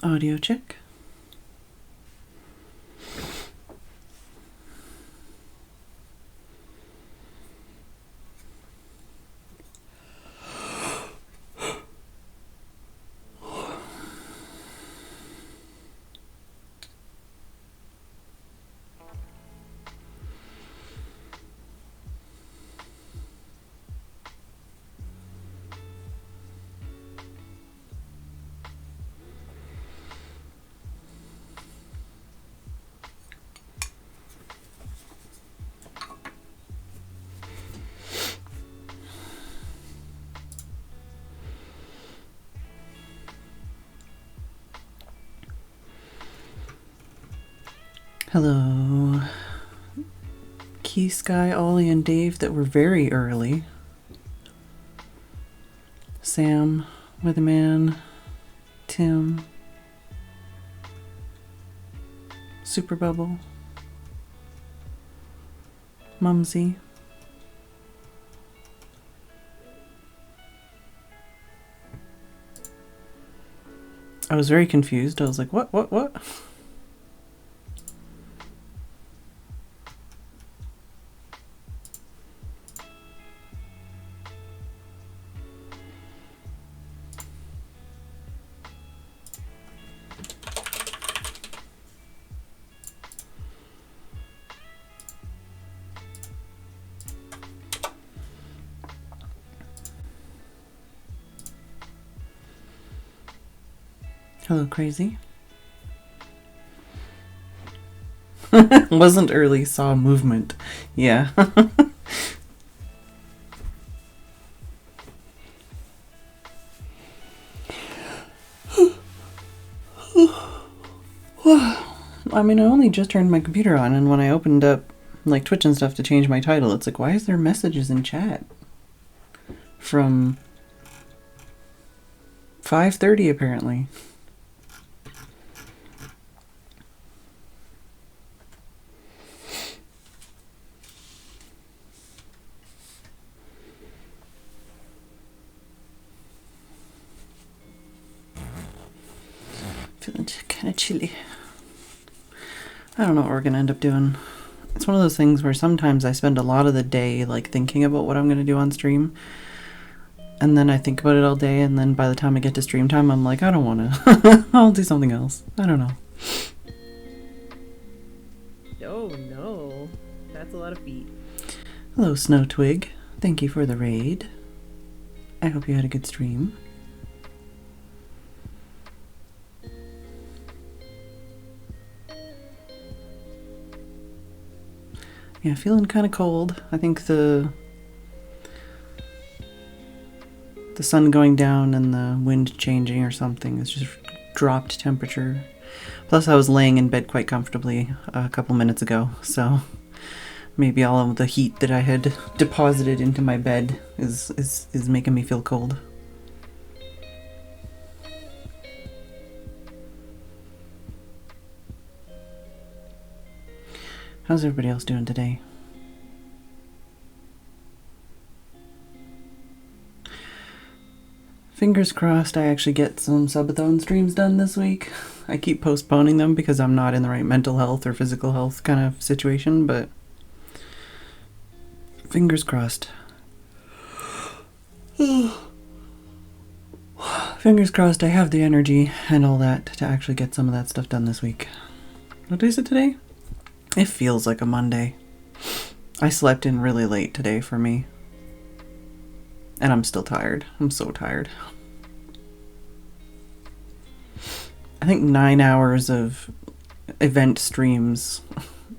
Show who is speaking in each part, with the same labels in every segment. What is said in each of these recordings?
Speaker 1: Audio check. Hello, Key, Sky, Ollie, and Dave that were very early. Sam, Weatherman, Tim, Super Bubble, Mumsy. I was very confused. I was like, what? Hello, Crazy. Wasn't early, saw movement. Yeah. I mean, I only just turned my computer on, and when I opened up like Twitch and stuff to change my title, it's like, why is there messages in chat from 5:30 apparently? Feeling kind of chilly. I don't know what we're gonna end up doing. It's one of those things where sometimes I spend a lot of the day like thinking about what I'm gonna do on stream, and then I think about it all day, and then by the time I get to stream time, I'm like, I don't want to. I'll do something else. I don't know. Oh no, that's a lot of feet. Hello, Snow Twig. Thank you for the raid. I hope you had a good stream. Yeah, feeling kind of cold. I think the sun going down and the wind changing or something has just dropped temperature. Plus I was laying in bed quite comfortably a couple minutes ago, so maybe all of the heat that I had deposited into my bed is making me feel cold. How's everybody else doing today? Fingers crossed I actually get some subathon streams done this week. I keep postponing them because I'm not in the right mental health or physical health kind of situation, but fingers crossed. Fingers crossed I have the energy and all that to actually get some of that stuff done this week. What day is it today? It feels like a Monday. I slept in really late today for me. And I'm still tired. I'm so tired. I think 9 hours of event streams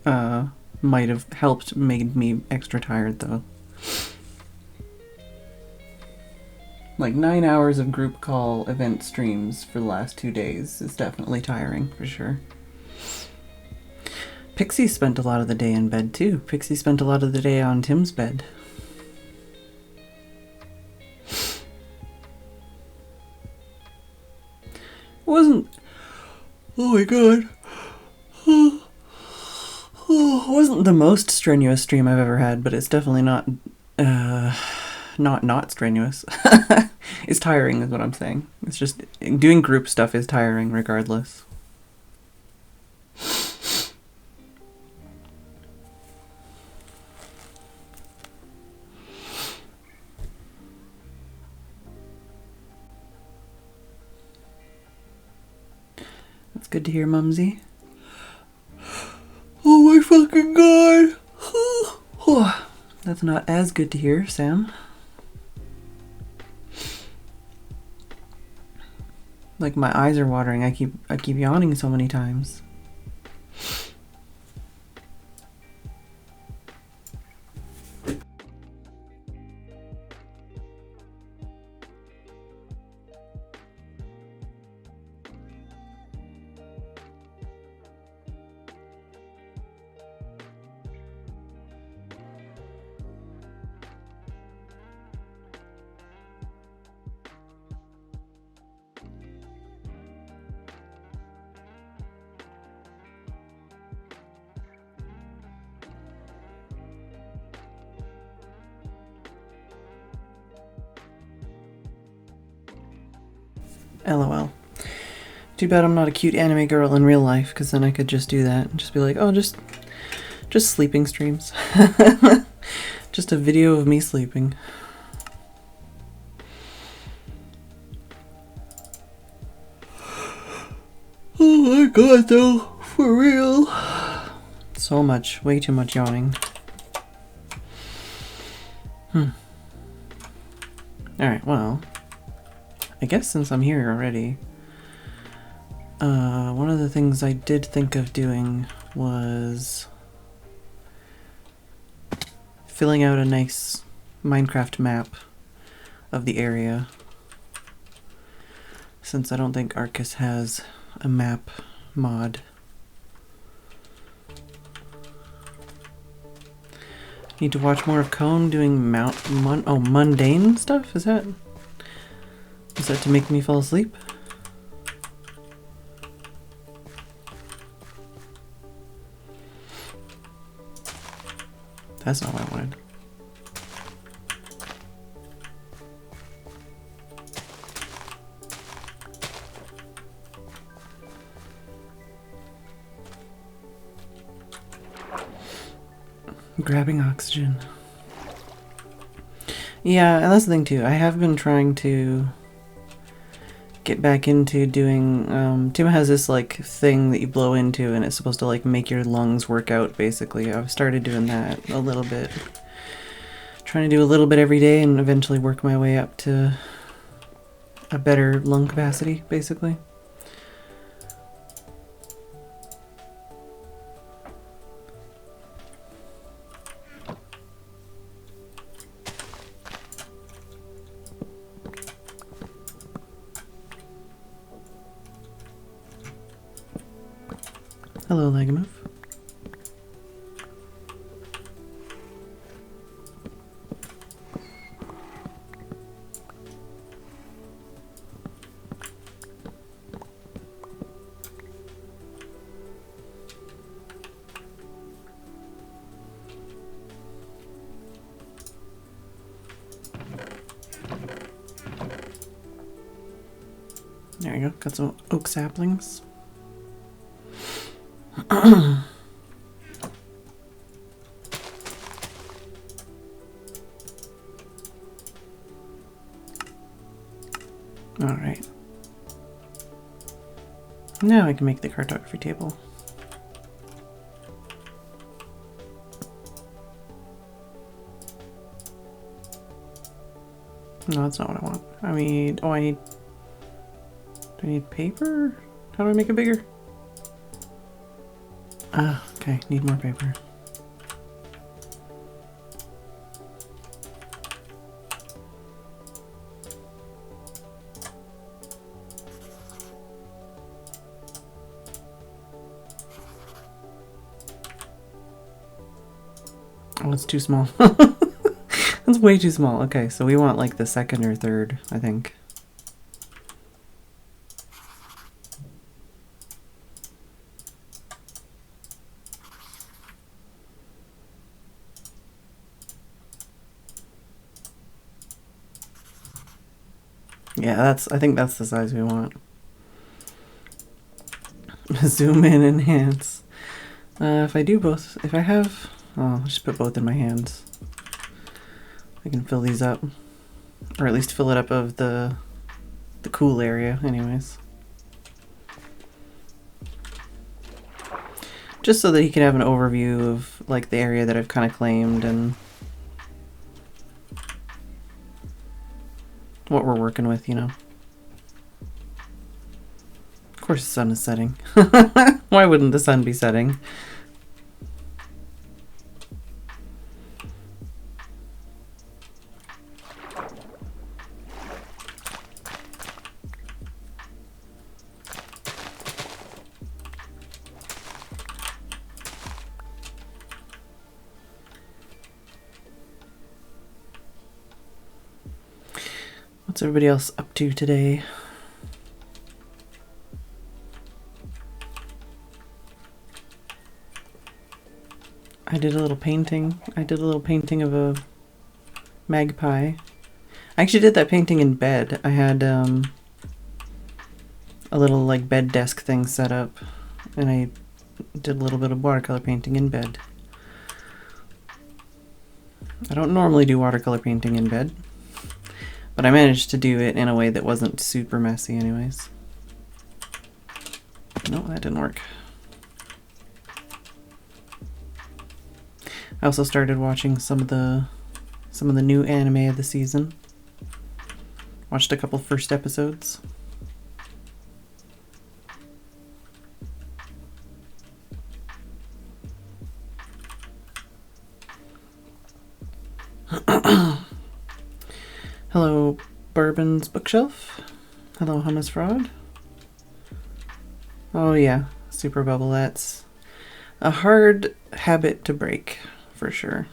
Speaker 1: might have helped made me extra tired though. Like 9 hours of group call event streams for the last 2 days is definitely tiring for sure. Pixie spent a lot of the day in bed too. Pixie spent a lot of the day on Tim's bed. It wasn't... Oh my god. It wasn't the most strenuous stream I've ever had, but it's definitely not strenuous. It's tiring is what I'm saying. It's just, doing group stuff is tiring regardless. That's good to hear, Mumsy. Oh my fucking god! That's not as good to hear, Sam. Like, my eyes are watering. I keep yawning so many times. LOL. Too bad I'm not a cute anime girl in real life, because then I could just do that and just be like, oh, just sleeping streams. Just a video of me sleeping. Oh my god, though, for real. So much, way too much yawning. Alright, well, I guess since I'm here already, one of the things I did think of doing was filling out a nice Minecraft map of the area, since I don't think Arcus has a map mod. Need to watch more of Cone doing mundane stuff? Is that to make me fall asleep? That's not what I wanted. Grabbing oxygen. Yeah, and that's the thing too. I have been trying to get back into doing, Tim has this like thing that you blow into and it's supposed to like make your lungs work out basically. I've started doing that a little bit. Trying to do a little bit every day and eventually work my way up to a better lung capacity basically. Hello, Legamove. There you go, got some oak saplings. Alright. Now I can make the cartography table. No, that's not what I want. I need... oh, do I need paper? How do I make it bigger? Ah, okay, need more paper. Oh, it's too small. That's way too small. Okay, so we want like the second or third, I think. Yeah, I think that's the size we want. Zoom in, enhance. If I do both, if I have, I'll just put both in my hands. I can fill these up, or at least fill it up of the cool area anyways. Just so that you can have an overview of like the area that I've kind of claimed and what we're working with, you know. Of course the sun is setting. Why wouldn't the sun be setting? What's everybody else up to today? I did a little painting. I did a little painting of a magpie. I actually did that painting in bed. I had a little like bed desk thing set up, and I did a little bit of watercolor painting in bed. I don't normally do watercolor painting in bed, but I managed to do it in a way that wasn't super messy anyways. No, that didn't work. I also started watching some of the new anime of the season. Watched a couple first episodes. Hello, Bourbon's Bookshelf. Hello, Hummus Fraud. Oh yeah, Super Bubble. That's a hard habit to break, for sure.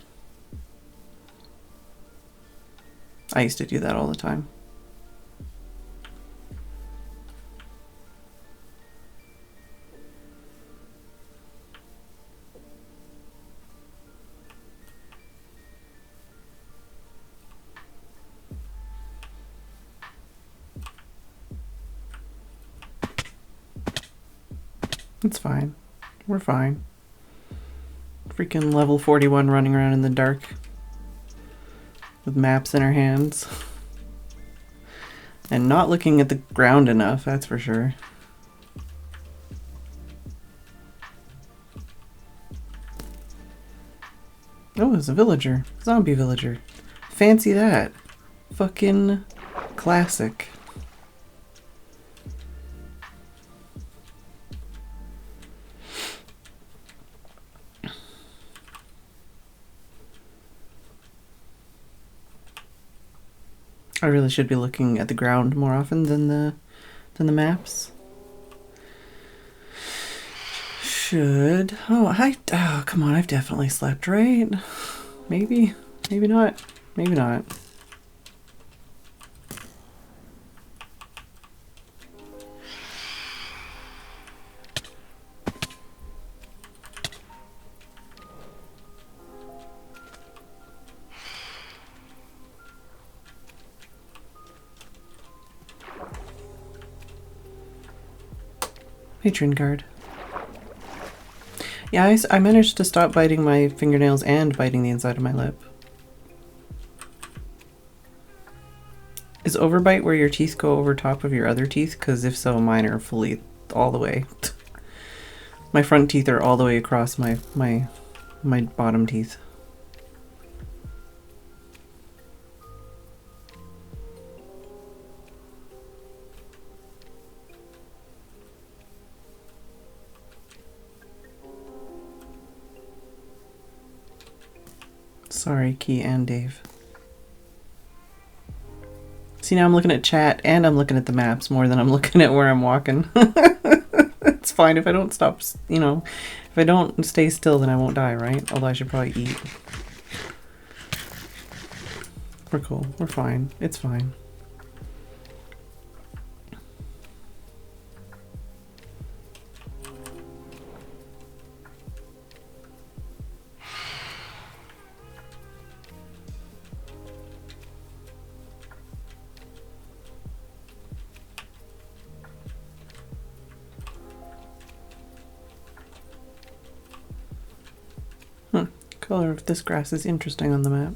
Speaker 1: I used to do that all the time. It's fine. We're fine. Freaking level 41 running around in the dark with maps in our hands. And not looking at the ground enough, that's for sure. Oh, it's a villager. Zombie villager. Fancy that. Fucking classic. I really should be looking at the ground more often than the maps. Should. Oh, come on, I've definitely slept, right? Maybe not. Maybe not. Patron card. Yeah, I managed to stop biting my fingernails and biting the inside of my lip. Is overbite where your teeth go over top of your other teeth? Because if so, mine are fully all the way. My front teeth are all the way across my bottom teeth. Sorry, Key and Dave. See, now I'm looking at chat and I'm looking at the maps more than I'm looking at where I'm walking. It's fine if I don't stop, you know, if I don't stay still, then I won't die, right? Although I should probably eat. We're cool. We're fine. It's fine. color of this grass is interesting on the map.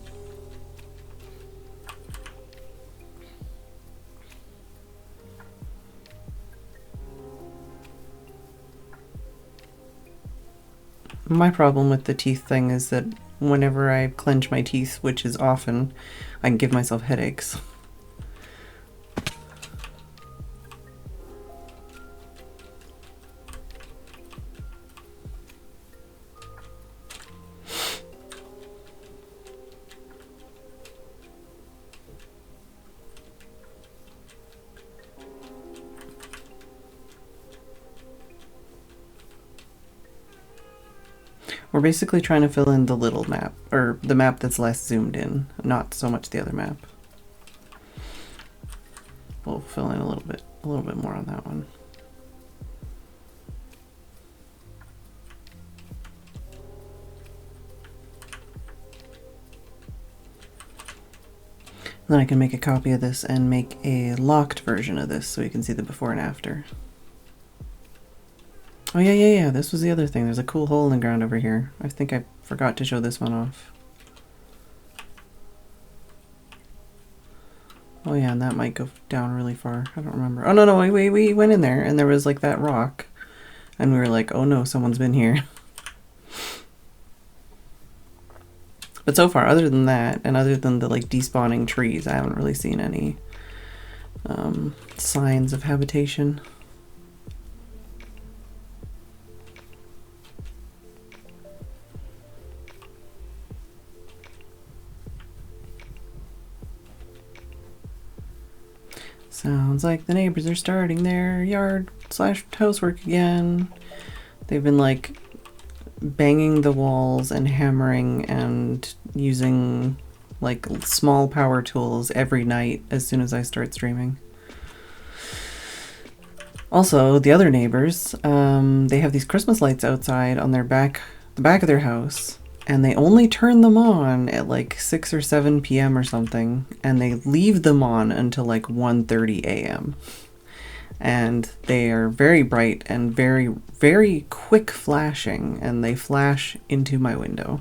Speaker 1: My problem with the teeth thing is that whenever I clench my teeth, which is often, I can give myself headaches. We're basically trying to fill in the little map, or the map that's less zoomed in, not so much the other map. We'll fill in a little bit more on that one. Then I can make a copy of this and make a locked version of this so you can see the before and after. Oh yeah, this was the other thing. There's a cool hole in the ground over here. I think I forgot to show this one off. Oh yeah, and that might go down really far. I don't remember. Oh no, we went in there and there was like that rock. And we were like, oh no, someone's been here. But so far, other than that, and other than the like despawning trees, I haven't really seen any signs of habitation. Sounds like the neighbors are starting their yard/housework again. They've been like banging the walls and hammering and using like small power tools every night as soon as I start streaming. Also, the other neighbors, they have these Christmas lights outside on the back of their house, and they only turn them on at like 6 or 7 p.m. or something, and they leave them on until like 1:30 a.m. And they are very bright and very, very quick flashing, and they flash into my window.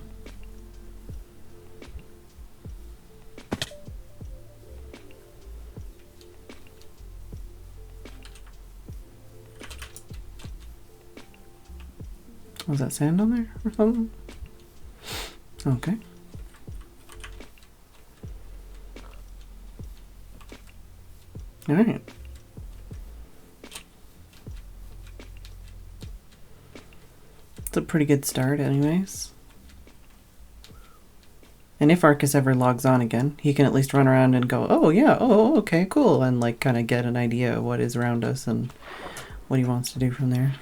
Speaker 1: Was that sand on there or something? Okay. All right. It's a pretty good start anyways. And if Arcus ever logs on again, he can at least run around and go, oh yeah, oh okay, cool, and like kind of get an idea of what is around us and what he wants to do from there.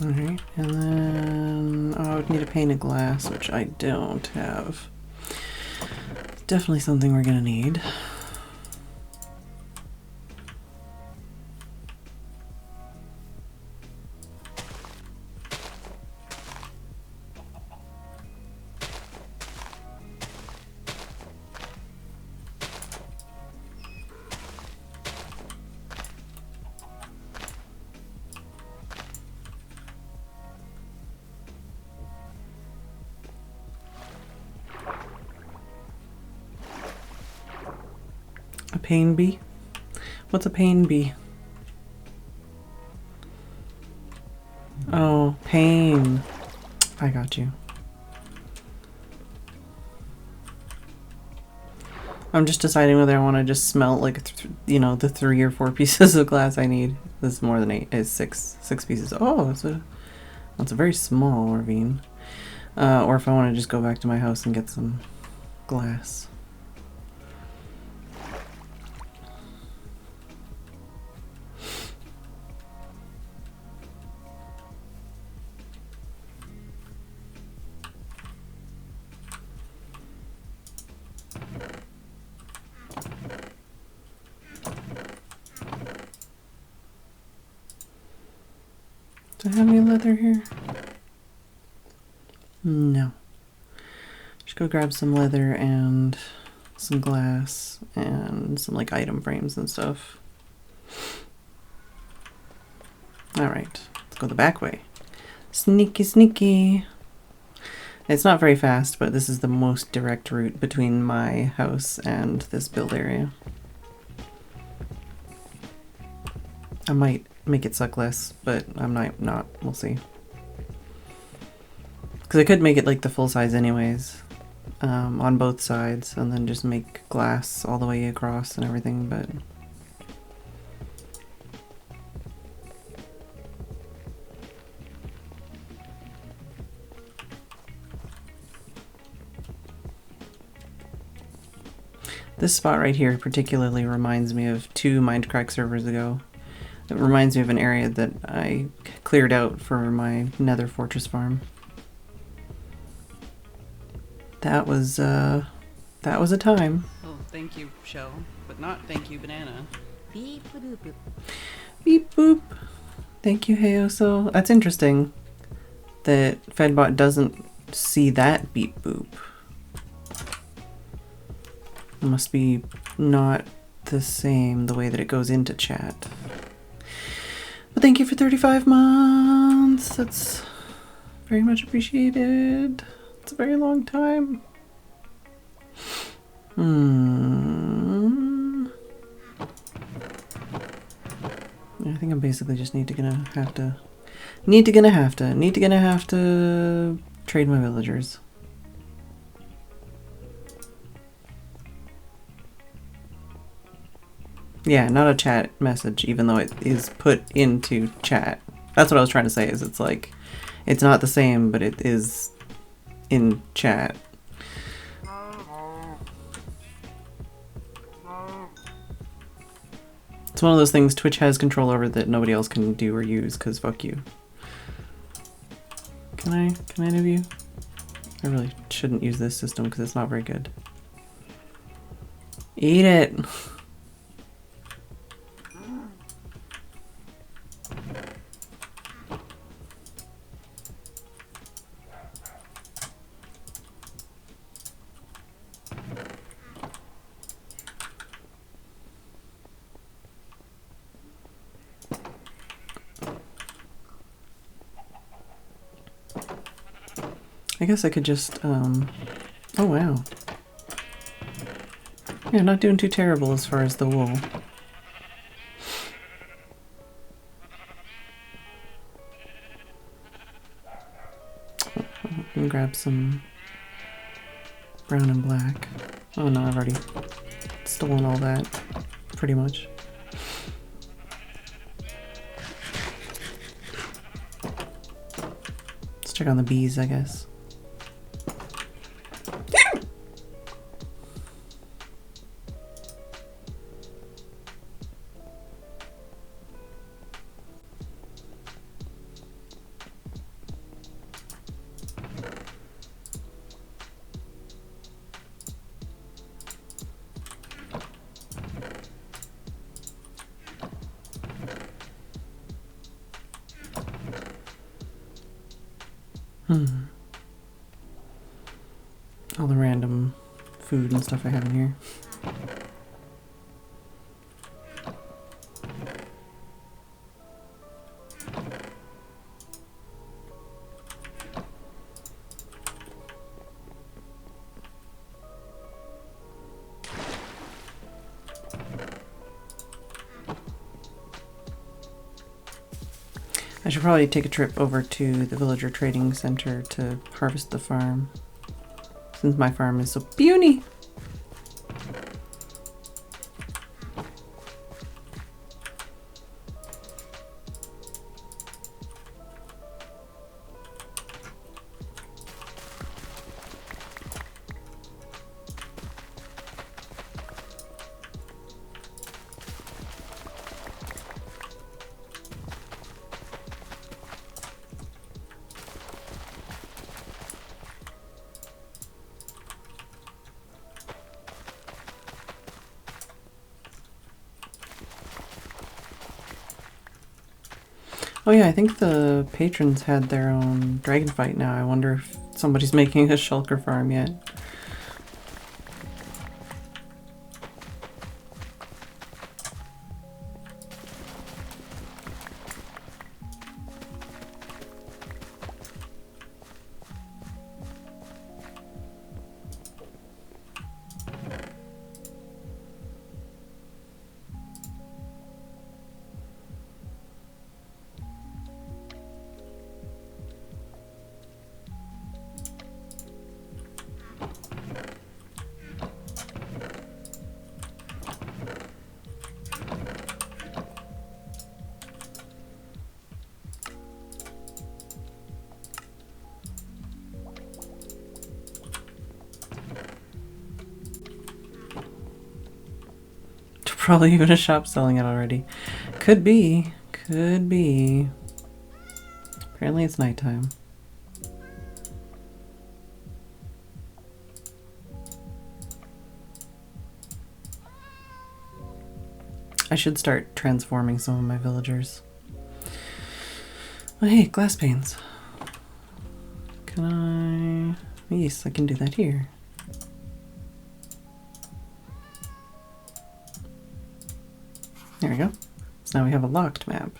Speaker 1: Alright, and then I would need a pane of glass, which I don't have. Definitely something we're gonna need. A pane bee? What's a pane bee? Oh, pain. I got you. I'm just deciding whether I want to just smelt like, you know, the 3 or 4 pieces of glass I need. This is more than 8. It's 6 pieces. Oh, that's a very small ravine. Or if I want to just go back to my house and get some glass. Do I have any leather here? No. Just go grab some leather and some glass and some like item frames and stuff. Alright, let's go the back way. Sneaky, sneaky. It's not very fast, but this is the most direct route between my house and this build area. I might make it suck less, but I'm not. We'll see. Because I could make it like the full size anyways, on both sides, and then just make glass all the way across and everything, but... This spot right here particularly reminds me of 2 Mindcrack servers ago. It reminds me of an area that I cleared out for my Nether Fortress farm. That was a time.
Speaker 2: Oh, thank you, Shell, but not thank you, Banana.
Speaker 3: Beep boop.
Speaker 1: Beep boop. Thank you, Heyoso. That's interesting that Fedbot doesn't see that beep boop. It must be not the same the way that it goes into chat. But thank you for 35 months. That's very much appreciated. It's a very long time. I think I'm basically just gonna have to trade my villagers. Yeah, not a chat message, even though it is put into chat. That's what I was trying to say, is it's like, it's not the same, but it is in chat. It's one of those things Twitch has control over that nobody else can do or use, because fuck you. Can I interview? I really shouldn't use this system because it's not very good. Eat it! I guess I could just, oh wow. Yeah, not doing too terrible as far as the wool. I can grab some brown and black. Oh no, I've already stolen all that, pretty much. Let's check on the bees, I guess. All the random food and stuff I have in here. I should probably take a trip over to the villager trading center to harvest the farm, since my farm is so puny. Oh yeah, I think the patrons had their own dragon fight now. I wonder if somebody's making a shulker farm yet. Probably even a shop selling it already. Could be. Could be. Apparently it's nighttime. I should start transforming some of my villagers. Oh, hey, glass panes. Can I... Yes, I can do that here. There we go. So now we have a locked map.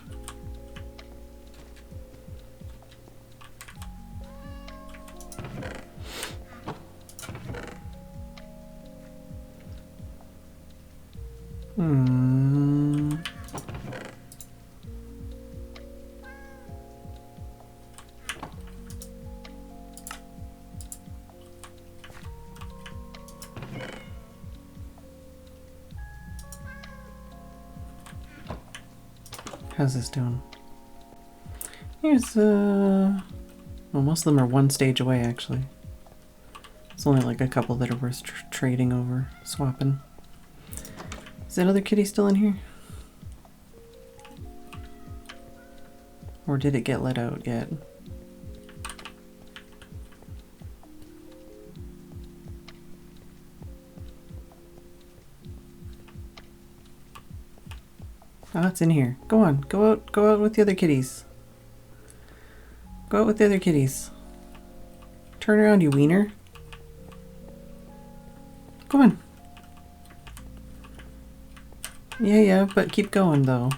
Speaker 1: How's this doing? Here's well, most of them are one stage away actually. It's only like a couple that are worth trading over, swapping. Is that other kitty still in here? Or did it get let out yet? Oh, it's in here. Go on, go out with the other kitties. Go out with the other kitties. Turn around, you wiener. Go on. Yeah, but keep going though.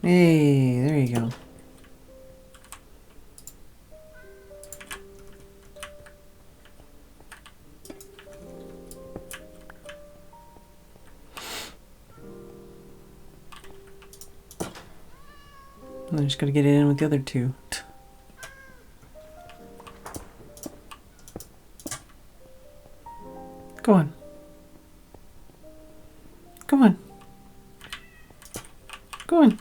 Speaker 1: Hey, there you go. I just gotta get it in with the other two. Go on. Go on. Go on.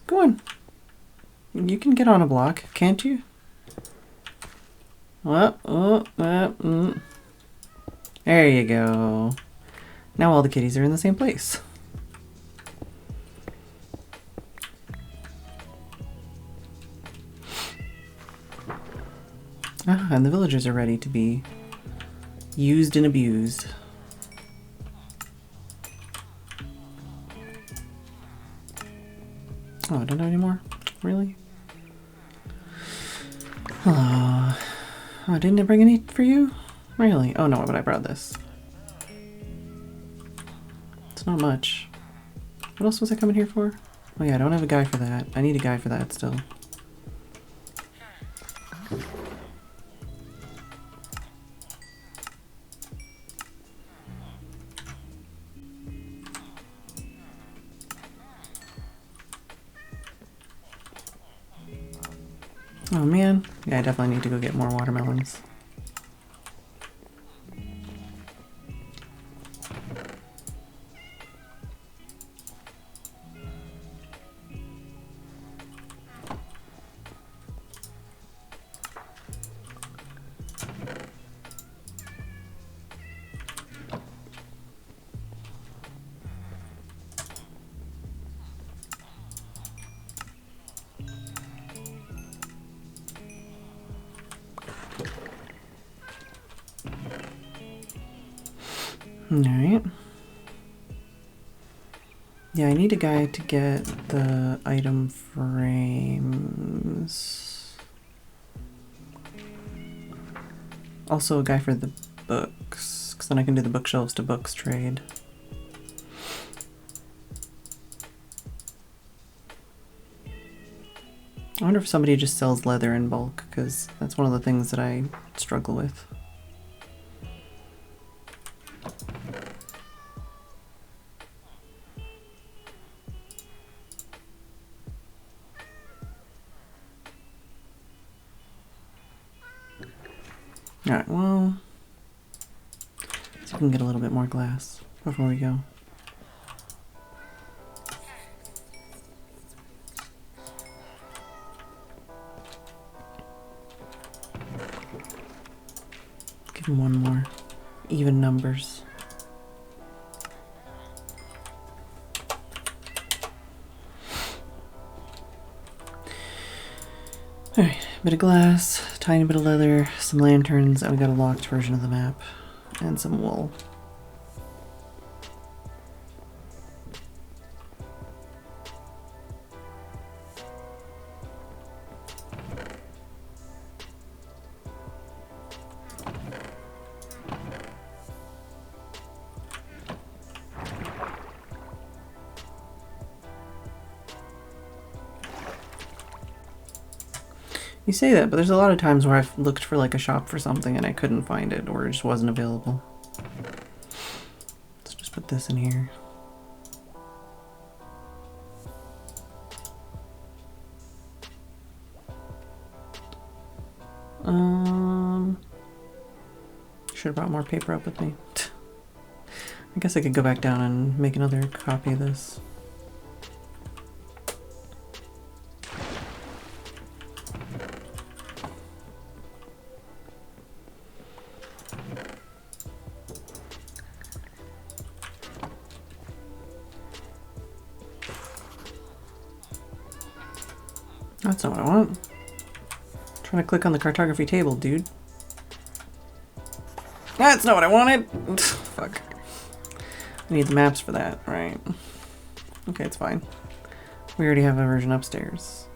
Speaker 1: Go on. You can get on a block, can't you? There you go. Now all the kitties are in the same place. Ah, and the villagers are ready to be used and abused. Oh, I don't know anymore? Really? Oh, didn't I bring any for you? Really? Oh no, but I brought this. It's not much. What else was I coming here for? Oh yeah, I don't have a guy for that. I need a guy for that still. Oh man. Yeah, I definitely need to go get more watermelons. Alright. Yeah, I need a guy to get the item frames. Also a guy for the books, because then I can do the bookshelves to books trade. I wonder if somebody just sells leather in bulk, because that's one of the things that I struggle with. Alright, well, so we can get a little bit more glass before we go. Give him one more. Even numbers. Alright, bit of glass, tiny bit of leather, some lanterns, and we got a locked version of the map, and some wool. You say that, but there's a lot of times where I've looked for like a shop for something and I couldn't find it, or it just wasn't available. Let's just put this in here. Should have brought more paper up with me. I guess I could go back down and make another copy of this. That's not what I want. I'm trying to click on the cartography table, dude. That's not what I wanted! Fuck. I need the maps for that, right? Okay, it's fine. We already have a version upstairs.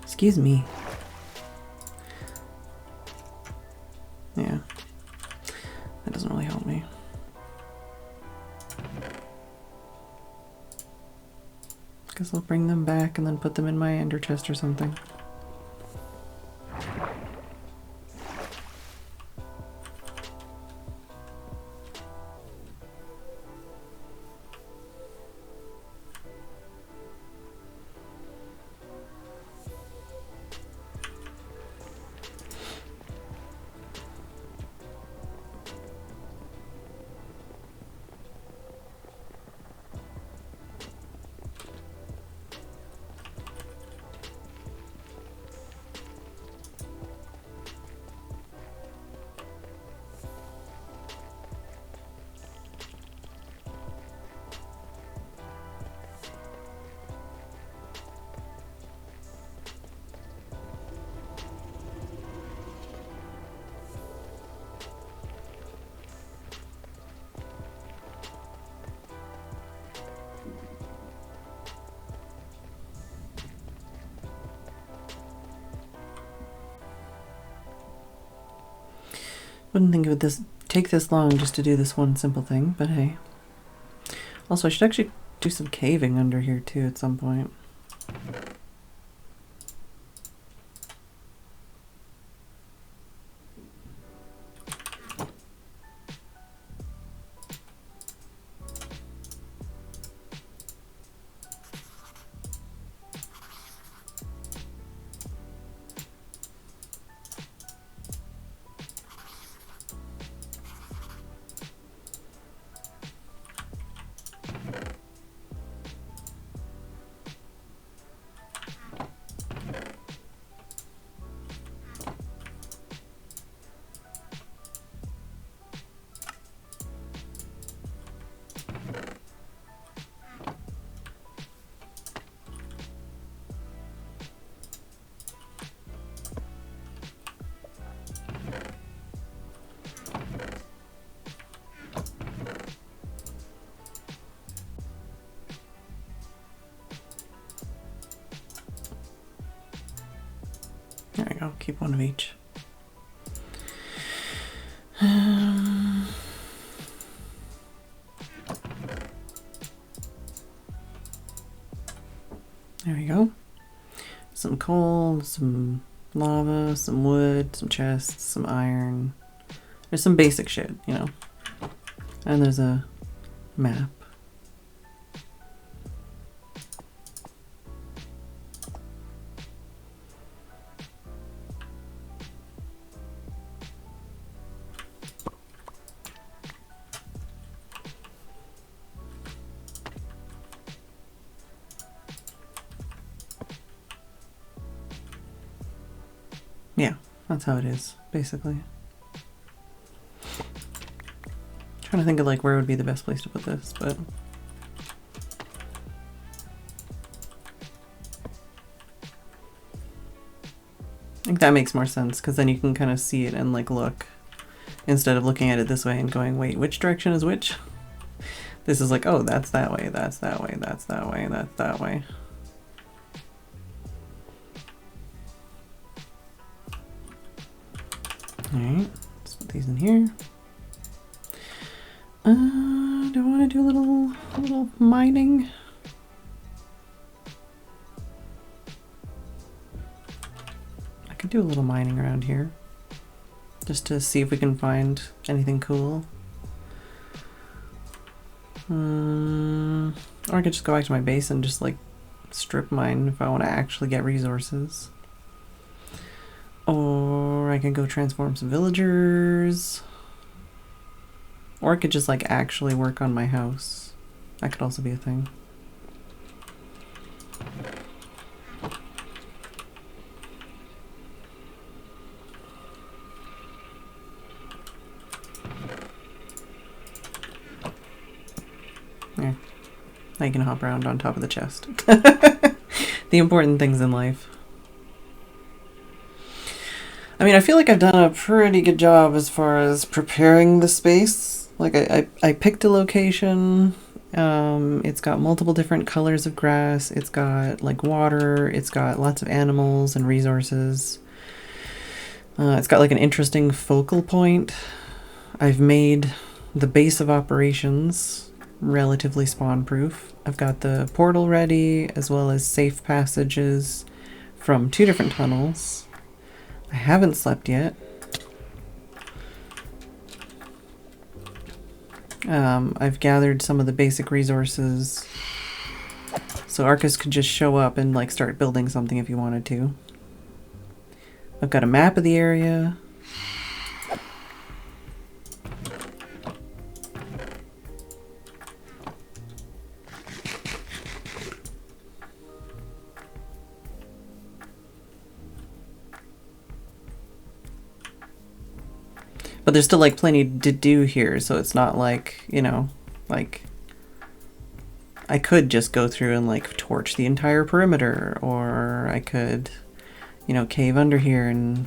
Speaker 1: Excuse me. Yeah. That doesn't really help me. Guess I'll bring them back and then put them in my ender chest or something. Wouldn't think it would take this long just to do this one simple thing, but hey. Also, I should actually do some caving under here too at some point. keep one of each. There we go. Some coal, some lava, some wood, some chests, some iron. There's some basic shit, you know. And there's a map. Yeah, that's how it is, basically. Trying to think of like where would be the best place to put this, but I think that makes more sense because then you can kind of see it and like look instead of looking at it this way and going, wait, which direction is which? This is like, oh, that's that way, that's that way, that's that way, that's that way. Alright, let's put these in here. Do I want to do a little mining? I could do a little mining around here. Just to see if we can find anything cool. Or I could just go back to my base and just like strip mine if I want to actually get resources. Or I could go transform some villagers. Or I could just like actually work on my house. That could also be a thing. Yeah. Now you can hop around on top of the chest. The important things in life. I mean, I feel like I've done a pretty good job as far as preparing the space. Like, I picked a location. It's got multiple different colors of grass. It's got, like, water. It's got lots of animals and resources. It's got, like, an interesting focal point. I've made the base of operations relatively spawn-proof. I've got the portal ready, as well as safe passages from 2 different tunnels. I haven't slept yet. I've gathered some of the basic resources. So Arcus could just show up and like start building something if he wanted to. I've got a map of the area. But there's still like plenty to do here, so it's not like, you know, like I could just go through and like torch the entire perimeter, or I could, you know, cave under here and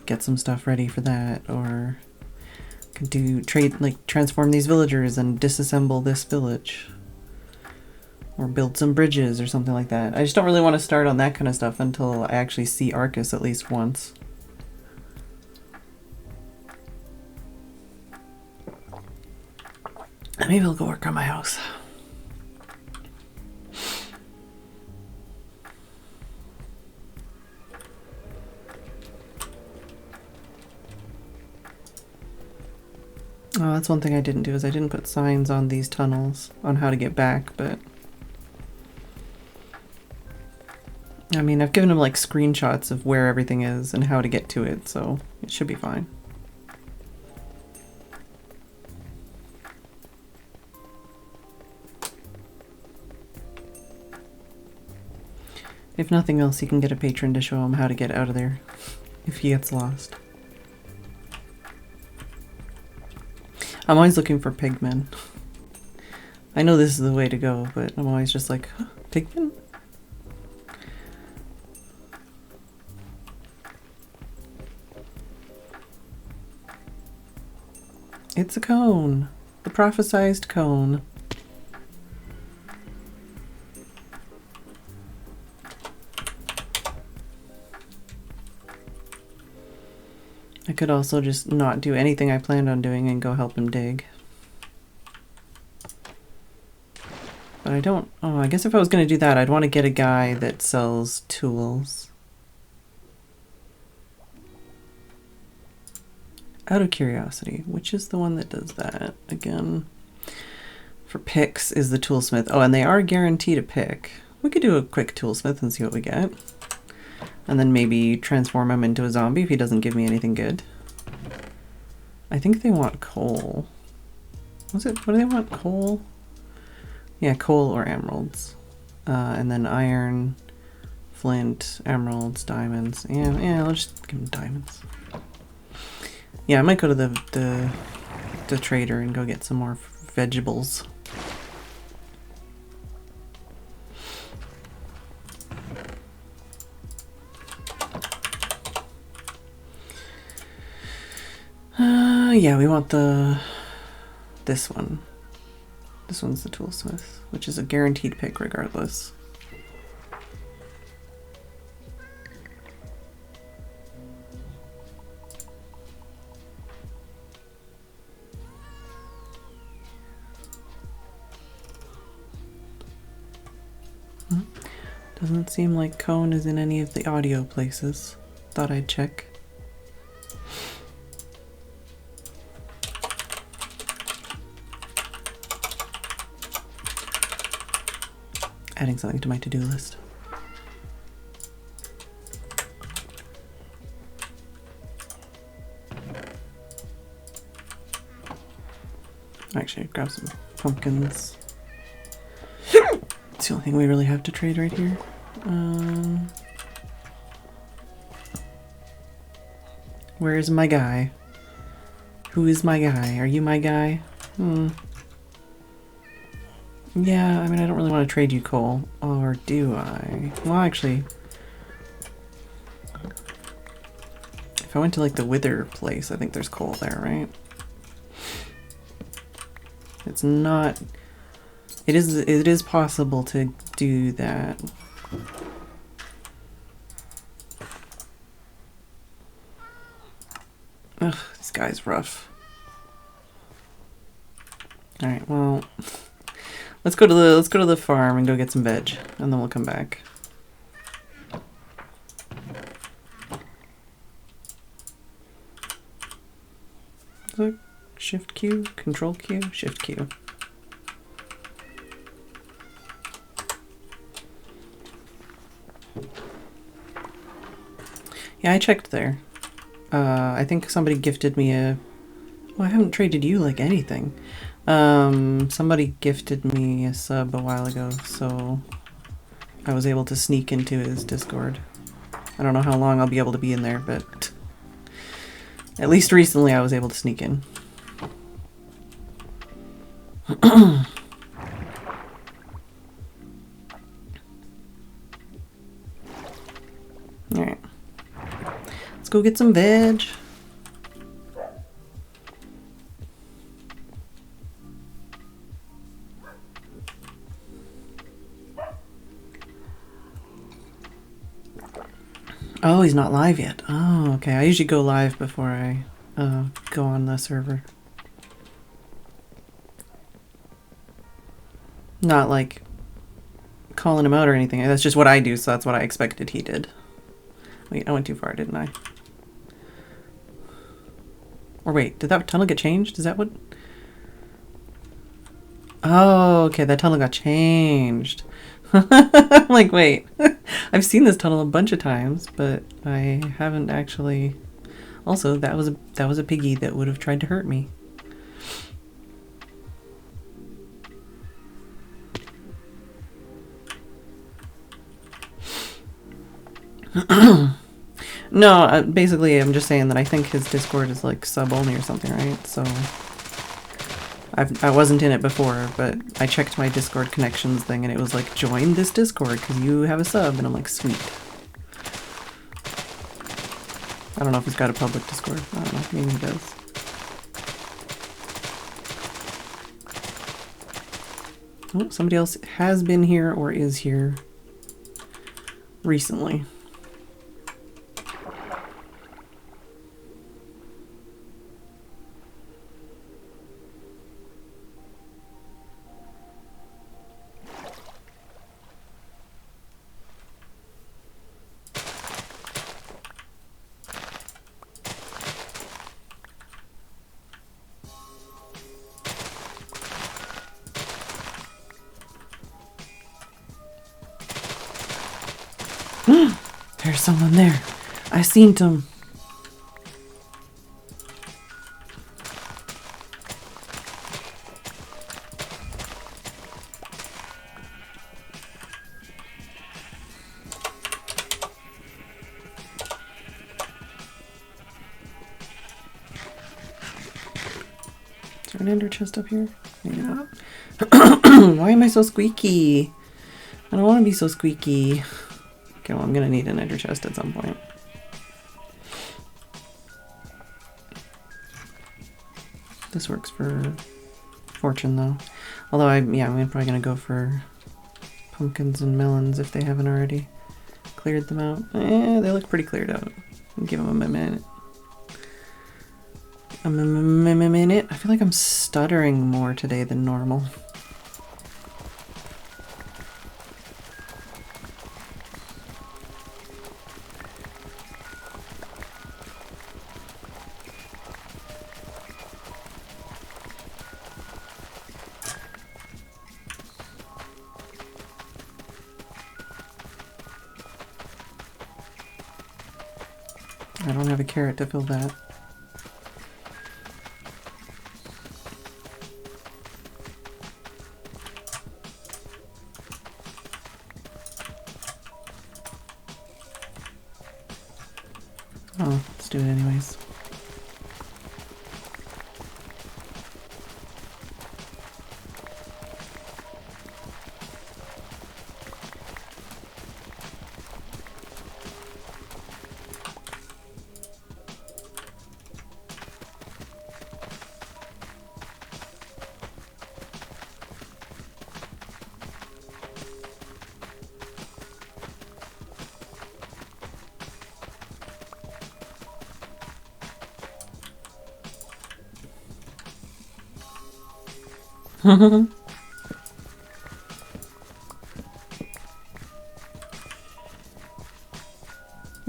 Speaker 1: get some stuff ready for that, or could do transform these villagers and disassemble this village, or build some bridges or something like that. I just don't really want to start on that kind of stuff until I actually see Arcus at least once. Maybe I'll go work on my house. Oh, that's one thing I didn't do, is I didn't put signs on these tunnels on how to get back, but I mean, I've given them like screenshots of where everything is and how to get to it, so it should be fine. If nothing else, you can get a patron to show him how to get out of there if he gets lost. I'm always looking for pigmen. I know this is the way to go, but I'm always just like, huh, pigmen? It's a cone. The prophesized cone. could also just not do anything I planned on doing and go help him dig. But I don't... Oh, I guess if I was going to do that, I'd want to get a guy that sells tools. Out of curiosity, which is the one that does that again? For picks is the toolsmith. Oh, and they are guaranteed a pick. We could do a quick toolsmith and see what we get. And then maybe transform him into a zombie if he doesn't give me anything good. I think they want coal. Was it? What do they want? Coal? Yeah, coal or emeralds. And then iron, flint, emeralds, diamonds. Yeah, I'll just give them diamonds. Yeah, I might go to the trader and go get some more vegetables. Yeah, we want this one. This one's the toolsmith, which is a guaranteed pick regardless. Doesn't seem like Cone is in any of the audio places. Thought I'd check. Adding something to my to-do list. Actually, grab some pumpkins. It's the only thing we really have to trade right here. Where is my guy? Who is my guy? Are you my guy? Yeah, I mean, I don't really want to trade you coal. Or do I? Well, actually, if I went to like the Wither place, I think there's coal there, right? It's not... It is possible to do that. Ugh, this guy's rough. Alright, well... Let's go to the farm and go get some veg, and then we'll come back. Look, Shift Q, Control Q, Shift Q. Yeah, I checked there. I think somebody gifted me a... Well, I haven't traded you like anything. Somebody gifted me a sub a while ago, so I was able to sneak into his Discord. I don't know how long I'll be able to be in there, but at least recently I was able to sneak in. Alright. Let's go get some veg. Oh, he's not live yet. Oh, okay. I usually go live before I go on the server. Not like calling him out or anything. That's just what I do, so that's what I expected he did. Wait, I went too far, didn't I? Or wait, did that tunnel get changed? Is that what... Oh, okay, that tunnel got changed. I'm like, wait. I've seen this tunnel a bunch of times, but I haven't actually... Also, that was a piggy that would have tried to hurt me. No, basically I'm just saying that I think his Discord is like sub only or something, right? So I wasn't in it before, but I checked my Discord connections thing and it was like, join this Discord because you have a sub, and I'm like, sweet. I don't know if he's got a public Discord. I don't know, maybe he does. Oh, somebody else has been here or is here recently. There's someone there. I seen them. Is there an ender chest up here? Maybe not. Why am I so squeaky? I don't want to be so squeaky. Okay, well, I'm gonna need an ender chest at some point. This works for fortune, though. Although, I'm probably gonna go for pumpkins and melons if they haven't already cleared them out. They look pretty cleared out. I'll give them a minute. A minute. I feel like I'm stuttering more today than normal. I don't have a carrot to fill that. Oh, let's do it anyways.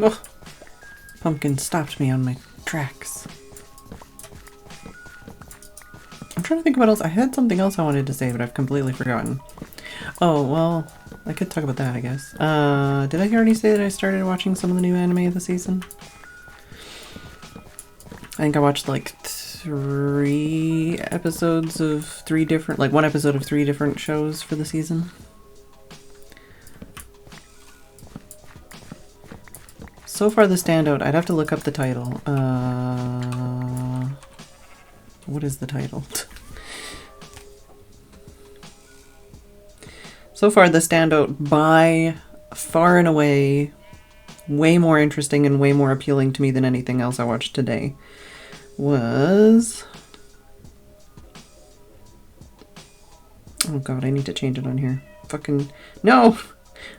Speaker 1: Oh, pumpkin stopped me on my tracks. I'm trying to think what else. I had something else I wanted to say, but I've completely forgotten. Oh, well, I could talk about that, I guess. Did I already say that I started watching some of the new anime of the season? I think I watched like 3 episodes of 3 different, like 1 episode of 3 different shows for the season. So far the standout, I'd have to look up the title. What is the title? So far the standout by far and away, way more interesting and way more appealing to me than anything else I watched today, was... Oh god, I need to change it on here. Fucking... No!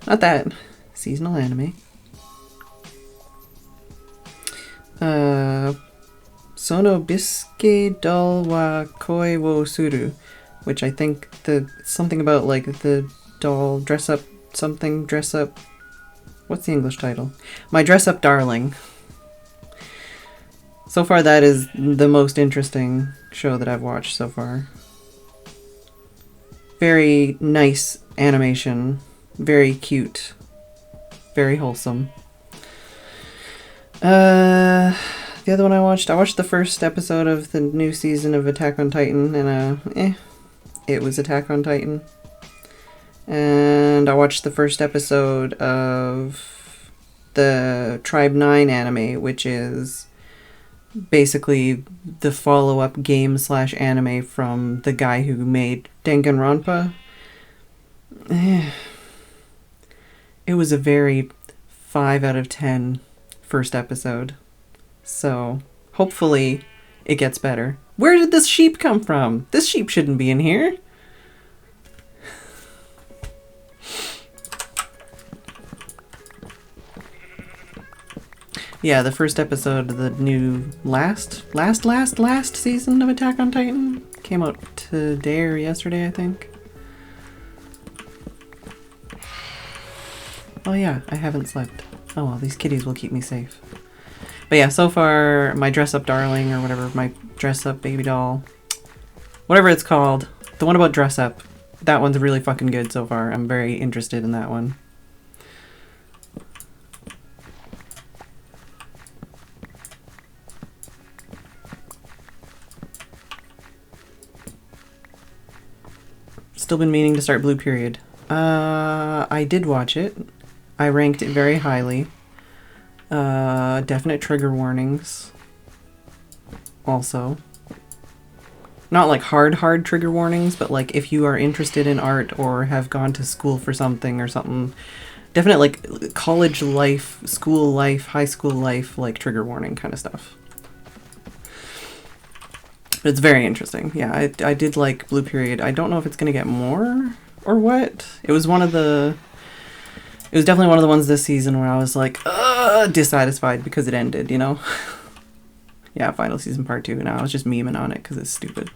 Speaker 1: Not that. Seasonal anime. Sono Bisque Dal wa Koi wo Suru, which I think something about like the doll dress up. What's the English title? My Dress Up Darling. So far that is the most interesting show that I've watched so far. Very nice animation, very cute, very wholesome. The other one I watched the first episode of the new season of Attack on Titan, and it was Attack on Titan. And I watched the first episode of the Tribe 9 anime, which is basically the follow-up game / anime from the guy who made Danganronpa. It was a very 5 out of 10 first episode. So, hopefully it gets better. Where did this sheep come from? This sheep shouldn't be in here. Yeah, the first episode of the new last season of Attack on Titan came out today or yesterday, I think. Oh yeah, I haven't slept. Oh well, these kitties will keep me safe. But yeah, so far, my Dress Up Darling, or whatever, my Dress Up Baby Doll, whatever it's called, the one about dress up, that one's really fucking good so far. I'm very interested in that one. still been meaning to start Blue Period. I did watch it. I ranked it very highly. Definite trigger warnings. Also. Not like hard trigger warnings, but like if you are interested in art or have gone to school for something or something. Definite like college life, school life, high school life, like trigger warning kind of stuff. But it's very interesting. Yeah, I did like Blue Period. I don't know if it's going to get more or what. It was definitely one of the ones this season where I was like, dissatisfied because it ended, you know? Yeah, final season part 2. Now I was just memeing on it because it's stupid.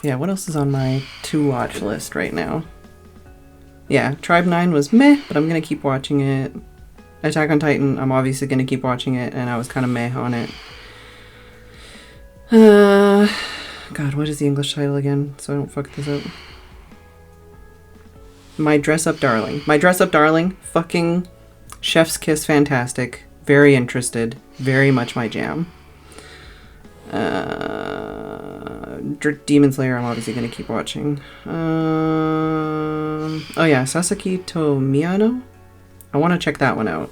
Speaker 1: Yeah, what else is on my to-watch list right now? Yeah, Tribe 9 was meh, but I'm going to keep watching it. Attack on Titan, I'm obviously going to keep watching it, and I was kind of meh on it. God, what is the English title again? So I don't fuck this up. My Dress Up Darling. My Dress Up Darling, fucking chef's kiss fantastic. Very interested. Very much my jam. Demon Slayer, I'm obviously going to keep watching. Oh yeah, Sasaki to Miyano? I want to check that one out.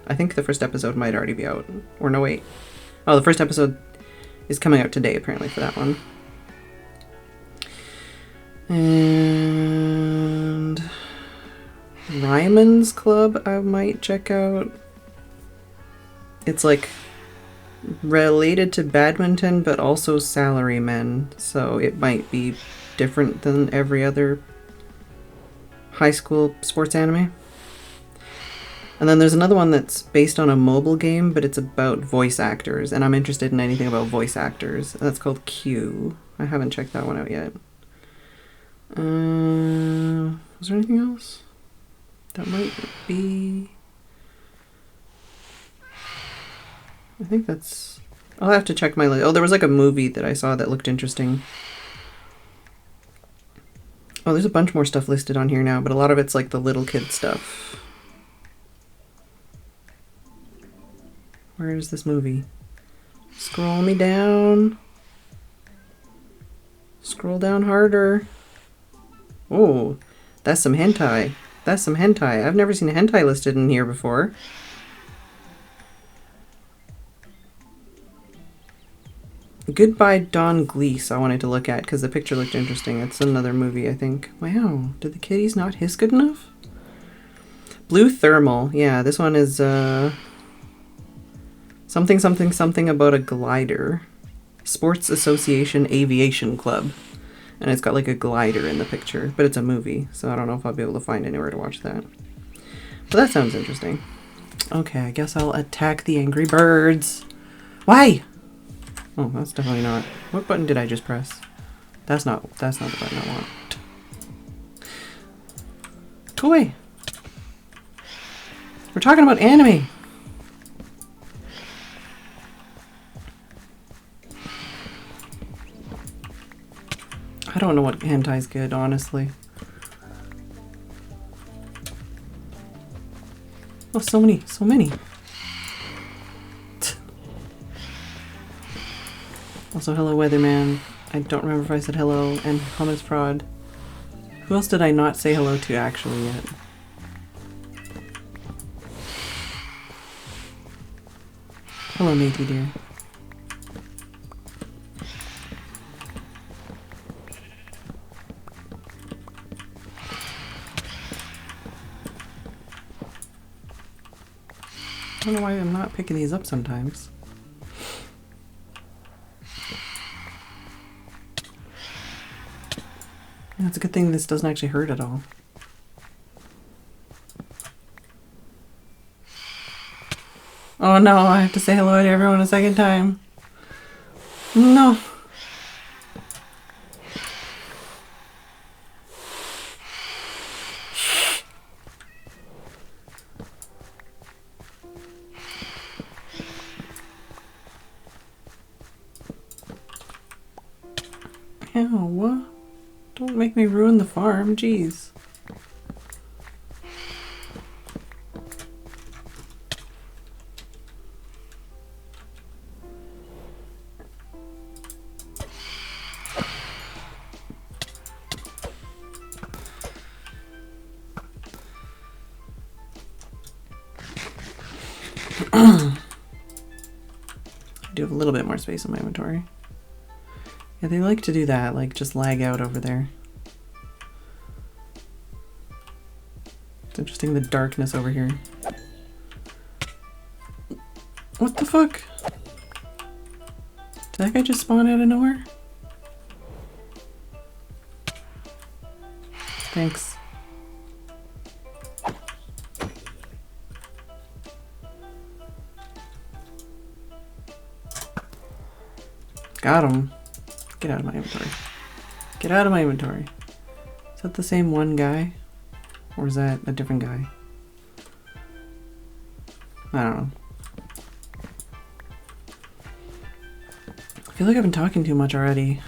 Speaker 1: I think the first episode might already be out. Or no, wait. Oh, the first episode is coming out today, apparently, for that one. And Ryman's Club I might check out. It's like related to badminton, but also salarymen, so it might be different than every other high school sports anime. And then there's another one that's based on a mobile game, but it's about voice actors, and I'm interested in anything about voice actors. That's called Q. I haven't checked that one out yet. Was there anything else? That might be... I think that's... I'll have to check my list. Oh, there was like a movie that I saw that looked interesting. Oh, there's a bunch more stuff listed on here now, but a lot of it's like the little kid stuff. Where is this movie? Scroll me down. Scroll down harder. Oh, that's some hentai. That's some hentai. I've never seen a hentai listed in here before. Goodbye Don Gleese I wanted to look at because the picture looked interesting. It's another movie, I think. Wow, did the kitties not hiss good enough? Blue Thermal. Yeah, this one is something about a glider. Sports Association Aviation Club. And it's got like a glider in the picture, but it's a movie, so I don't know if I'll be able to find anywhere to watch that. But that sounds interesting. Okay, I guess I'll attack the angry birds. Why? Oh, that's definitely not. What button did I just press? That's not the button I want. Go away. We're talking about anime. I don't know what hentai's good, honestly. Oh, so many. Also, hello, Weatherman. I don't remember if I said hello, and Hummus Prod. Who else did I not say hello to, actually, yet? Hello, matey dear. I don't know why I'm not picking these up sometimes. Yeah, it's a good thing this doesn't actually hurt at all. Oh no, I have to say hello to everyone a second time. No. Ow. Don't make me ruin the farm, jeez. I do have a little bit more space in my inventory. Yeah, they like to do that, like just lag out over there. It's interesting the darkness over here. What the fuck? Did that guy just spawn out of nowhere? Thanks. Got him. Get out of my inventory. Get out of my inventory. Is that the same one guy? Or is that a different guy? I don't know. I feel like I've been talking too much already,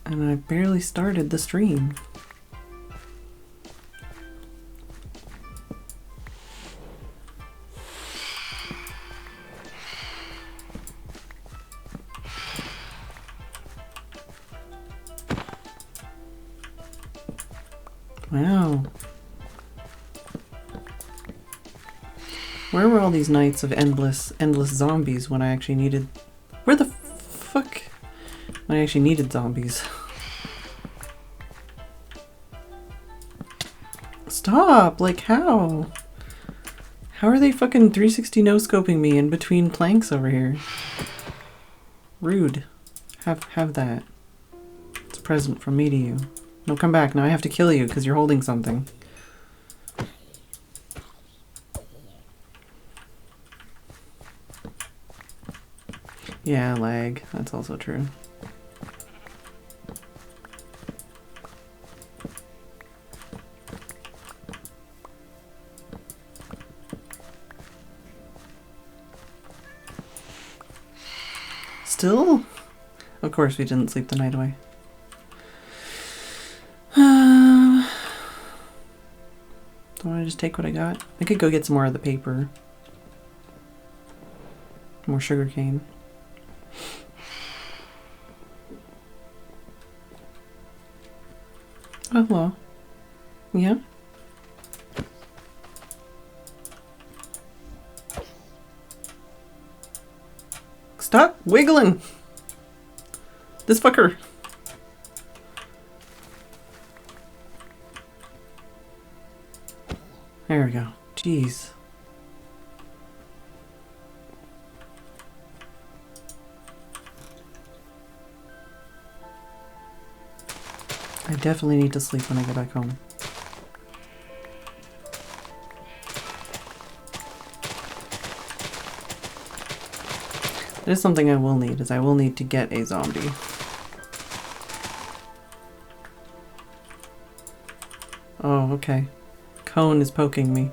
Speaker 1: and I barely started the stream. Wow. Where were all these nights of endless zombies when I actually needed... Where the fuck? When I actually needed zombies. Stop! Like, how? How are they fucking 360 no-scoping me in between planks over here? Rude. Have that. It's a present from me to you. No, come back. Now I have to kill you because you're holding something. Yeah, lag. That's also true. Still? Of course we didn't sleep the night away. Don't I just take what I got? I could go get some more of the paper. More sugar cane. Oh, hello. Yeah? Stop wiggling! This fucker! There we go. Jeez. I definitely need to sleep when I get back home. That is something I will need, is I will need to get a zombie. Oh, okay. Cone is poking me.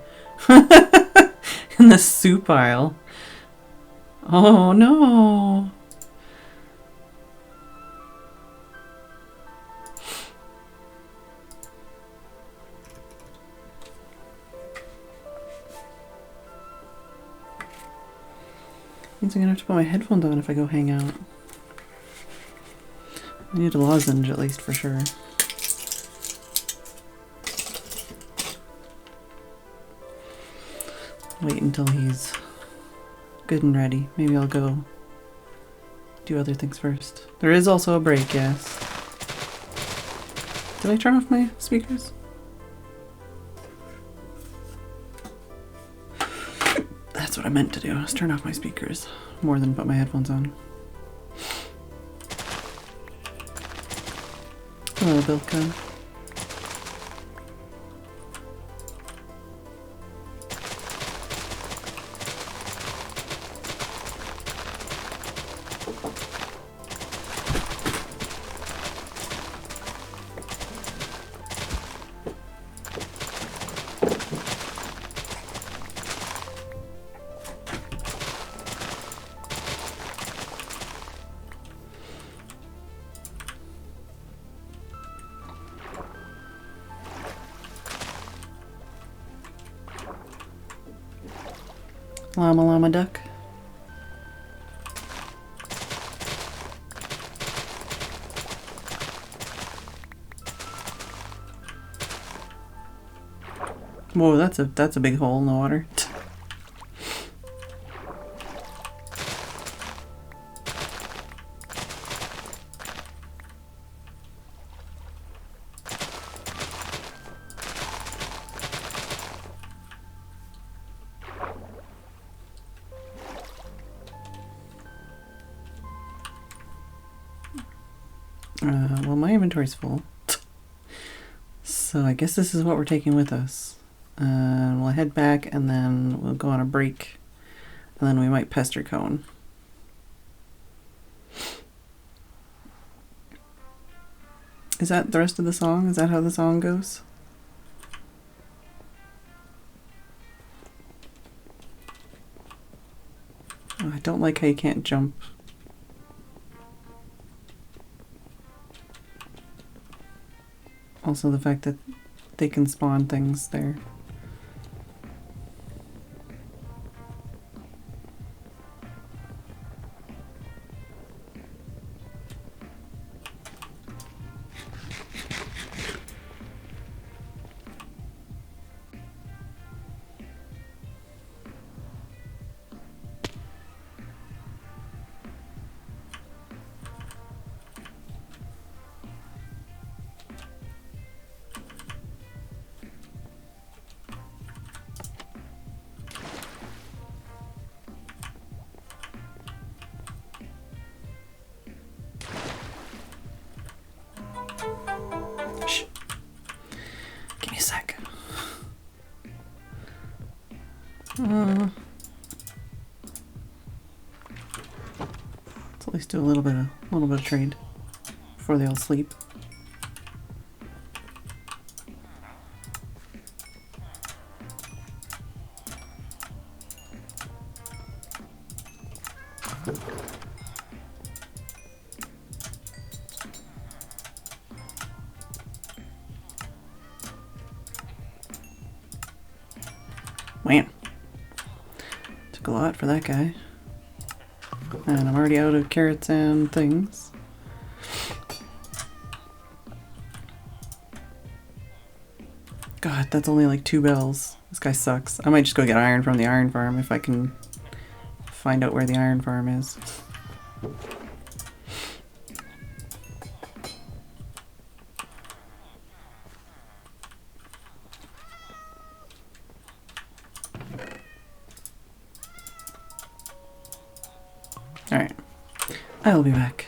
Speaker 1: In the soup aisle. Oh no! Means I'm gonna have to put my headphones on if I go hang out. I need a lozenge at least for sure. Wait until he's good and ready. Maybe I'll go do other things first. There is also a break, yes. Did I turn off my speakers? That's what I meant to do, is turn off my speakers more than put my headphones on. Hello, Bilka. Llama llama duck. Whoa, that's a big hole in the water. Well, my inventory's full. So I guess this is what we're taking with us. We'll head back and then we'll go on a break. And then we might pester Cone. Is that the rest of the song? Is that how the song goes? Oh, I don't like how you can't jump. Also the fact that they can spawn things there. Shh. Give me a sec. Let's at least do a little bit of trade before they all sleep. Man, took a lot for that guy. And I'm already out of carrots and things. God, that's only like 2 bells. This guy sucks. I might just go get iron from the iron farm if I can find out where the iron farm is. Alright. I will be back.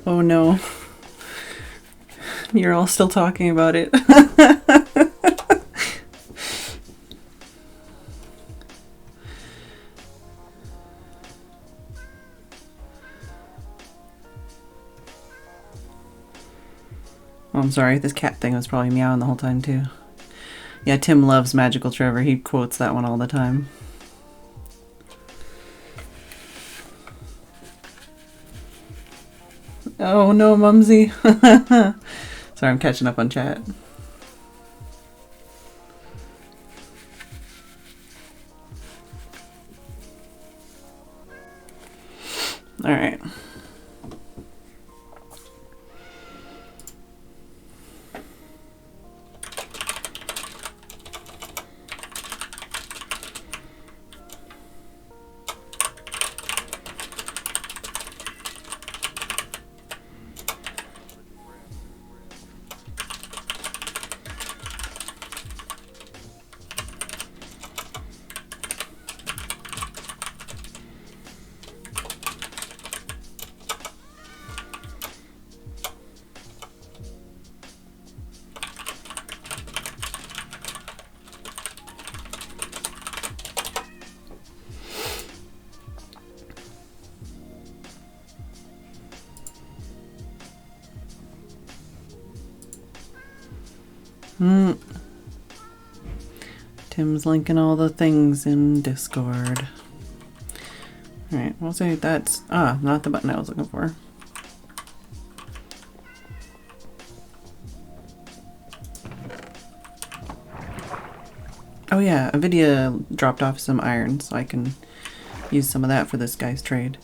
Speaker 1: Oh no. You're all still talking about it. Oh, I'm sorry, this cat thing was probably meowing the whole time too. Yeah, Tim loves Magical Trevor. He quotes that one all the time. Oh no, Mumsy. Sorry, I'm catching up on chat. Alright. Tim's linking all the things in Discord. Alright, we'll say that's... not the button I was looking for. Oh yeah, Avidia dropped off some iron, so I can use some of that for this guy's trade.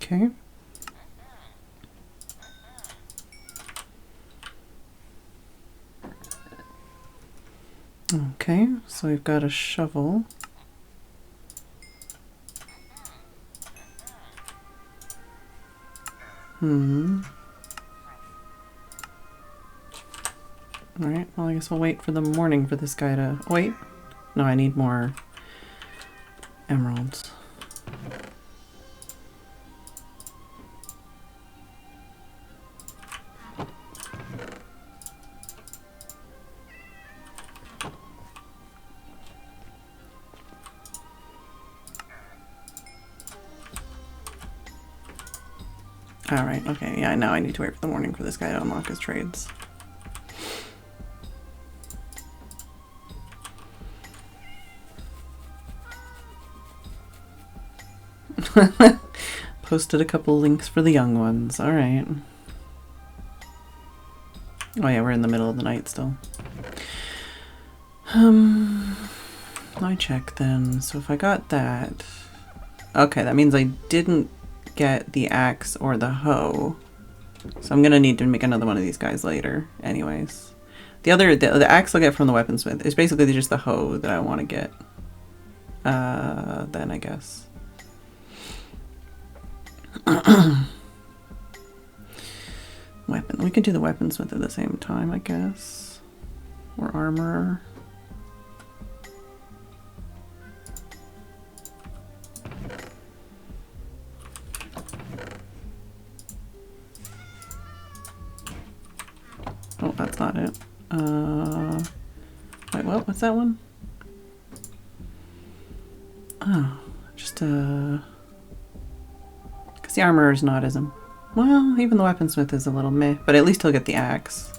Speaker 1: Okay. Okay, so we've got a shovel. Alright, well I guess we'll wait for the morning for this guy to... Wait! No, I need more emeralds. Alright, okay, yeah, now I need to wait for the morning for this guy to unlock his trades. Posted a couple links for the young ones, alright. Oh yeah, we're in the middle of the night still. I check then, so if I got that... Okay, that means I didn't get the axe or the hoe. So I'm gonna need to make another one of these guys later anyways. The axe I'll get from the weaponsmith. It's basically just the hoe that I want to get. Then I guess. Weapon. We could do the weaponsmith at the same time, I guess. Or armorer. Oh, that's not it. Wait, what? What's that one? Oh, just because the armor is not as well. Even the weaponsmith is a little meh, but at least he'll get the axe.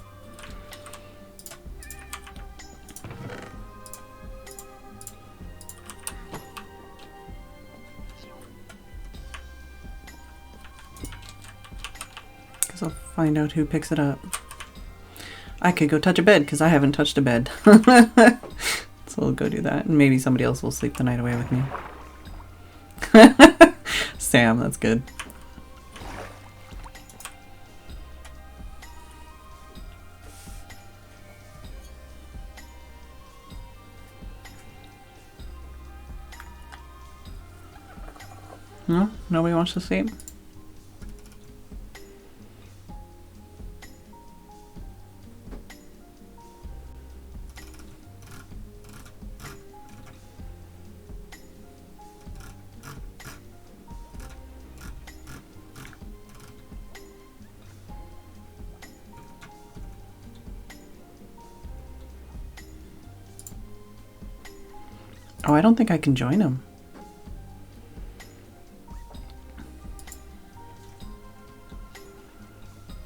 Speaker 1: Because I'll find out who picks it up. I could go touch a bed because I haven't touched a bed. So we'll go do that, and maybe somebody else will sleep the night away with me. Sam, that's good. No? Nobody wants to sleep? Oh, I don't think I can join him.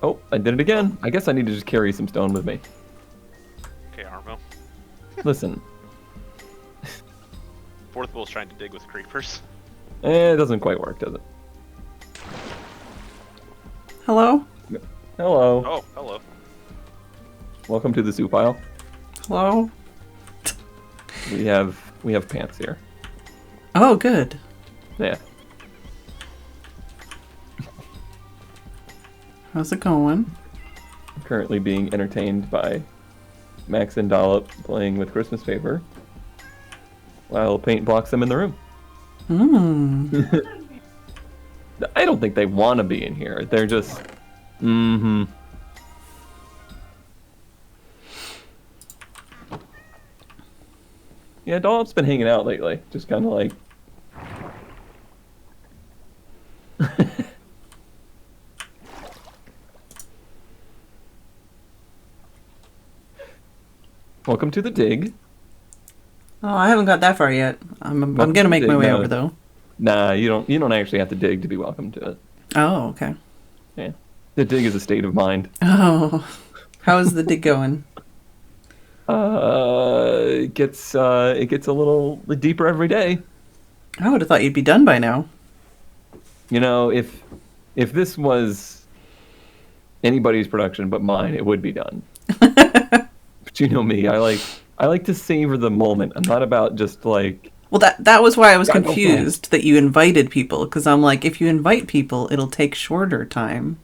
Speaker 3: Oh, I did it again. I guess I need to just carry some stone with me.
Speaker 4: Okay, Armo.
Speaker 3: Listen.
Speaker 4: Fourth Will's trying to dig with creepers.
Speaker 3: It doesn't quite work, does it?
Speaker 1: Hello?
Speaker 3: Hello.
Speaker 4: Oh, hello.
Speaker 3: Welcome to the soup pile.
Speaker 1: Hello?
Speaker 3: We have pants here.
Speaker 1: Oh, good.
Speaker 3: Yeah.
Speaker 1: How's it going?
Speaker 3: Currently being entertained by Max and Dollop playing with Christmas paper while paint blocks them in the room. I don't think they want to be in here. They're just... Mm-hmm. Yeah, Dollop's been hanging out lately. Just kind of like... Welcome to the dig.
Speaker 1: Oh, I haven't got that far yet. I'm gonna make my way over though.
Speaker 3: Nah, you don't actually have to dig to be welcome to it.
Speaker 1: Oh, okay.
Speaker 3: Yeah. The dig is a state of mind.
Speaker 1: Oh, how's the dig going?
Speaker 3: It gets a little deeper every day.
Speaker 1: I would have thought you'd be done by now.
Speaker 3: You know, if this was anybody's production but mine, it would be done. But you know me, I like to savor the moment. I'm not about just like...
Speaker 1: Well, that was why I was confused that you invited people, because I'm like, if you invite people, it'll take shorter time.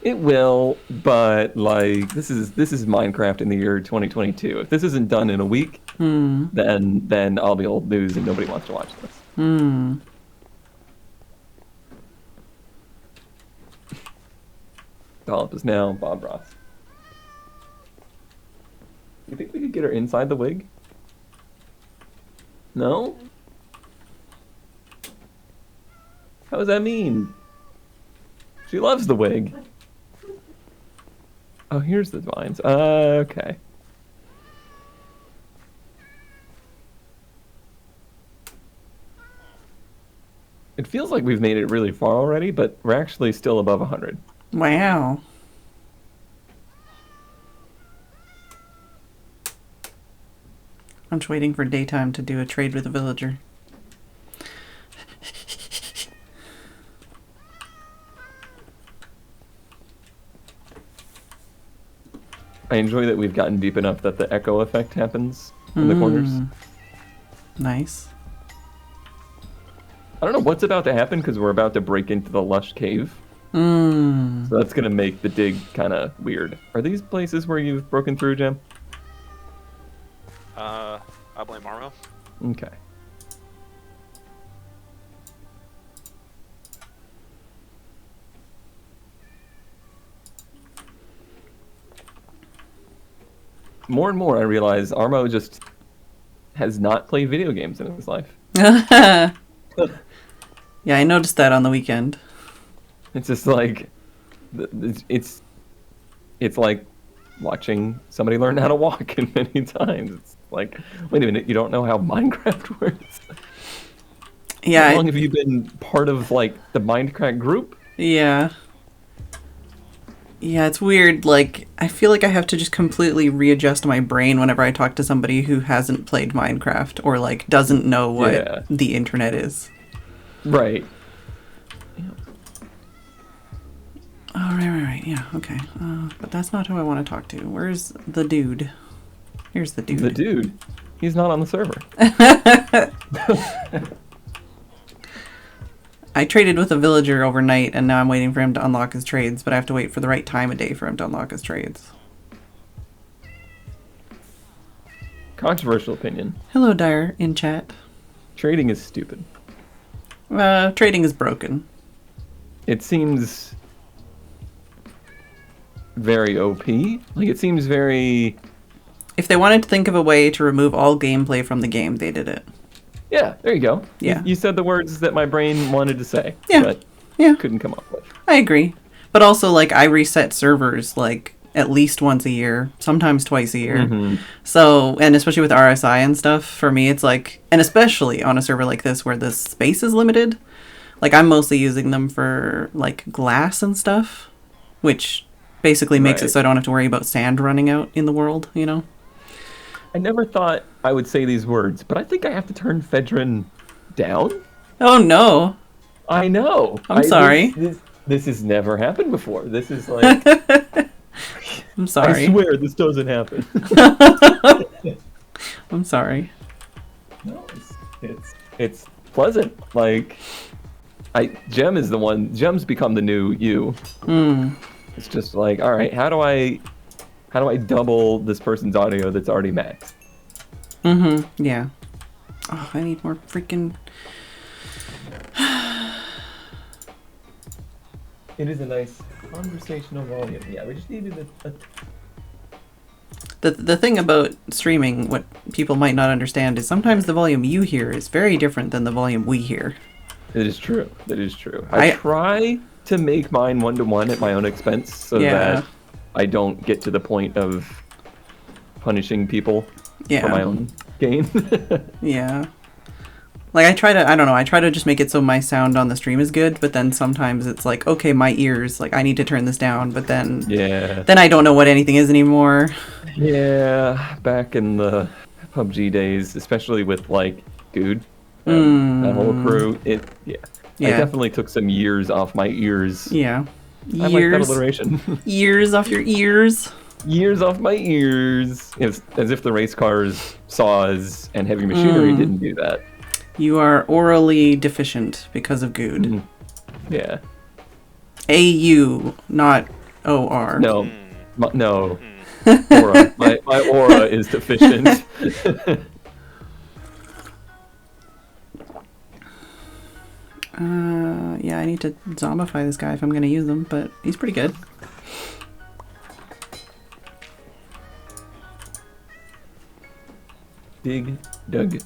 Speaker 3: It will, but like this is Minecraft in the year 2022. If this isn't done in a week, then I'll be old news and nobody wants to watch this. Dollop is now Bob Ross. You think we could get her inside the wig? No? How does that mean? She loves the wig. Oh, here's the vines. Okay. It feels like we've made it really far already, but we're actually still above 100.
Speaker 1: Wow. I'm just waiting for daytime to do a trade with a villager.
Speaker 3: I enjoy that we've gotten deep enough that the echo effect happens in the corners.
Speaker 1: Nice.
Speaker 3: I don't know what's about to happen because we're about to break into the lush cave. So that's going to make the dig kind of weird. Are these places where you've broken through, Jim?
Speaker 4: I blame Armo.
Speaker 3: Okay. More and more I realize Armo just has not played video games in his life.
Speaker 1: Yeah, I noticed that on the weekend.
Speaker 3: It's just like it's like watching somebody learn how to walk in many times. It's like, wait a minute, you don't know how Minecraft works?
Speaker 1: Yeah.
Speaker 3: How long have you been part of like the Mindcrack group?
Speaker 1: Yeah. Yeah, it's weird. Like, I feel like I have to just completely readjust my brain whenever I talk to somebody who hasn't played Minecraft or like doesn't know what the internet is.
Speaker 3: Right.
Speaker 1: Oh, right. Yeah, okay. But that's not who I want to talk to. Where's the dude? Here's the dude.
Speaker 3: The dude? He's not on the server.
Speaker 1: traded with a villager overnight, and now I'm waiting for him to unlock his trades, but I have to wait for the right time of day for him to unlock his trades.
Speaker 3: Controversial opinion.
Speaker 1: Hello, Dyer, in chat.
Speaker 3: Trading is stupid.
Speaker 1: Trading is broken.
Speaker 3: It seems very OP. Like, it seems very...
Speaker 1: If they wanted to think of a way to remove all gameplay from the game, they did it.
Speaker 3: Yeah, there you go.
Speaker 1: Yeah.
Speaker 3: You said the words that my brain wanted to say,
Speaker 1: Yeah.
Speaker 3: but
Speaker 1: Yeah.
Speaker 3: couldn't come up with.
Speaker 1: I agree. But also, like, I reset servers, like, at least once a year, sometimes twice a year.
Speaker 3: Mm-hmm.
Speaker 1: So, and especially with RSI and stuff, for me, it's like, and especially on a server like this where the space is limited, like, I'm mostly using them for, like, glass and stuff, which basically makes it
Speaker 3: Right.
Speaker 1: so I don't have to worry about sand running out in the world, you know?
Speaker 3: I never thought I would say these words, but I think I have to turn Phedran down.
Speaker 1: Oh, no.
Speaker 3: I know.
Speaker 1: I'm sorry.
Speaker 3: This has never happened before. This is like...
Speaker 1: I'm sorry.
Speaker 3: I swear this doesn't happen.
Speaker 1: I'm sorry.
Speaker 3: No, it's pleasant. Like, Gem's become the new you.
Speaker 1: Mm.
Speaker 3: It's just like, all right, how do I double this person's audio that's already maxed?
Speaker 1: Mm-hmm. Yeah. Oh, I need more freaking...
Speaker 3: It is a nice conversational volume. Yeah, we just needed a...
Speaker 1: The thing about streaming, what people might not understand, is sometimes the volume you hear is very different than the volume we hear.
Speaker 3: It is true. That is true. I try to make mine 1-to-1 at my own expense so that I don't get to the point of punishing people for my own gain.
Speaker 1: Yeah. Like, I try to just make it so my sound on the stream is good, but then sometimes it's like, okay, my ears, like, I need to turn this down, but then...
Speaker 3: Yeah.
Speaker 1: Then I don't know what anything is anymore.
Speaker 3: Yeah, back in the PUBG days, especially with, like, Dude, that whole crew, I definitely took some years off my ears.
Speaker 1: Yeah.
Speaker 3: I like that alliteration.
Speaker 1: Years off your ears.
Speaker 3: Years off my ears. As if the race cars, saws, and heavy machinery didn't do that.
Speaker 1: You are orally deficient because of good.
Speaker 3: Yeah.
Speaker 1: A-U, not O-R.
Speaker 3: No. No. Aura. My aura is deficient.
Speaker 1: Yeah, I need to zombify this guy if I'm going to use him, but he's pretty good.
Speaker 3: Dig, Dug.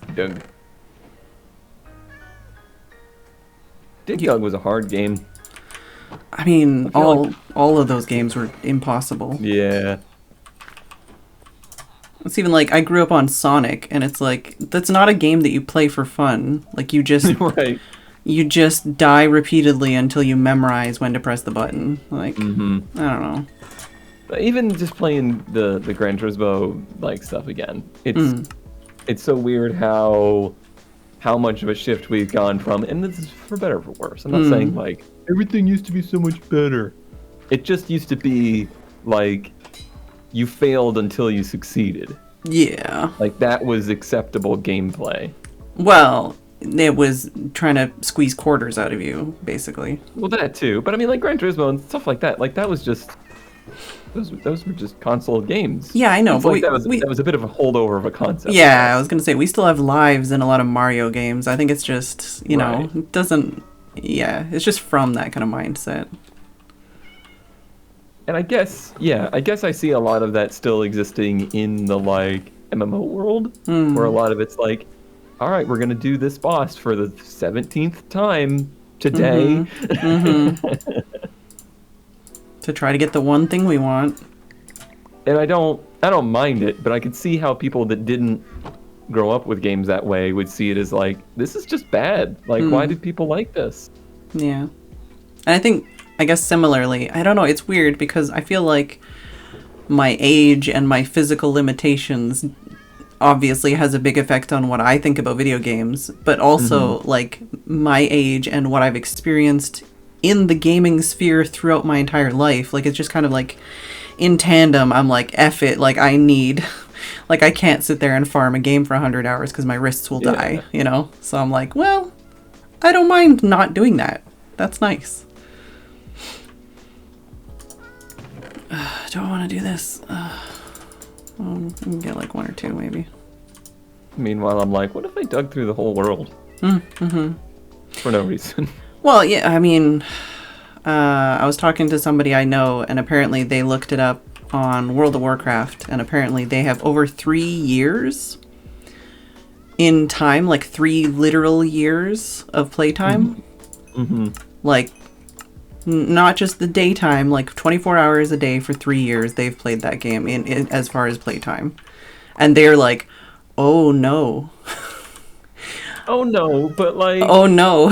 Speaker 3: Dig Dug was a hard game.
Speaker 1: I mean, all of those games were impossible.
Speaker 3: Yeah.
Speaker 1: It's even like, I grew up on Sonic, and it's like, that's not a game that you play for fun. Like, you just...
Speaker 3: Right.
Speaker 1: You just die repeatedly until you memorize when to press the button. Like, I don't know.
Speaker 3: Even just playing the Gran Turismo like stuff again, it's so weird how much of a shift we've gone from, and this is for better or for worse. I'm not saying like everything used to be so much better. It just used to be like you failed until you succeeded.
Speaker 1: Yeah.
Speaker 3: Like that was acceptable gameplay.
Speaker 1: Well, it was trying to squeeze quarters out of you, basically.
Speaker 3: Well, that too. But I mean, like Gran Turismo and stuff like that. Like that was just those were just console games.
Speaker 1: Yeah, I know.
Speaker 3: It's
Speaker 1: But
Speaker 3: like that was a bit of a holdover of a concept.
Speaker 1: Yeah, I was gonna say we still have lives in a lot of Mario games. I think it's just you know it doesn't. Yeah, it's just from that kind of mindset.
Speaker 3: And I guess I see a lot of that still existing in the like MMO world, where a lot of it's like, all right, we're gonna do this boss for the 17th time today.
Speaker 1: To try to get the one thing we want.
Speaker 3: And I don't mind it, but I could see how people that didn't grow up with games that way would see it as like, this is just bad. Like, why did people like this?
Speaker 1: Yeah. And I guess similarly, I don't know, it's weird because I feel like my age and my physical limitations obviously has a big effect on what I think about video games, but also like my age and what I've experienced in the gaming sphere throughout my entire life. Like it's just kind of like in tandem, I'm like, F it, like I can't sit there and farm a game for 100 hours because my wrists will die, you know? So I'm like, well, I don't mind not doing that. That's nice. Do I want to do this? I can get like 1 or 2 maybe.
Speaker 3: Meanwhile, I'm like, what if I dug through the whole world? For no reason.
Speaker 1: Well, yeah, I mean, I was talking to somebody I know, and apparently they looked it up on World of Warcraft, and apparently they have over 3 years in time, like 3 literal years of playtime. Like, not just the daytime, like 24 hours a day for 3 years they've played that game in as far as playtime. And they're like, oh no.
Speaker 3: Oh no, but like...
Speaker 1: Oh no.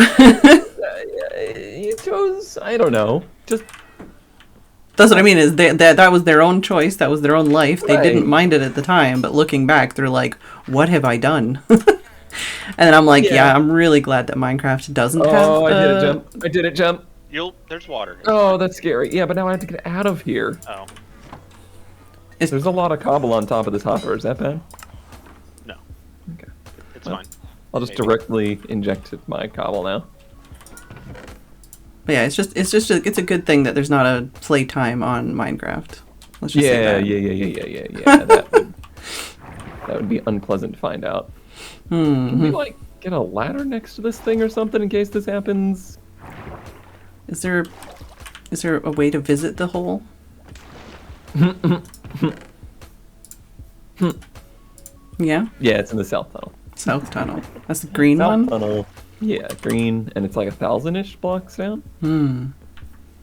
Speaker 3: You chose... I don't know. Just...
Speaker 1: That's what I mean, is that was their own choice, that was their own life. They didn't mind it at the time, but looking back, they're like, what have I done? And then I'm like, yeah, I'm really glad that Minecraft doesn't have...
Speaker 3: Oh, I did a jump. I did it jump.
Speaker 4: There's water.
Speaker 3: Oh, that's scary. Yeah, but now I have to get out of here.
Speaker 4: Oh.
Speaker 3: There's a lot of cobble on top of this hopper. Is that bad?
Speaker 4: No.
Speaker 3: Okay.
Speaker 4: It's fine.
Speaker 3: I'll just
Speaker 4: Maybe.
Speaker 3: directly inject my cobble now.
Speaker 1: But yeah, it's a good thing that there's not a playtime on Minecraft. Let's just say that.
Speaker 3: Yeah. That would be unpleasant to find out. Can we like get a ladder next to this thing or something in case this happens?
Speaker 1: Is there a way to visit the hole? Yeah?
Speaker 3: Yeah, it's in the south tunnel.
Speaker 1: South tunnel. That's the green
Speaker 3: South
Speaker 1: one?
Speaker 3: tunnel. Yeah, green, and it's like 1,000-ish blocks down.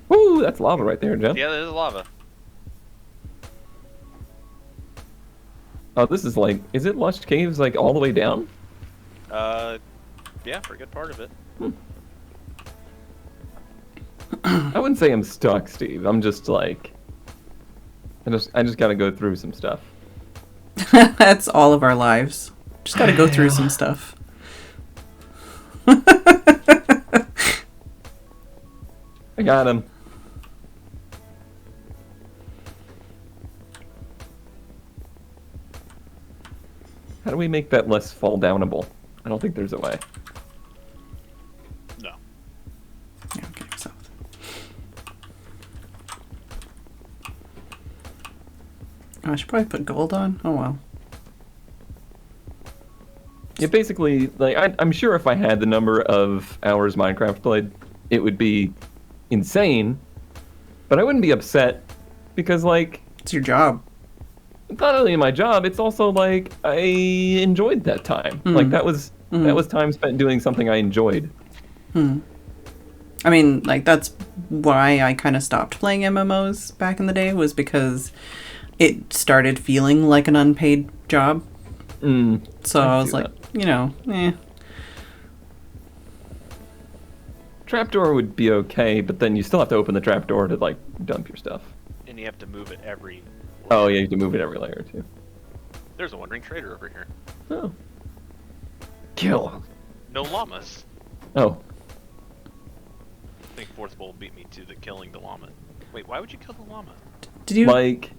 Speaker 3: Woo, that's lava right there, Jeff.
Speaker 4: Yeah, there's lava.
Speaker 3: Oh, this is like, is it Lush Caves like all the way down?
Speaker 4: Yeah, for a good part of it.
Speaker 3: I wouldn't say I'm stuck, Steve. I'm just like, I just gotta go through some stuff.
Speaker 1: That's all of our lives. Just gotta go through some stuff.
Speaker 3: I got him. How do we make that less fall downable? I don't think there's a way.
Speaker 4: No.
Speaker 1: Yeah, okay, south. Oh, I should probably put gold on. Oh well.
Speaker 3: Yeah, basically, like I'm sure if I had the number of hours Minecraft played, it would be insane. But I wouldn't be upset because, like,
Speaker 1: It's your job.
Speaker 3: it's not only my job, it's also like I enjoyed that time. Like that was time spent doing something I enjoyed.
Speaker 1: I mean, like, that's why I kind of stopped playing MMOs back in the day, was because it started feeling like an unpaid job. So I was like, you know,
Speaker 3: Trapdoor would be okay, but then you still have to open the trapdoor to like dump your stuff.
Speaker 4: And you have to move it every...
Speaker 3: Oh yeah, you have to move it every layer too.
Speaker 4: There's a wandering trader over here.
Speaker 3: Oh. Kill.
Speaker 4: No llamas.
Speaker 3: Oh.
Speaker 4: I think Fourth Bowl beat me to the killing the llama. Wait, why would you kill the llama?
Speaker 1: Did you?
Speaker 3: Like,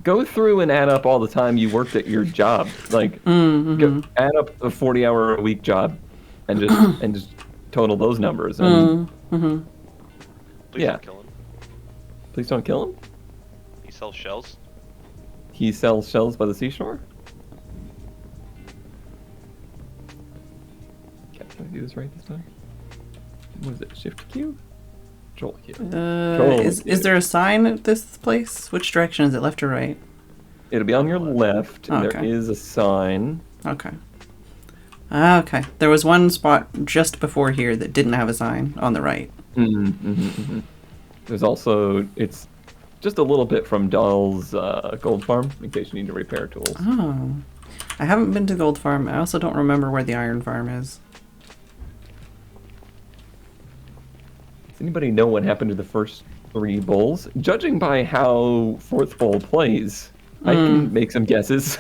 Speaker 3: go through and add up all the time you worked at your job. Like, go, add up a 40-hour-a-week job, and just total those numbers. And
Speaker 4: Please
Speaker 3: Yeah.
Speaker 4: don't kill him.
Speaker 3: please don't kill him.
Speaker 4: He sells shells.
Speaker 3: He sells shells by the seashore. Okay, can I do this right this time? What is it? Shift Q? Control Q.
Speaker 1: Is there a sign at this place? Which direction is it, left or right?
Speaker 3: It'll be on your left, and there
Speaker 1: Okay.
Speaker 3: is a sign.
Speaker 1: Okay. Okay. There was one spot just before here that didn't have a sign on the right.
Speaker 3: There's also, it's just a little bit from Dahl's gold farm, in case you need to repair tools.
Speaker 1: Oh. I haven't been to Gold Farm. I also don't remember where the Iron Farm is.
Speaker 3: Does anybody know what happened to the first 3 bowls? Judging by how Fourth Bowl plays, I can make some guesses.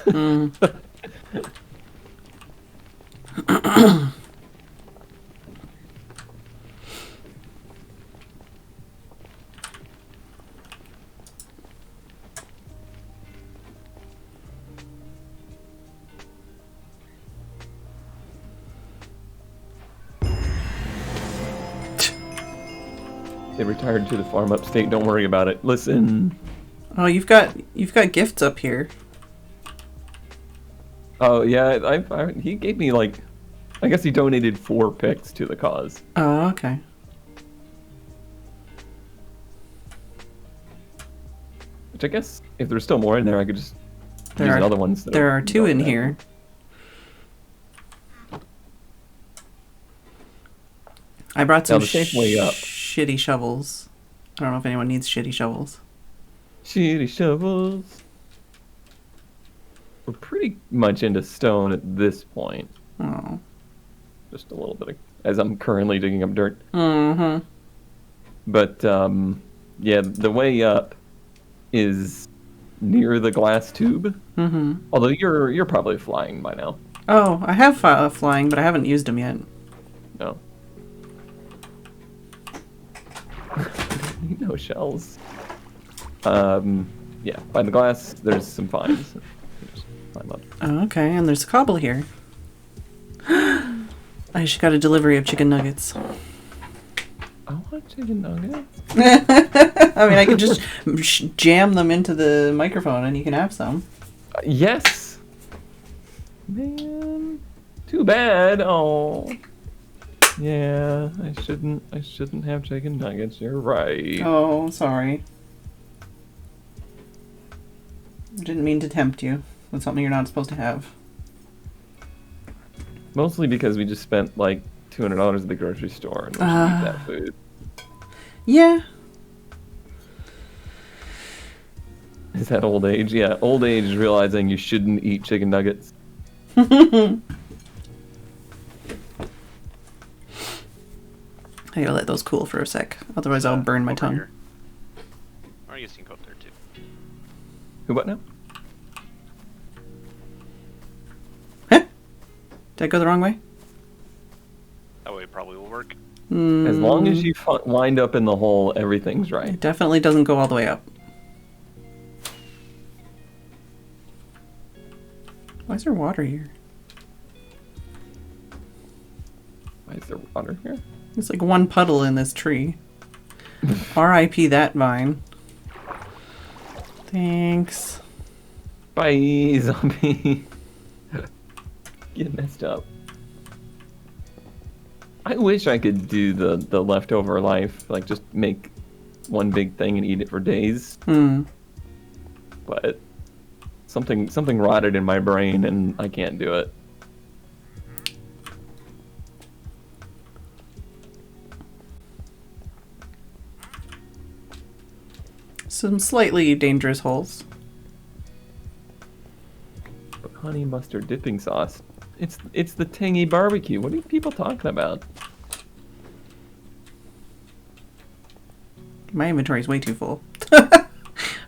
Speaker 3: They retired to the farm upstate. Don't worry about it. Listen.
Speaker 1: Oh, you've got gifts up here.
Speaker 3: Oh yeah, he gave me like, I guess he donated 4 picks to the cause.
Speaker 1: Oh, okay.
Speaker 3: Which I guess if there's still more in there, I could just
Speaker 1: There
Speaker 3: use
Speaker 1: are
Speaker 3: other ones.
Speaker 1: there are 2 in here. I brought some
Speaker 3: the safe way up.
Speaker 1: shitty shovels. I don't know if anyone needs shitty shovels.
Speaker 3: Shitty shovels. We're pretty much into stone at this point.
Speaker 1: Oh.
Speaker 3: Just a little bit of, as I'm currently digging up dirt.
Speaker 1: Mm-hmm.
Speaker 3: But yeah, the way up is near the glass tube.
Speaker 1: Mm-hmm.
Speaker 3: Although you're probably flying by now.
Speaker 1: Oh, I have flying, but I haven't used them yet.
Speaker 3: No. No shells. Yeah, by the glass, there's some vines. Just climb up.
Speaker 1: Oh, okay, and there's a cobble here. I just got a delivery of chicken nuggets.
Speaker 3: I want chicken nuggets.
Speaker 1: I mean, I could just jam them into the microphone and you can have some.
Speaker 3: Yes. Man, too bad. Oh. Yeah, I shouldn't have chicken nuggets. You're right.
Speaker 1: Oh, sorry. I didn't mean to tempt you with something you're not supposed to have.
Speaker 3: Mostly because we just spent like $200 at the grocery store and we should eat that food.
Speaker 1: Yeah.
Speaker 3: Is that old age? Yeah, old age is realizing you shouldn't eat chicken nuggets.
Speaker 1: I gotta let those cool for a sec, otherwise I'll burn my tongue.
Speaker 4: Here. Or you can go up there too.
Speaker 3: Who what now?
Speaker 1: Huh? Did I go the wrong way?
Speaker 4: That way probably will work.
Speaker 3: As long as you wind up in the hole, everything's
Speaker 1: It
Speaker 3: right.
Speaker 1: definitely doesn't go all the way up. Why is there water here?
Speaker 3: Why is there water here?
Speaker 1: There's like one puddle in this tree. R.I.P. that vine. Thanks.
Speaker 3: Bye, zombie. Get messed up. I wish I could do the leftover life, like just make one big thing and eat it for days. But something rotted in my brain and I can't do it.
Speaker 1: Some slightly dangerous holes.
Speaker 3: But honey mustard dipping sauce. It's the tangy barbecue. What are you people talking about?
Speaker 1: My inventory is way too full. I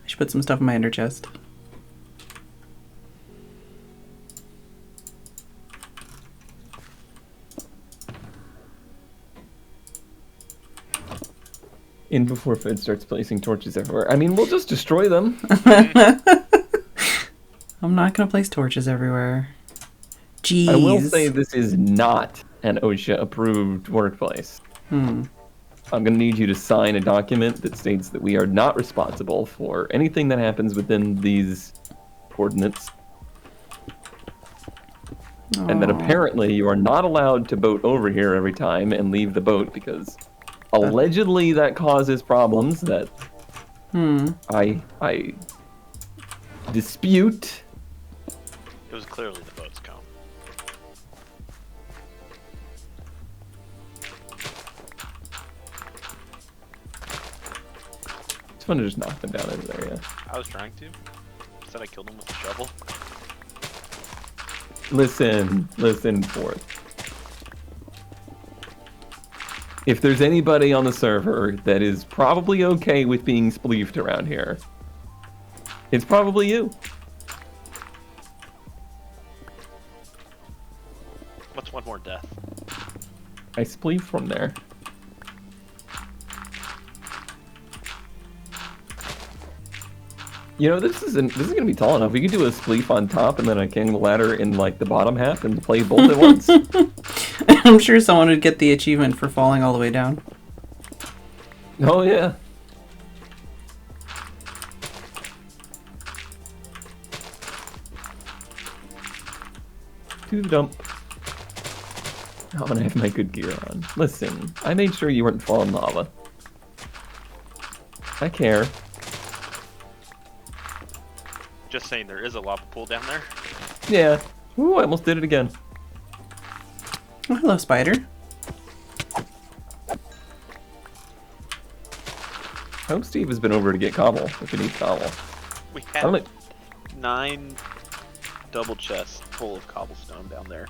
Speaker 1: should put some stuff in my ender chest.
Speaker 3: In before Fed starts placing torches everywhere. I mean, we'll just destroy them.
Speaker 1: I'm not gonna place torches everywhere. Jeez.
Speaker 3: I will say this is not an OSHA-approved workplace. I'm going to need you to sign a document that states that we are not responsible for anything that happens within these coordinates. And that apparently you are not allowed to boat over here every time and leave the boat because allegedly that causes problems that I dispute.
Speaker 4: It was clearly the boat's count.
Speaker 3: It's fun to just knock them down over there, yeah.
Speaker 4: I was trying to. Said I killed him with a shovel.
Speaker 3: Listen, Forth. If there's anybody on the server that is probably okay with being spleefed around here, it's probably you.
Speaker 4: What's one more death?
Speaker 3: I spleef from there. You know, this is gonna be tall enough. We could do a spleef on top and then a king ladder in like the bottom half and play both at once.
Speaker 1: I'm sure someone would get the achievement for falling all the way down.
Speaker 3: Oh yeah. To the dump. Oh, and I have my good gear on. Listen, I made sure you weren't falling in lava. I care.
Speaker 4: Just saying, there is a lava pool down there.
Speaker 3: Yeah. Ooh, I almost did it again.
Speaker 1: Oh, hello, spider.
Speaker 3: I hope Steve has been over to get cobble, if he needs cobble.
Speaker 4: We
Speaker 3: I don't
Speaker 4: have
Speaker 3: know.
Speaker 4: 9 double chests full of cobblestone down there.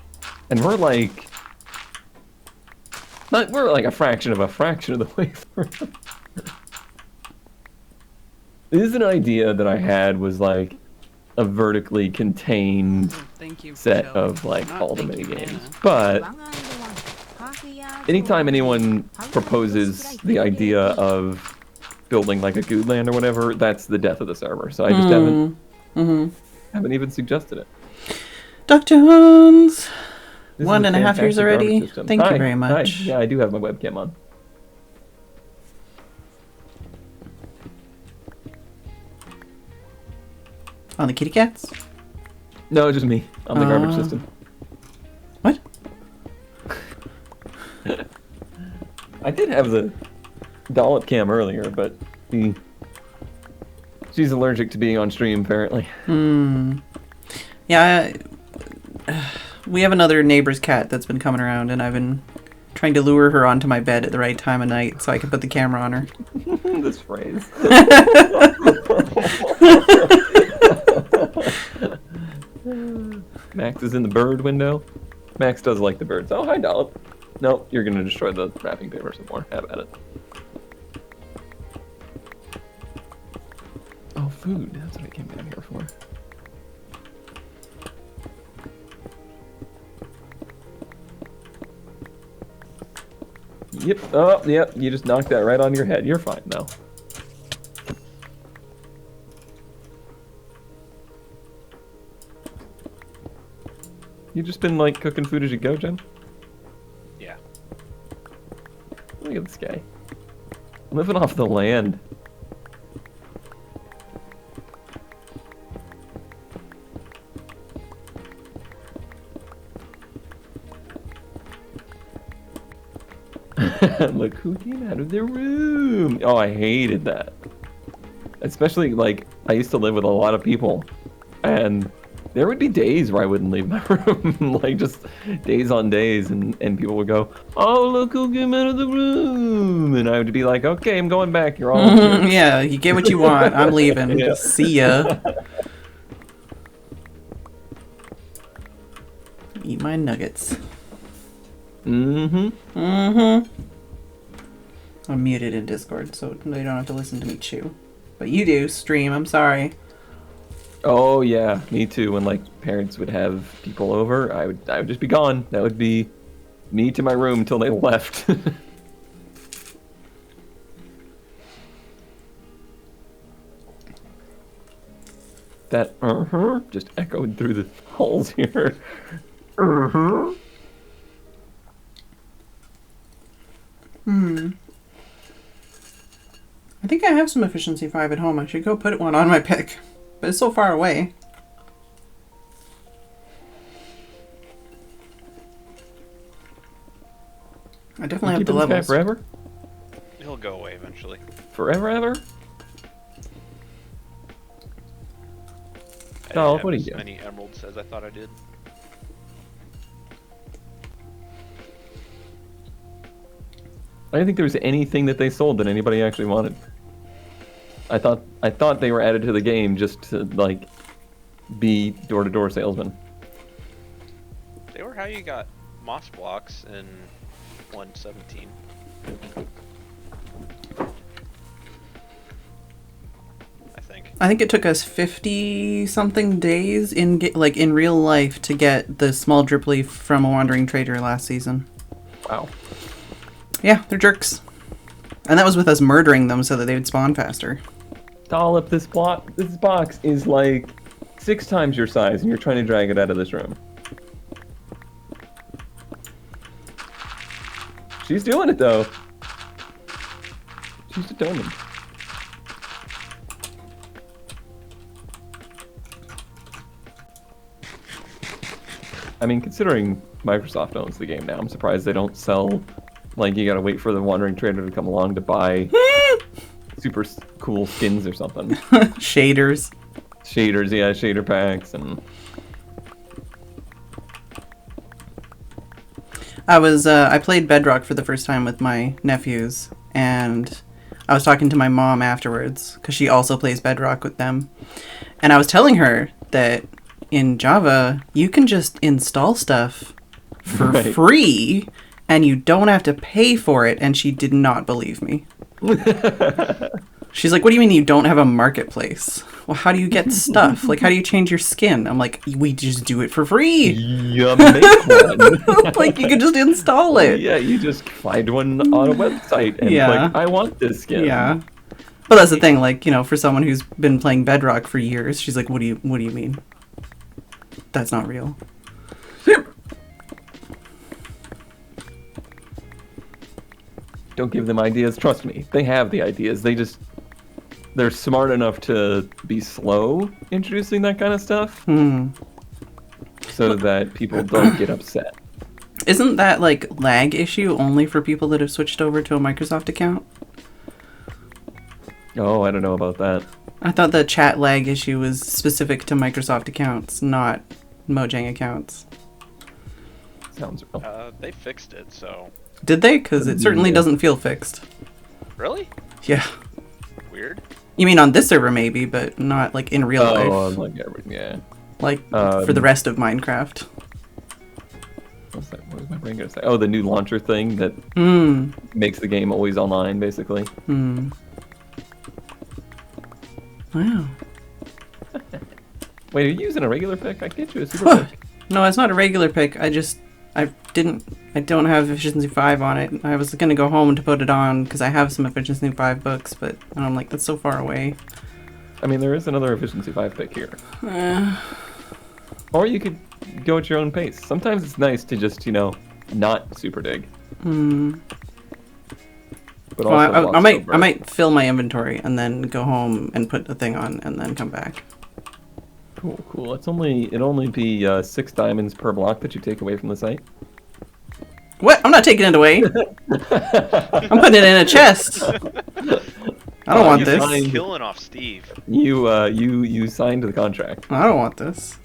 Speaker 3: And we're like... we're like a fraction of the way through. This is an idea that I had, was like a vertically contained
Speaker 2: Thank you.
Speaker 3: set
Speaker 2: Joe.
Speaker 3: of like
Speaker 2: Not
Speaker 3: all the
Speaker 2: thank you,
Speaker 3: mini games.
Speaker 2: Banana.
Speaker 3: But anytime anyone proposes the idea of building like a good land or whatever, that's the death of the server. So I just haven't even suggested it.
Speaker 1: Duck Jones!
Speaker 3: This is
Speaker 1: 1.5 years
Speaker 3: fantastic
Speaker 1: already.
Speaker 3: garbage system.
Speaker 1: Thank you
Speaker 3: Hi,
Speaker 1: very much.
Speaker 3: Hi. Yeah, I do have my webcam on.
Speaker 1: On the kitty cats?
Speaker 3: No, just me on the garbage system.
Speaker 1: What?
Speaker 3: I did have the dollop cam earlier, but she's allergic to being on stream, apparently.
Speaker 1: Yeah, we have another neighbor's cat that's been coming around, and I've been trying to lure her onto my bed at the right time of night so I can put the camera on her.
Speaker 3: This phrase. Max is in the bird window. Max does like the birds. Oh, hi, Dollop. No, you're going to destroy the wrapping paper some more. Have at it. Oh, food. That's what I came down here for. Yep. Oh, yep. You just knocked that right on your head. You're fine, though. You just been, like, cooking food as you go, Jen?
Speaker 4: Yeah.
Speaker 3: Look at this guy. Living off the land. Look who came out of their room. Oh, I hated that. Especially, like, I used to live with a lot of people, and there would be days where I wouldn't leave my room. Like, just days on days, and people would go, oh, look who came out of the room. And I would be like, okay, I'm going back. You're all here.
Speaker 1: Yeah, you get what you want. I'm leaving.
Speaker 3: Yeah.
Speaker 1: See ya. Eat my nuggets. I'm muted in Discord, so they don't have to listen to me chew. But you do, stream. I'm sorry.
Speaker 3: Oh yeah, me too. When like parents would have people over, I would just be gone. That would be me to my room until they left. That just echoed through the halls here.
Speaker 1: I think I have some efficiency 5 at home. I should go put one on my pick. But it's so far away. I definitely have the
Speaker 3: Keeping this guy
Speaker 1: levels.
Speaker 3: forever?
Speaker 4: He'll go away eventually.
Speaker 3: Forever ever?
Speaker 4: I
Speaker 3: Oh,
Speaker 4: didn't
Speaker 3: what do
Speaker 4: have
Speaker 3: you
Speaker 4: as
Speaker 3: do?
Speaker 4: many emeralds as I thought I did.
Speaker 3: I didn't think there was anything that they sold that anybody actually wanted. I thought they were added to the game just to like be door-to-door salesmen.
Speaker 4: They were how you got moss blocks in 1.17. I think.
Speaker 1: I think it took us 50-something days in in real life to get the small drip leaf from a wandering trader last season.
Speaker 3: Wow.
Speaker 1: Yeah, they're jerks. And that was with us murdering them so that they would spawn faster.
Speaker 3: Dollop, this box is like 6 times your size, and you're trying to drag it out of this room. She's doing it though. Who's determined? I mean, considering Microsoft owns the game now, I'm surprised they don't sell. Like, you gotta wait for the Wandering Trader to come along to buy super cool skins or something.
Speaker 1: Shaders.
Speaker 3: Shaders, yeah, shader packs, and...
Speaker 1: I played Bedrock for the first time with my nephews, and I was talking to my mom afterwards, because she also plays Bedrock with them. And I was telling her that in Java, you can just install stuff for
Speaker 3: Right.
Speaker 1: free, and you don't have to pay for it, and she did not believe me. She's like, what do you mean you don't have a marketplace? Well, how do you get stuff? Like, how do you change your skin? I'm like, we just do it for free.
Speaker 3: You make one.
Speaker 1: Like, you can just install it.
Speaker 3: Yeah, you just find one on a website and
Speaker 1: Yeah.
Speaker 3: like, I want this skin.
Speaker 1: Yeah. But that's the thing, like, you know, for someone who's been playing Bedrock for years, she's like, what do you mean? That's not real.
Speaker 3: Don't give them ideas. Trust me, they have the ideas. They're smart enough to be slow introducing that kind of stuff so that people don't get upset.
Speaker 1: Isn't that, like, lag issue only for people that have switched over to a Microsoft account?
Speaker 3: Oh, I don't know about that.
Speaker 1: I thought the chat lag issue was specific to Microsoft accounts, not Mojang accounts.
Speaker 3: Sounds real.
Speaker 4: They fixed it, so...
Speaker 1: Did they? Because it certainly
Speaker 3: Yeah.
Speaker 1: doesn't feel fixed.
Speaker 4: Really?
Speaker 1: Yeah.
Speaker 4: Weird.
Speaker 1: You mean on this server maybe, but not, like, in real life.
Speaker 3: Like everything, yeah.
Speaker 1: Like, for the rest of Minecraft.
Speaker 3: What's that? What was my brain gonna say? Oh, the new launcher thing that makes the game always online, basically.
Speaker 1: Wow.
Speaker 3: Wait, are you using a regular pick? I get you a super pick.
Speaker 1: No, it's not a regular pick. I don't have Efficiency 5 on it. I was gonna go home to put it on because I have some Efficiency 5 books, but I'm like, that's so far away.
Speaker 3: I mean, there is another Efficiency 5 pick here. Or you could go at your own pace. Sometimes it's nice to just, you know, not super dig. But
Speaker 1: Well,
Speaker 3: also
Speaker 1: I might fill my inventory and then go home and put the thing on and then come back.
Speaker 3: Cool. It'd only be 6 diamonds per block that you take away from the site.
Speaker 1: What? I'm not taking it away. I'm putting it in a chest. I don't want this.
Speaker 4: He's killing off Steve.
Speaker 3: You signed the contract.
Speaker 1: I don't want this.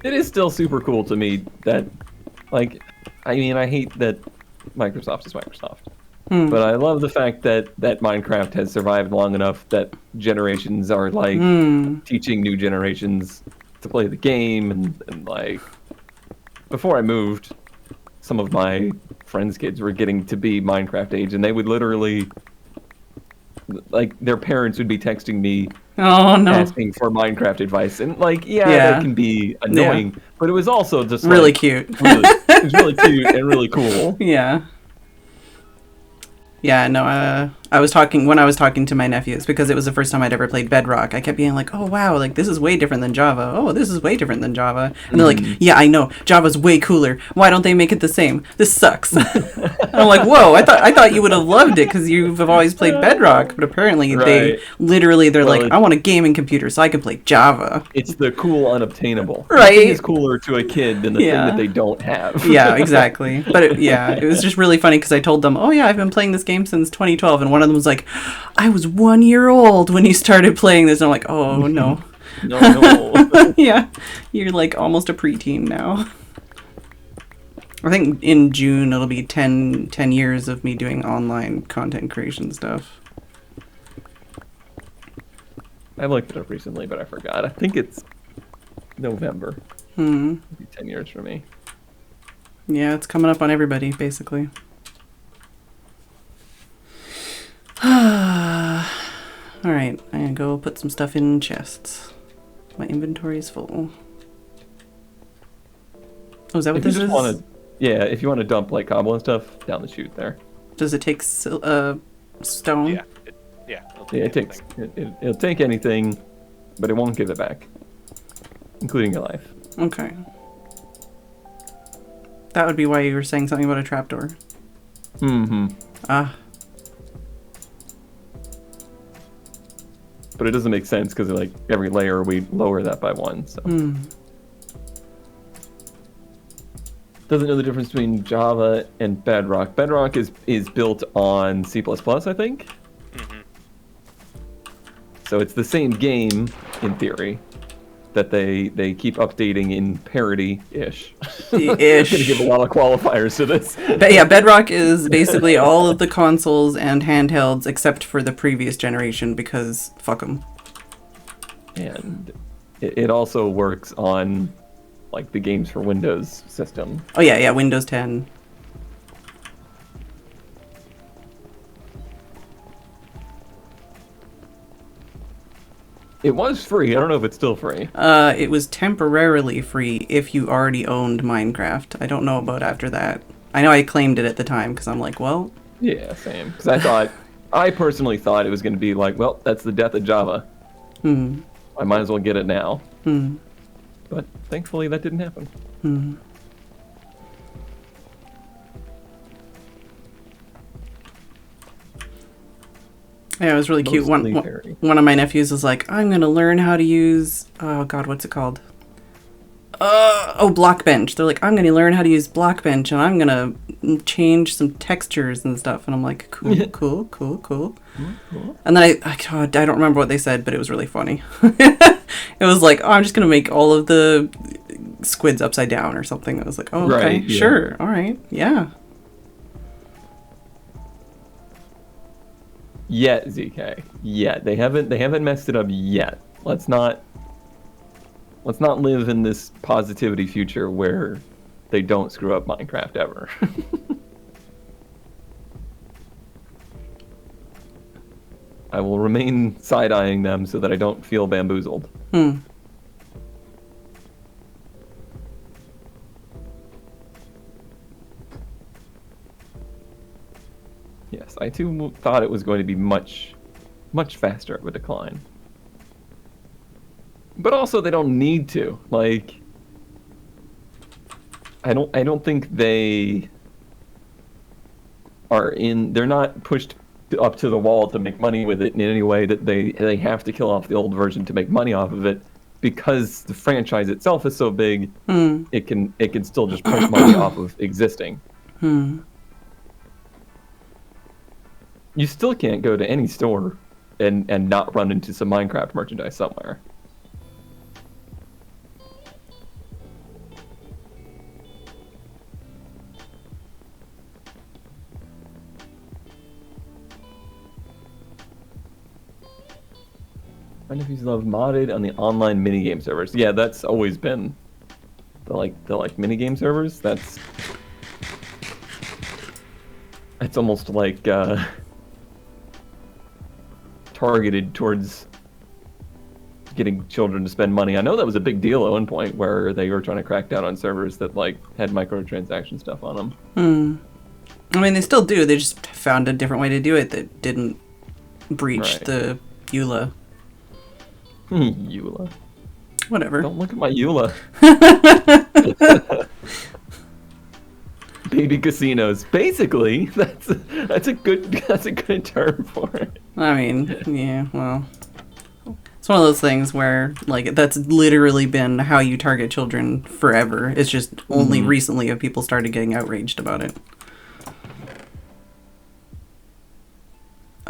Speaker 3: It is still super cool to me that, like, I mean, I hate that Microsoft is Microsoft. But I love the fact that Minecraft has survived long enough that generations are, like, teaching new generations to play the game. And, like, before I moved, some of my friends' kids were getting to be Minecraft age, and they would literally, like, their parents would be texting me asking for Minecraft advice. And, like, yeah, that can be annoying, but it was also just,
Speaker 1: really
Speaker 3: like,
Speaker 1: cute.
Speaker 3: it was really cute and really cool.
Speaker 1: Yeah. Yeah, no, I was talking to my nephews, because it was the first time I'd ever played Bedrock. I kept being like, oh wow, like this is way different than Java. Oh, this is way different than Java. And they're like, yeah, I know, Java's way cooler. Why don't they make it the same? This sucks. And I'm like, whoa, I thought you would have loved it because you've always played Bedrock, but apparently they're like, I want a gaming computer so I can play Java.
Speaker 3: It's the cool unobtainable.
Speaker 1: Right.
Speaker 3: Nothing is cooler to a kid than the thing that they don't have.
Speaker 1: Yeah, exactly. But it was just really funny because I told them, oh yeah, I've been playing this game since 2012, and one of them was like, I was 1 year old when you started playing this. And I'm like, oh no.
Speaker 3: No.
Speaker 1: Yeah, you're like almost a preteen now. I think in June it'll be 10 years of me doing online content creation stuff.
Speaker 3: I looked it up recently, but I forgot. I think it's November. It'll be 10 years for me.
Speaker 1: Yeah, it's coming up on everybody, basically. Alright, I'm gonna go put some stuff in chests. My inventory is full. Oh, is that what this is?
Speaker 3: If you want to dump like cobble and stuff down the chute there.
Speaker 1: Does it take stone?
Speaker 4: Yeah.
Speaker 3: It'll take anything, but it won't give it back, including your life.
Speaker 1: Okay. That would be why you were saying something about a trapdoor.
Speaker 3: Mm-hmm.
Speaker 1: Ah.
Speaker 3: But it doesn't make sense because like every layer we lower that by 1. So. Doesn't know the difference between Java and Bedrock. Bedrock is built on C++, I think.
Speaker 4: Mm-hmm.
Speaker 3: So it's the same game in theory that they keep updating in parity-ish. I'm gonna give a lot of qualifiers to this.
Speaker 1: But yeah, Bedrock is basically all of the consoles and handhelds except for the previous generation because fuck them.
Speaker 3: And it also works on like the games for Windows system.
Speaker 1: Oh yeah, Windows 10.
Speaker 3: It was free. I don't know if it's still free.
Speaker 1: It was temporarily free if you already owned Minecraft. I don't know about after that. I know I claimed it at the time because I'm like, well...
Speaker 3: Yeah, same. Because I personally thought it was going to be like, well, that's the death of Java. I might as well get it now. But thankfully that didn't happen.
Speaker 1: Yeah, it was really cute. One of my nephews was like, I'm going to learn how to use... Oh, God, what's it called? Blockbench. They're like, I'm going to learn how to use Blockbench, and I'm going to change some textures and stuff. And I'm like, cool. And then I don't remember what they said, but it was really funny. It was like, I'm just going to make all of the squids upside down or something. I was like, oh, okay,
Speaker 3: right,
Speaker 1: sure, all right, yeah.
Speaker 3: Yet, ZK. Yet. They haven't messed it up yet. Let's not live in this positivity future where they don't screw up Minecraft ever. I will remain side-eyeing them so that I don't feel bamboozled. Yes, I too thought it was going to be much faster of a decline. But also they don't need to. Like I don't think they they're not pushed up to the wall to make money with it in any way that they have to kill off the old version to make money off of it, because the franchise itself is so big, it can still just print money off of existing. You still can't go to any store and not run into some Minecraft merchandise somewhere. I wonder if you love modded on the online minigame servers. Yeah, that's always been the minigame servers. That's almost like targeted towards getting children to spend money. I know that was a big deal at one point where they were trying to crack down on servers that like had microtransaction stuff on them.
Speaker 1: I mean, they still do. They just found a different way to do it that didn't breach the EULA.
Speaker 3: EULA.
Speaker 1: Whatever.
Speaker 3: Don't look at my EULA. Baby casinos. Basically, that's a good term for it.
Speaker 1: I mean, yeah, well, it's one of those things where like that's literally been how you target children forever. It's just only recently have people started getting outraged about it.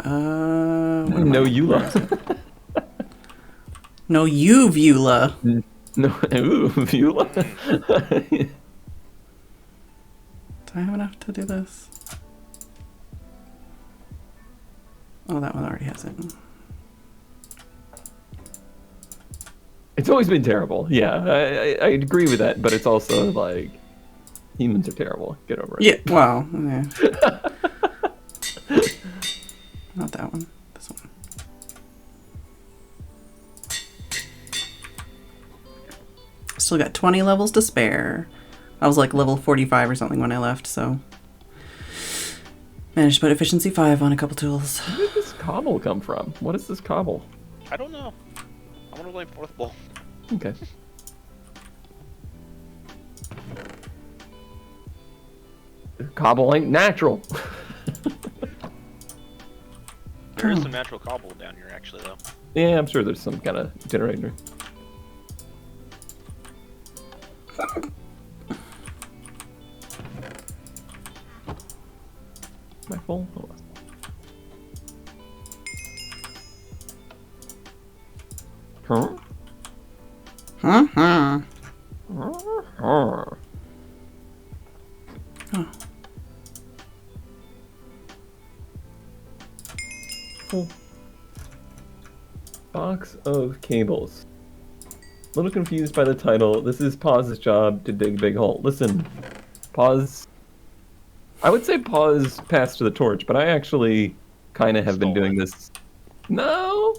Speaker 3: No EULA.
Speaker 1: No, you EULA.
Speaker 3: No, ooh, EULA.
Speaker 1: Do I have enough to do this? Oh, that one already has it.
Speaker 3: It's always been terrible. Yeah, I agree with that, but it's also like humans are terrible. Get over it.
Speaker 1: Yeah, well, yeah. Not that one. This one. Still got 20 levels to spare. I was like level 45 or something when I left, so managed to put efficiency 5 on a couple tools.
Speaker 3: Where did this cobble come from? What is this cobble?
Speaker 4: I don't know. I want to play fourth ball.
Speaker 3: Okay. Cobble ain't natural.
Speaker 4: There is some natural cobble down here, actually, though.
Speaker 3: Yeah, I'm sure there's some kind of generator. Am I full? Oh. Huh?
Speaker 1: Mm-hmm.
Speaker 3: Oh. Box of cables. A little confused by the title. This is Paw's job to dig big hole. Listen, Paw's... I would say Paw's passed to the torch, but I actually kind of have been doing this... No!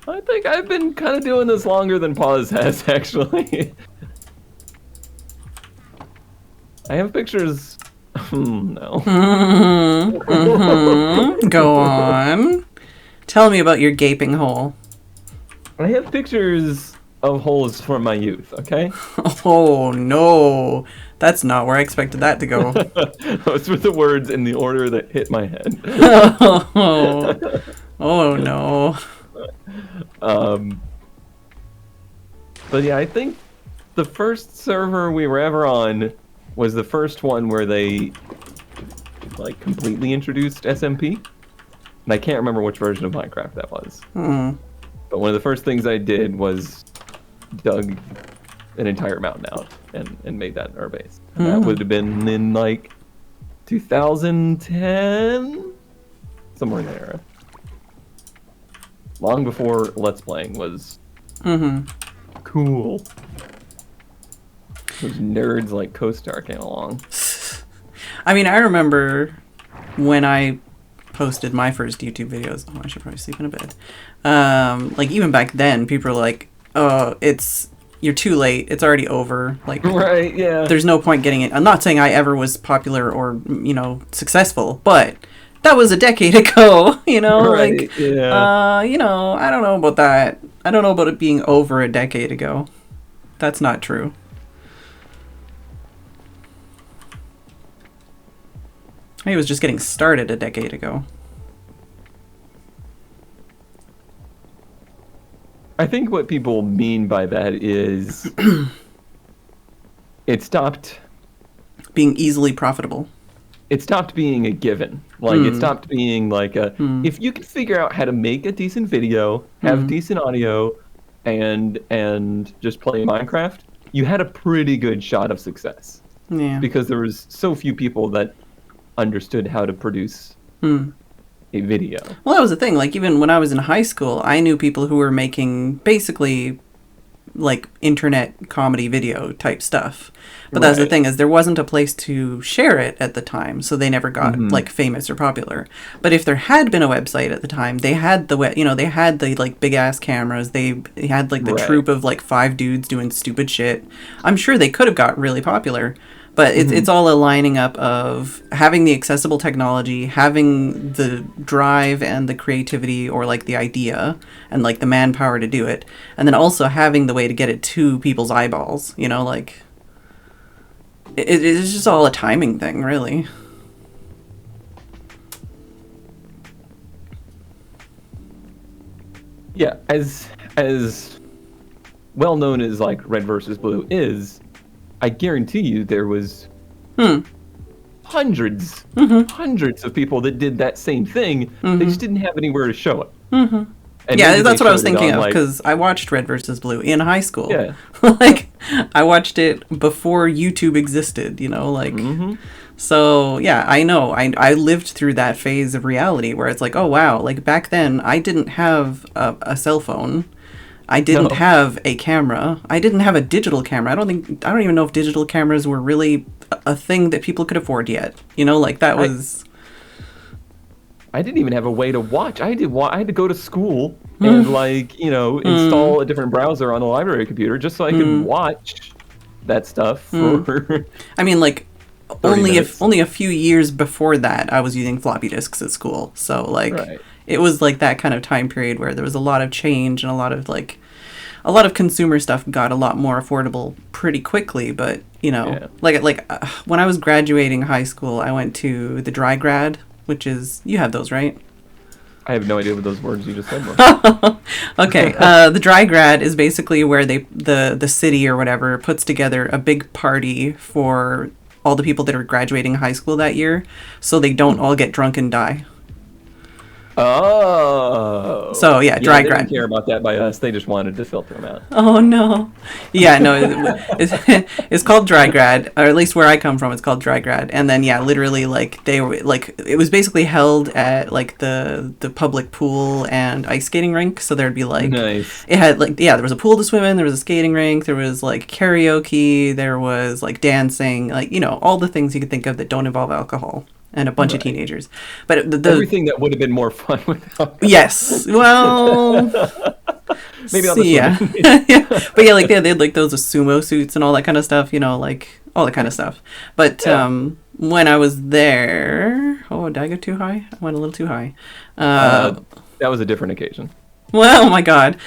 Speaker 3: I think I've been kind of doing this longer than Paw's has, actually. I have pictures... no.
Speaker 1: Go on. Tell me about your gaping hole.
Speaker 3: I have pictures of holes from my youth, okay?
Speaker 1: Oh, no. That's not where I expected that to go.
Speaker 3: Those were the words in the order that hit my head.
Speaker 1: Oh, no.
Speaker 3: But yeah, I think the first server we were ever on was the first one where they like completely introduced SMP. And I can't remember which version of Minecraft that was. But one of the first things I did was dug an entire mountain out and made that our base. And that would have been in like 2010? Somewhere in that era. Long before Let's Playing was cool. Those nerds like CoStar came along.
Speaker 1: I mean, I remember when I posted my first YouTube videos. Oh, I should probably sleep in a bed. Like, even back then, people were like, oh, you're too late. It's already over. Like,
Speaker 3: right, yeah.
Speaker 1: There's no point getting it. I'm not saying I ever was popular or, successful, but that was a decade ago,
Speaker 3: Right,
Speaker 1: like,
Speaker 3: yeah.
Speaker 1: I don't know about that. I don't know about it being over a decade ago. That's not true. He was just getting started a decade ago.
Speaker 3: I think what people mean by that is it stopped
Speaker 1: being easily profitable.
Speaker 3: It stopped being a given. Like it stopped being like a if you can figure out how to make a decent video, have decent audio, and just play Minecraft, you had a pretty good shot of success.
Speaker 1: Yeah.
Speaker 3: Because there was so few people that understood how to produce a video.
Speaker 1: Well, that was the thing. Like, even when I was in high school, I knew people who were making basically like internet comedy video type stuff. But that's the thing, is there wasn't a place to share it at the time, so they never got like famous or popular. But if there had been a website at the time, they had they had the like big ass cameras, they had like the troupe of like 5 dudes doing stupid shit. I'm sure they could have got really popular. But it's all a lining up of having the accessible technology, having the drive and the creativity, or like the idea and like the manpower to do it, and then also having the way to get it to people's eyeballs. Like it's just all a timing thing, really.
Speaker 3: Yeah, as well known as like Red versus Blue is, I guarantee you there was hundreds of people that did that same thing. They just didn't have anywhere to show it. And
Speaker 1: yeah, that's what I was thinking of, because I watched Red versus Blue in high school.
Speaker 3: Yeah.
Speaker 1: Like, I watched it before YouTube existed, So, yeah, I know. I lived through that phase of reality where it's like, oh, wow, like, back then, I didn't have a cell phone. I didn't have a camera. I didn't have a digital camera. I don't even know if digital cameras were really a thing that people could afford yet. Like, that was...
Speaker 3: I didn't even have a way to watch. I had to go to school and install a different browser on the library computer just so I could watch that stuff for
Speaker 1: I mean, like, only a few years before that, I was using floppy disks at school. So, like, it was like that kind of time period where there was a lot of change and a lot of, like, a lot of consumer stuff got a lot more affordable pretty quickly, but you know,
Speaker 3: Yeah.
Speaker 1: when I was graduating high school, I went to the dry grad, which is, you have those, right?
Speaker 3: I have no idea what those words you just said were.
Speaker 1: Okay, the dry grad is basically where the city or whatever puts together a big party for all the people that are graduating high school that year, so they don't all get drunk and die.
Speaker 3: Oh.
Speaker 1: So yeah, dry
Speaker 3: they
Speaker 1: grad.
Speaker 3: didn't care about that by us. They just wanted to filter them out.
Speaker 1: Oh no. Yeah, no, it's called dry grad, or at least where I come from, it's called dry grad. And then yeah, literally like they were like, it was basically held at like the public pool and ice skating rink. So there'd be like,
Speaker 3: Nice.
Speaker 1: it had like, yeah, there was a pool to swim in, there was a skating rink, there was like karaoke, there was like dancing, like, you know, all the things you could think of that don't involve alcohol. And a bunch of teenagers, but
Speaker 3: Everything that would have been more fun without.
Speaker 1: yes, well,
Speaker 3: Maybe not this
Speaker 1: yeah.
Speaker 3: one.
Speaker 1: Yeah, but yeah, like they had like those sumo suits and all that kind of stuff, you know, like all that kind of stuff. But when I was there, oh, did I go too high? I went a little too high.
Speaker 3: That was a different occasion.
Speaker 1: Well, oh my god.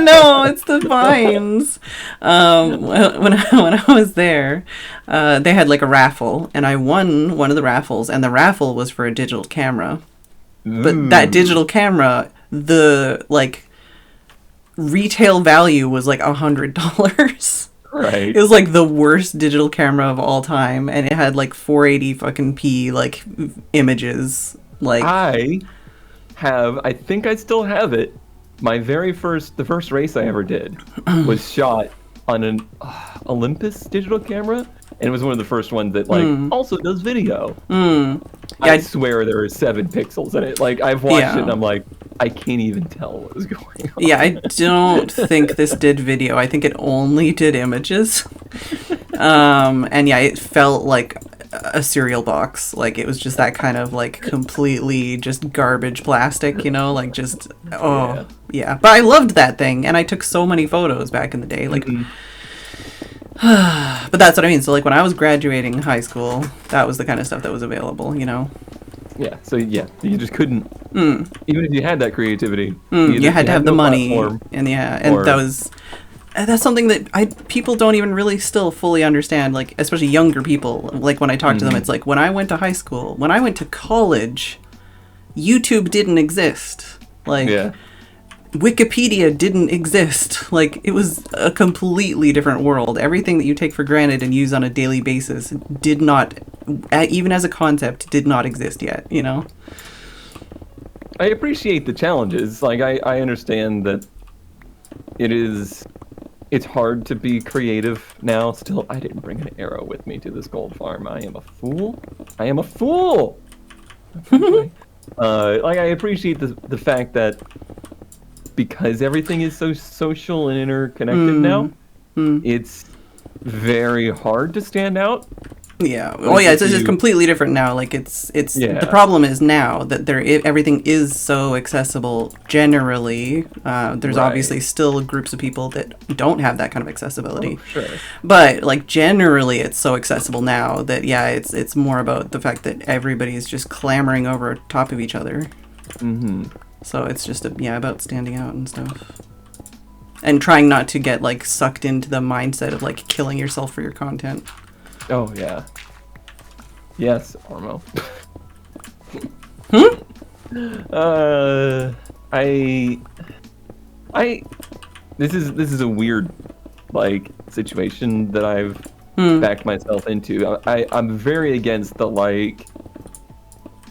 Speaker 1: No, it's the vines. When I was there, they had like a raffle, and I won one of the raffles, and the raffle was for a digital camera. But that digital camera, the like retail value was like $100.
Speaker 3: Right.
Speaker 1: It was like the worst digital camera of all time, and it had like 480 fucking p like images. Like
Speaker 3: I think I still have it. The first race I ever did was shot on an Olympus digital camera, and it was one of the first ones that like also does video. I swear there are 7 pixels in it. Like I've watched it and I'm like, I can't even tell what was going on.
Speaker 1: Yeah, I don't think this did video. I think it only did images. And yeah, it felt like a cereal box. Like it was just that kind of like completely just garbage plastic, you know, like just yeah. But I loved that thing, and I took so many photos back in the day. Like, but that's what I mean. So like when I was graduating high school, that was the kind of stuff that was available, you know.
Speaker 3: Yeah. So yeah, you just couldn't. Even if you had that creativity,
Speaker 1: you had to have the money, and that's something that people don't even really still fully understand, like especially younger people. Like when I talk to them, it's like when I went to high school, when I went to college, YouTube didn't exist. Like Wikipedia didn't exist. Like it was a completely different world. Everything that you take for granted and use on a daily basis did not, even as a concept, did not exist yet, you know?
Speaker 3: I appreciate the challenges. Like I understand that it's hard to be creative now. Still, I didn't bring an arrow with me to this gold farm. I am a fool. Like I appreciate the fact that because everything is so social and interconnected now, it's very hard to stand out.
Speaker 1: Yeah. Oh yeah, it's just completely different now. Like it's the problem is now that everything is so accessible generally. There's obviously still groups of people that don't have that kind of accessibility.
Speaker 3: Oh, sure.
Speaker 1: But like generally it's so accessible now that it's more about the fact that everybody is just clamoring over top of each other. So it's just about standing out and stuff. And trying not to get like sucked into the mindset of like killing yourself for your content.
Speaker 3: Oh yeah. Yes, Ormo. This is a weird like situation that I've backed myself into. I'm very against the like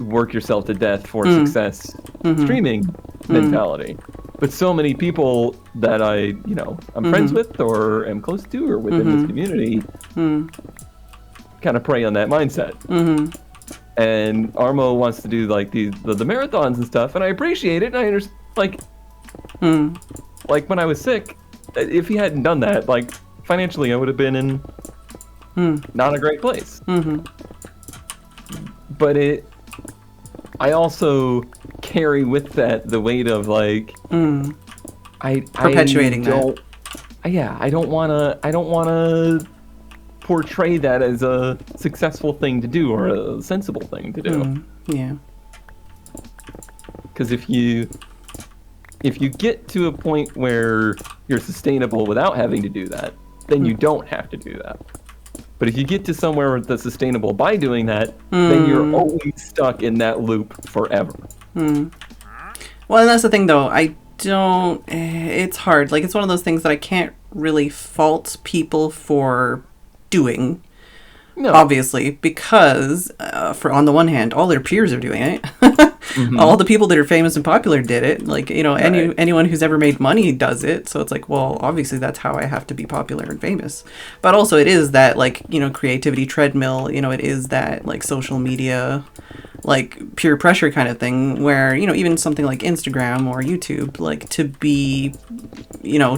Speaker 3: work yourself to death for success streaming mentality. But so many people that I'm friends with or am close to or within this community kind of prey on that mindset. And Armo wants to do like the marathons and stuff, and I appreciate it. And I understand, like when I was sick, if he hadn't done that, like financially, I would have been in not a great place. But I also carry with that the weight of like
Speaker 1: perpetuating that.
Speaker 3: Yeah, I don't wanna portray that as a successful thing to do or a sensible thing to do.
Speaker 1: Yeah.
Speaker 3: Because if you if you get to a point where you're sustainable without having to do that, then you don't have to do that. But if you get to somewhere that's sustainable by doing that, then you're always stuck in that loop forever.
Speaker 1: Well, and that's the thing, though. It's hard. Like, it's one of those things that I can't really fault people for doing.
Speaker 3: No.
Speaker 1: Obviously, because on the one hand, all their peers are doing it. All the people that are famous and popular did it. Like, anyone who's ever made money does it. So it's like, well, obviously that's how I have to be popular and famous. But also it is that, like, creativity treadmill, it is that, like, social media, like, peer pressure kind of thing where, even something like Instagram or YouTube, like, to be,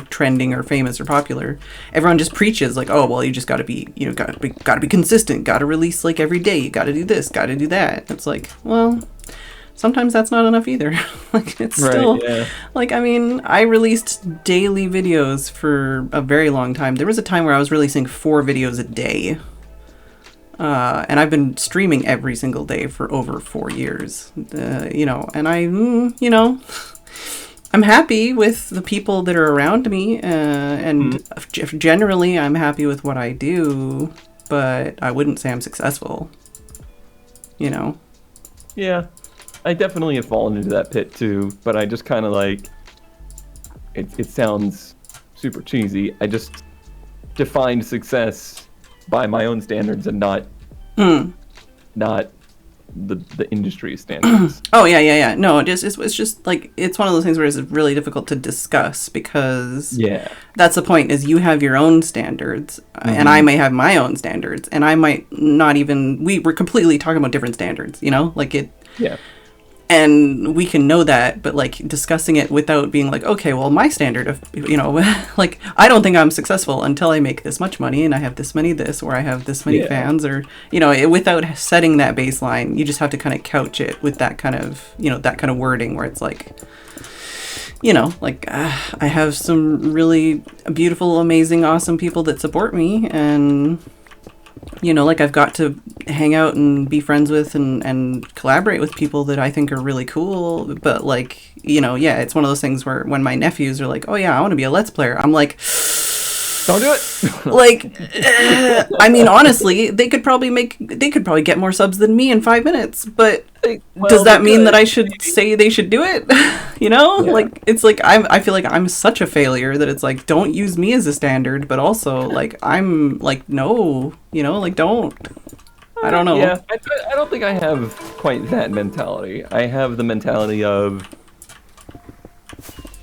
Speaker 1: trending or famous or popular, everyone just preaches like, oh, well, you just got to be, got to be consistent, got to release, like, every day, you got to do this, got to do that. It's like, well, sometimes that's not enough either. Like, it's still, like, I mean, I released daily videos for a very long time. There was a time where I was releasing 4 videos a day. And I've been streaming every single day for over 4 years, and I'm happy with the people that are around me, and generally I'm happy with what I do, but I wouldn't say I'm successful,
Speaker 3: Yeah, I definitely have fallen into that pit too, but I just kind of like, it sounds super cheesy. I just defined success by my own standards and not the industry standards.
Speaker 1: Oh yeah. No, it's just like, it's one of those things where it's really difficult to discuss because that's the point, is you have your own standards and I may have my own standards, and I might not even, we're completely talking about different standards, like it. Yeah. And we can know that, but, like, discussing it without being like, okay, well, my standard of, like, I don't think I'm successful until I make this much money and I have this many this, or I have this many fans, or, without setting that baseline, you just have to kind of couch it with that kind of, that kind of wording where it's like, I have some really beautiful, amazing, awesome people that support me, and, like, I've got to hang out and be friends with and collaborate with people that I think are really cool. But, like, it's one of those things where when my nephews are like, oh yeah, I want to be a Let's Player, I'm like,
Speaker 3: don't do it.
Speaker 1: Like, I mean, honestly, they could probably get more subs than me in 5 minutes, but does that mean that I should say they should do it? Like, it's like, I feel like I'm such a failure that it's like, don't use me as a standard, but also, like, I'm like, no, like, don't. I don't know.
Speaker 3: Yeah, I don't think I have quite that mentality. I have the mentality of,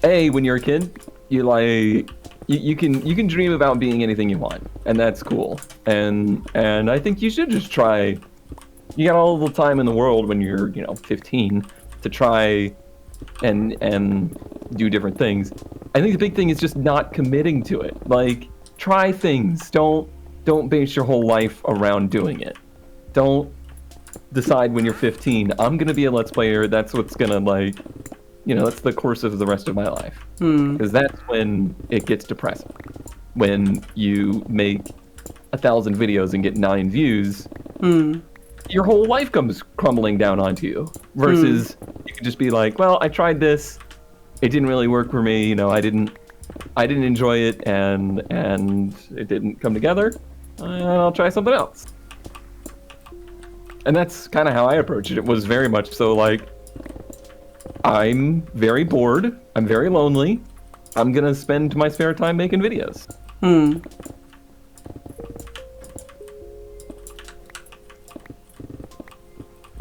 Speaker 3: when you're a kid, you like, you can dream about being anything you want, and that's cool. And I think you should just try. You got all the time in the world when you're 15 to try and do different things. I think the big thing is just not committing to it. Like, try things. Don't base your whole life around doing it. Don't decide when you're 15, I'm gonna be a Let's Player. That's what's gonna, like, that's the course of the rest of my life. Because that's when it gets depressing. When you make 1,000 videos and get 9 views, your whole life comes crumbling down onto you. Versus you can just be like, well, I tried this, it didn't really work for me. I didn't enjoy it, and it didn't come together. I'll try something else. And that's kind of how I approached it. It was very much so like, I'm very bored, I'm very lonely, I'm gonna spend my spare time making videos.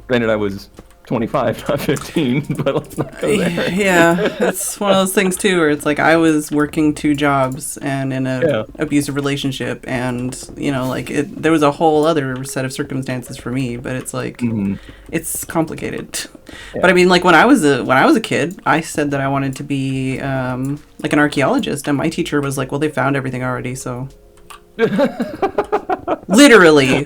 Speaker 3: Granted, I was 25, not 15, but let's not go there.
Speaker 1: Yeah, it's one of those things too, where it's like, I was working 2 jobs and in a abusive relationship, and there was a whole other set of circumstances for me, but it's like, it's complicated. But I mean, like, when I was a kid, I said that I wanted to be like an archaeologist, and my teacher was like, well, they found everything already, so. literally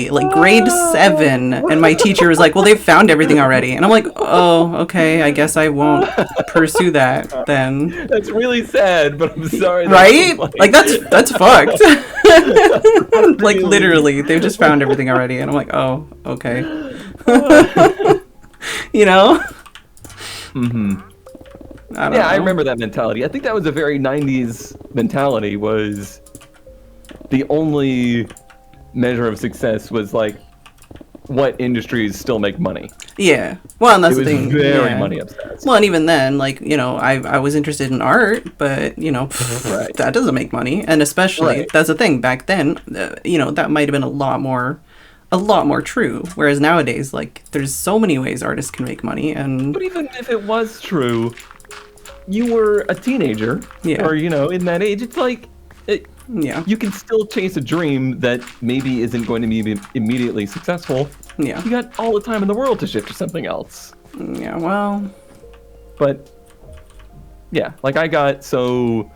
Speaker 1: like grade 7, and my teacher was like, well, they've found everything already, and I'm like, oh, okay, I guess I won't pursue that then.
Speaker 3: That's really sad, but I'm sorry.
Speaker 1: Right? Like, that's fucked. Like, literally, they've just found everything already, and I'm like, oh, okay. I don't
Speaker 3: Yeah,
Speaker 1: know.
Speaker 3: I remember that mentality. I think that was a very 90s mentality, was the only measure of success was like what industries still make money.
Speaker 1: Yeah. Well, and that's
Speaker 3: It
Speaker 1: the
Speaker 3: was
Speaker 1: thing.
Speaker 3: very
Speaker 1: yeah.
Speaker 3: money obsessed.
Speaker 1: Well, and even then, like, you know, I was interested in art, but, you know,
Speaker 3: Right.
Speaker 1: that doesn't make money. And especially,
Speaker 3: Right.
Speaker 1: that's the thing, back then, you know, that might have been a lot more true. Whereas nowadays, like, there's so many ways artists can make money, and
Speaker 3: But even if it was true, you were a teenager,
Speaker 1: Yeah.
Speaker 3: or, you know, in that age, it's like,
Speaker 1: yeah,
Speaker 3: you can still chase a dream that maybe isn't going to be immediately successful.
Speaker 1: yeah,
Speaker 3: You got all the time in the world to shift to something else.
Speaker 1: yeah. Well,
Speaker 3: But yeah, like I got so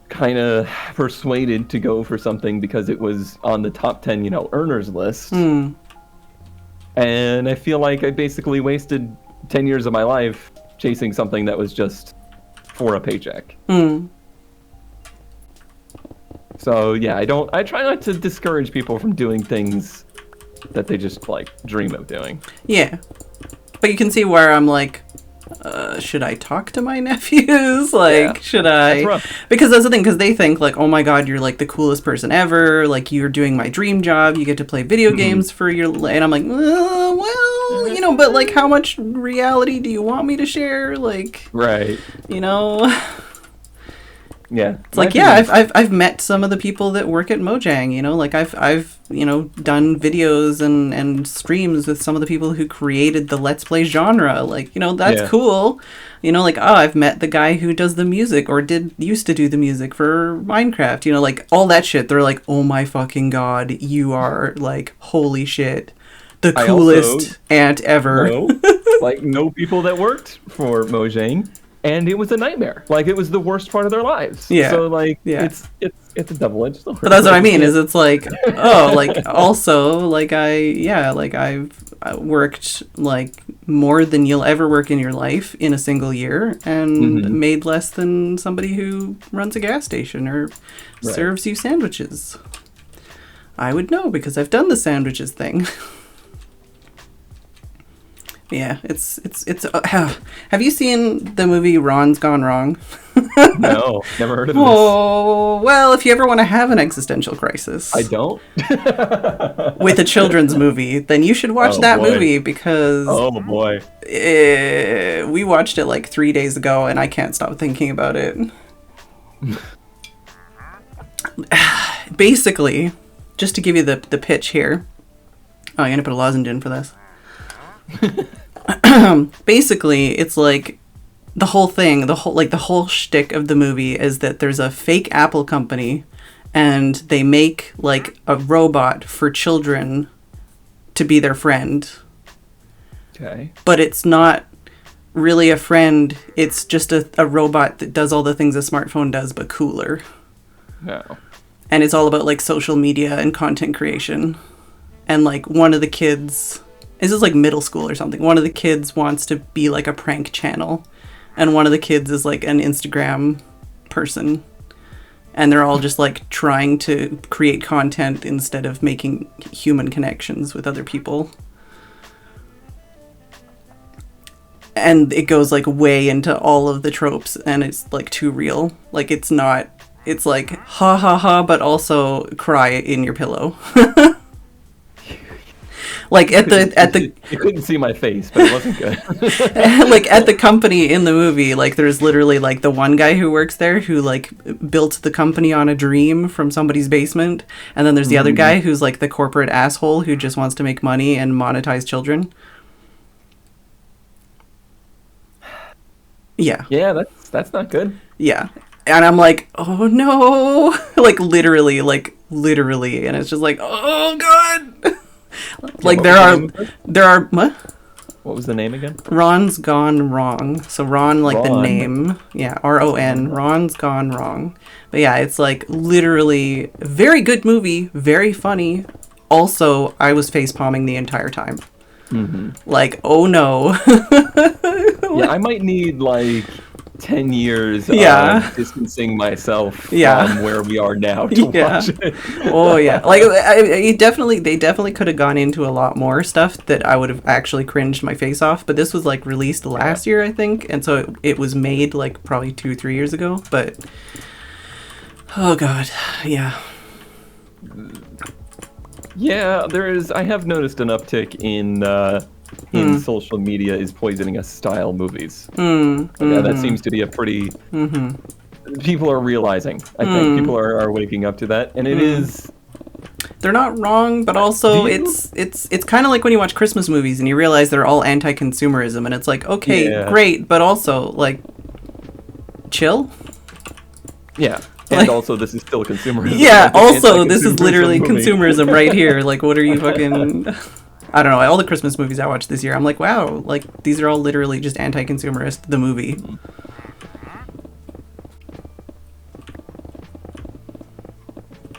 Speaker 3: kind of persuaded to go for something because it was on the top 10, you know, earners list. And I feel like I basically wasted 10 years of my life chasing something that was just for a paycheck. So yeah, I try not to discourage people from doing things that they just like dream of doing.
Speaker 1: yeah. But you can see where I'm like, should I talk to my nephews? Like,
Speaker 3: Yeah,
Speaker 1: should I?
Speaker 3: that's rough.
Speaker 1: Because that's the thing, because they think, like, oh my god, you're, like, the coolest person ever. Like, you're doing my dream job. You get to play video games for your... And I'm like, well, you know, but, like, how much reality do you want me to share? Like,
Speaker 3: Right.
Speaker 1: you know...
Speaker 3: Yeah.
Speaker 1: It's like, yeah, I've met some of the people that work at Mojang, you know, like I've you know, done videos and streams with some of the people who created the Let's Play genre. Like, you know, that's
Speaker 3: Yeah.
Speaker 1: cool. You know, like, oh, I've met the guy who does the music or used to do the music for Minecraft, you know, like all that shit. They're like, oh my fucking god, you are like, holy shit, the
Speaker 3: I
Speaker 1: coolest
Speaker 3: also
Speaker 1: aunt ever.
Speaker 3: know people that worked for Mojang, and it was a nightmare. Like, it was the worst part of their lives.
Speaker 1: Yeah.
Speaker 3: So like,
Speaker 1: Yeah.
Speaker 3: it's a double-edged sword.
Speaker 1: But that's what I mean, is it's like, oh, like, also, like, I've worked, like, more than you'll ever work in your life in a single year, and made less than somebody who runs a gas station or serves you sandwiches. I would know, because I've done the sandwiches thing. Yeah, it's have you seen the movie Ron's Gone Wrong?
Speaker 3: No, never heard of this.
Speaker 1: Oh, well, if you ever want to have an existential crisis
Speaker 3: I don't.
Speaker 1: with a children's movie, then you should watch
Speaker 3: Oh,
Speaker 1: that
Speaker 3: boy.
Speaker 1: movie, because
Speaker 3: Oh boy.
Speaker 1: we watched it like 3 days ago and I can't stop thinking about it. Basically, just to give you the pitch here. Oh, I'm gonna put a lozenge in for this. Basically, it's like the whole shtick of the movie is that there's a fake Apple company, and they make like a robot for children to be their friend.
Speaker 3: Okay.
Speaker 1: But it's not really a friend. It's just a robot that does all the things a smartphone does, but cooler.
Speaker 3: No.
Speaker 1: And it's all about like social media and content creation. And like one of the kids, this is like middle school or something, one of the kids wants to be like a prank channel, and one of the kids is like an Instagram person, and they're all just like trying to create content instead of making human connections with other people. And it goes like way into all of the tropes, and it's like too real. Like, it's not, it's like ha ha ha, but also cry in your pillow. Like at the
Speaker 3: You couldn't see my face, but it wasn't good.
Speaker 1: like at the company in the movie, like there's literally like the one guy who works there who like built the company on a dream from somebody's basement, and then there's the other guy who's like the corporate asshole who just wants to make money and monetize children. Yeah.
Speaker 3: Yeah, that's not good.
Speaker 1: Yeah. And I'm like, oh no. like literally, and it's just like, oh god. Like there are what?
Speaker 3: What was the name again?
Speaker 1: Ron's Gone Wrong. So Ron, like the
Speaker 3: Ron.
Speaker 1: name. Yeah, RON. Ron's Gone Wrong. But yeah, it's like literally a very good movie, very funny. Also, I was facepalming the entire time. Like, oh no.
Speaker 3: Yeah, I might need like 10 years
Speaker 1: Yeah.
Speaker 3: of distancing myself
Speaker 1: Yeah.
Speaker 3: from where we are now to
Speaker 1: Yeah.
Speaker 3: watch it.
Speaker 1: Oh yeah, like they definitely could have gone into a lot more stuff that I would have actually cringed my face off. But this was like released last year, I think, and so it was made like probably 2-3 years ago. But oh god, yeah.
Speaker 3: Yeah, I have noticed an uptick in social media is poisoning us style movies. Yeah, that seems to be a pretty... People are realizing. I think people are waking up to that, and it is...
Speaker 1: They're not wrong, but also it's kind of like when you watch Christmas movies and you realize they're all anti-consumerism, and it's like, okay, great, but also like chill.
Speaker 3: Yeah. And also, this is still consumerism.
Speaker 1: Yeah,
Speaker 3: Like,
Speaker 1: also, this is literally
Speaker 3: movie.
Speaker 1: consumerism right here. Like, what are you fucking... I don't know, all the Christmas movies I watched this year, I'm like, wow, like, these are all literally just anti-consumerist, the movie.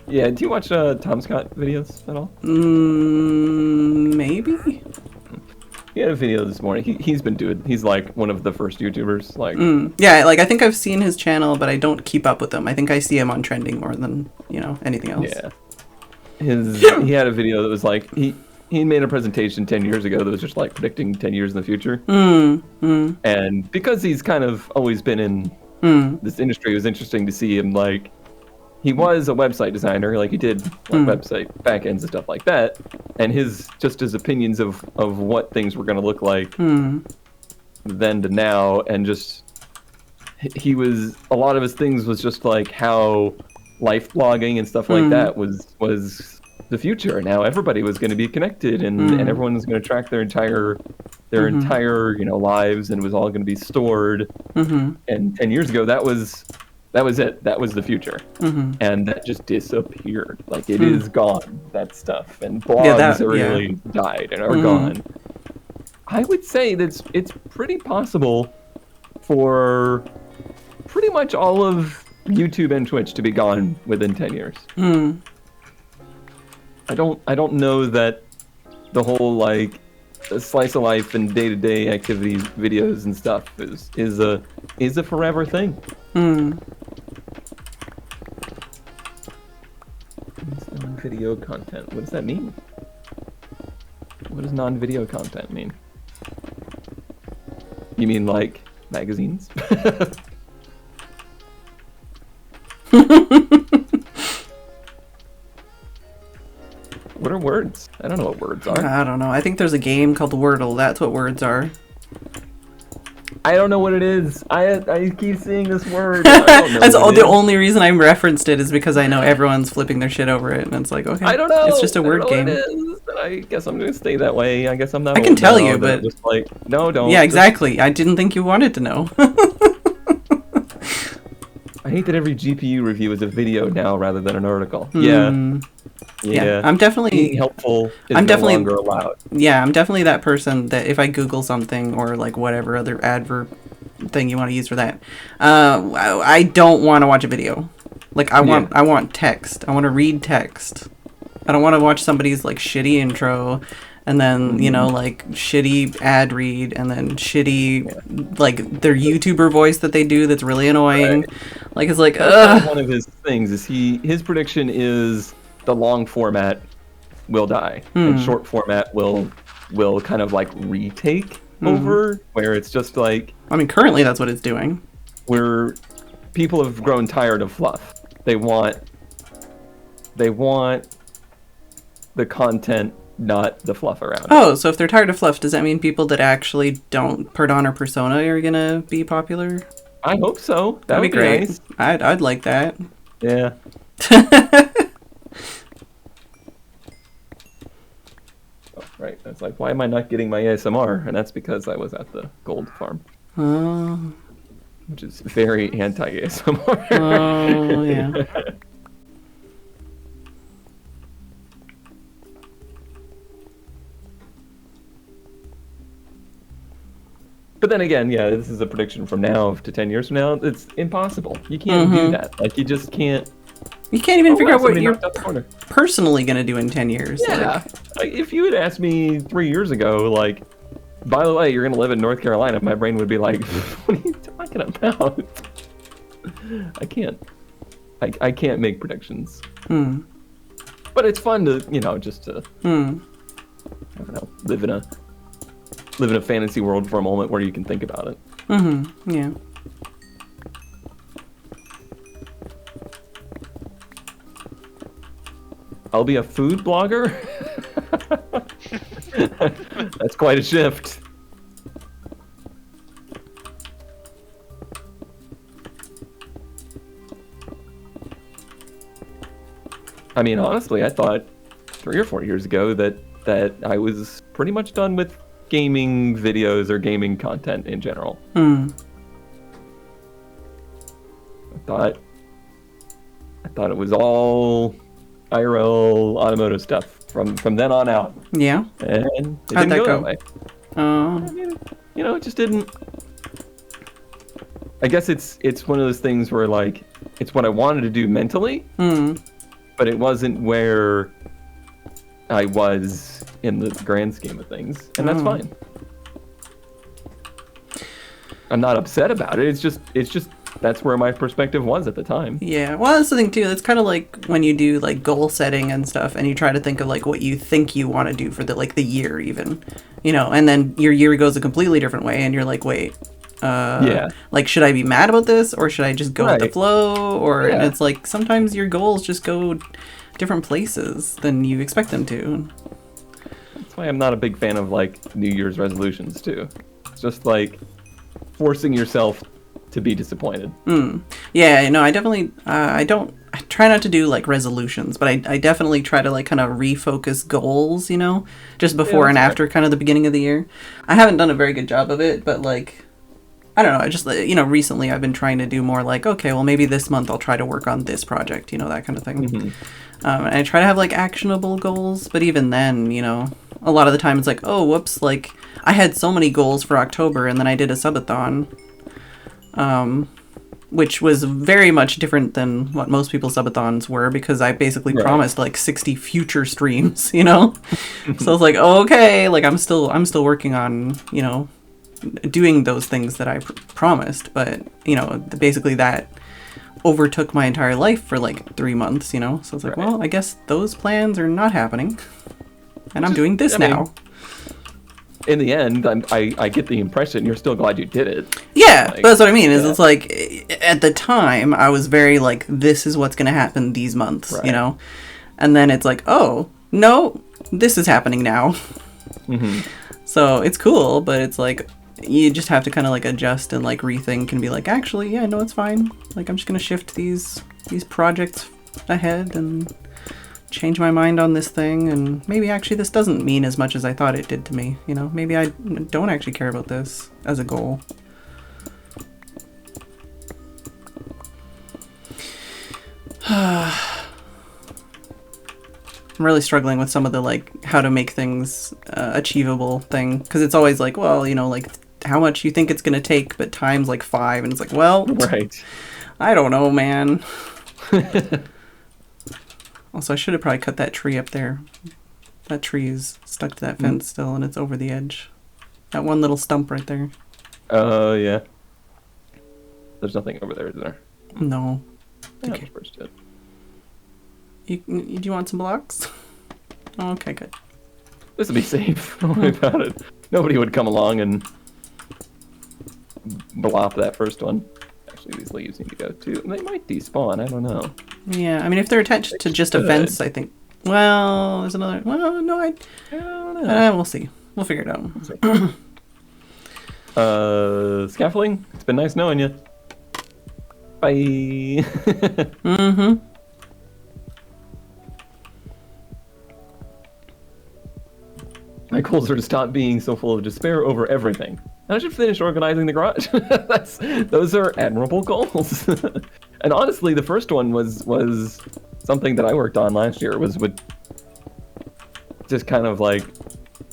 Speaker 3: Yeah, do you watch Tom Scott videos at all?
Speaker 1: Maybe?
Speaker 3: He had a video this morning. He's been doing... He's, like, one of the first YouTubers. Like,
Speaker 1: Yeah, like, I think I've seen his channel, but I don't keep up with him. I think I see him on trending more than, anything else.
Speaker 3: Yeah. He had a video that was, like... He made a presentation 10 years ago that was just, like, predicting 10 years in the future. And because he's kind of always been in this industry, it was interesting to see him, like... He was a website designer, like he did like website backends and stuff like that, and his opinions of what things were going to look like then to now, and just he was a lot of his things was just like how life blogging and stuff like that was the future, and how everybody was going to be connected, and everyone was going to track their entire lives, and it was all going to be stored. And 10 years ago, that was it. That was the future. And that just disappeared. Like, it is gone, that stuff. And blogs really died and are gone. I would say that it's pretty possible for pretty much all of YouTube and Twitch to be gone within 10 years. I don't know that the whole, like, slice of life and day-to-day activities videos and stuff is a forever thing. Non-video content. What does that mean? What does non-video content mean? You mean like magazines? What are words? I don't know what words are.
Speaker 1: I don't know. I think there's a game called Wordle. That's what words are.
Speaker 3: I don't know what it is. I keep seeing this word. I don't know
Speaker 1: That's the only reason I referenced it is because I know everyone's flipping their shit over it, and it's like, okay,
Speaker 3: I don't know.
Speaker 1: It's just a word game.
Speaker 3: What it is. I guess I'm gonna stay that way. I guess I'm not.
Speaker 1: I can tell you, but
Speaker 3: just like no, don't.
Speaker 1: Yeah, exactly. I didn't think you wanted to know.
Speaker 3: I hate that every GPU review is a video now rather than an article. Yeah.
Speaker 1: I'm definitely
Speaker 3: being helpful. I'm definitely no longer allowed.
Speaker 1: Yeah, I'm definitely that person that if I Google something or like whatever other adverb thing you want to use for that, I don't want to watch a video. Like I want text. I want to read text. I don't want to watch somebody's like shitty intro, and then like shitty ad read, and then shitty like their YouTuber voice that they do that's really annoying. Right. Like it's like
Speaker 3: one of his things is his prediction is the long format will die and short format will kind of like retake over, where it's just like,
Speaker 1: I mean, currently that's what it's doing,
Speaker 3: where people have grown tired of fluff. They want the content, not the fluff around it.
Speaker 1: So if they're tired of fluff, does that mean people that actually don't put on a persona are gonna be popular?
Speaker 3: I hope so.
Speaker 1: That'd be great.
Speaker 3: Nice.
Speaker 1: I'd like that.
Speaker 3: Yeah. Right. That's like, why am I not getting my ASMR? And that's because I was at the gold farm.
Speaker 1: Oh.
Speaker 3: Which is very anti-ASMR.
Speaker 1: Oh, yeah.
Speaker 3: But then again, yeah, this is a prediction from now to 10 years from now. It's impossible. You can't do that. Like, you just can't.
Speaker 1: You can't even figure out what you're personally going to do in 10 years.
Speaker 3: Yeah. Like, if you had asked me 3 years ago, like, by the way, you're going to live in North Carolina, my brain would be like, what are you talking talking about? I can't. I can't make predictions. But it's fun to, just to, I don't know, live in a fantasy world for a moment where you can think about it.
Speaker 1: Yeah.
Speaker 3: I'll be a food blogger? That's quite a shift. I mean, honestly, I thought 3 or 4 years ago that I was pretty much done with gaming videos or gaming content in general. I thought it was all IRL automotive stuff from then on out.
Speaker 1: Yeah.
Speaker 3: And it
Speaker 1: How'd
Speaker 3: didn't
Speaker 1: that
Speaker 3: go
Speaker 1: go?
Speaker 3: that way. I mean, it just didn't. I guess it's one of those things where, like, it's what I wanted to do mentally, but it wasn't where I was in the grand scheme of things, and that's fine. I'm not upset about it. It's just that's where my perspective was at the time.
Speaker 1: Yeah, well, that's the thing too. That's kind of like when you do like goal setting and stuff, and you try to think of like what you think you want to do for the year, even, and then your year goes a completely different way, and you're like, wait, like, should I be mad about this, or should I just go with the flow? Or and it's like sometimes your goals just go different places than you expect them to.
Speaker 3: That's why I'm not a big fan of like New Year's resolutions too. It's just like forcing yourself to be disappointed.
Speaker 1: Yeah, no, I definitely, I try not to do like resolutions, but I definitely try to like kind of refocus goals, just before and after kind of the beginning of the year. I haven't done a very good job of it, but like, I don't know, I just, recently I've been trying to do more like, okay, well maybe this month I'll try to work on this project, that kind of thing. And I try to have like actionable goals, but even then, a lot of the time it's like, oh, whoops, like I had so many goals for October and then I did a subathon. Which was very much different than what most people's subathons were, because I basically promised like 60 future streams, So I was like, oh, okay, like I'm still working on, doing those things that I promised, but basically that overtook my entire life for like 3 months, so it's like, well, I guess those plans are not happening, and I'm doing this now.
Speaker 3: In the end, I get the impression you're still glad you did it.
Speaker 1: Yeah, but that's what I mean. Is it's like at the time I was very like, this is what's going to happen these months, and then it's like, oh no, this is happening now. So it's cool, but it's like you just have to kind of like adjust and like rethink and be like, actually, yeah, no, it's fine. Like I'm just going to shift these projects ahead and change my mind on this thing, and maybe actually this doesn't mean as much as I thought it did to me, maybe I don't actually care about this as a goal. I'm really struggling with some of the like how to make things achievable thing, because it's always like, well, like how much you think it's going to take, but times like 5, and it's like, well, I don't know, man. Also, I should have probably cut that tree up there. That tree is stuck to that fence still, and it's over the edge. That one little stump right there.
Speaker 3: Oh, yeah. There's nothing over there, is there?
Speaker 1: No.
Speaker 3: Yeah,
Speaker 1: Okay.
Speaker 3: it.
Speaker 1: Do you want some blocks? Oh, okay, good.
Speaker 3: This will be safe. Don't worry about it. Nobody would come along and blop that first one. Actually, these leaves need to go too. They might despawn. I don't know.
Speaker 1: Yeah, I mean, if they're attached to just a fence, I think. Well, there's another. Well, no, I don't know. We'll see. We'll figure it out.
Speaker 3: Scaffolding. It's been nice knowing you. Bye. My goals are to stop being so full of despair over everything. And I should finish organizing the garage. Those are admirable goals. And honestly, the first one was something that I worked on last year. Was with just kind of like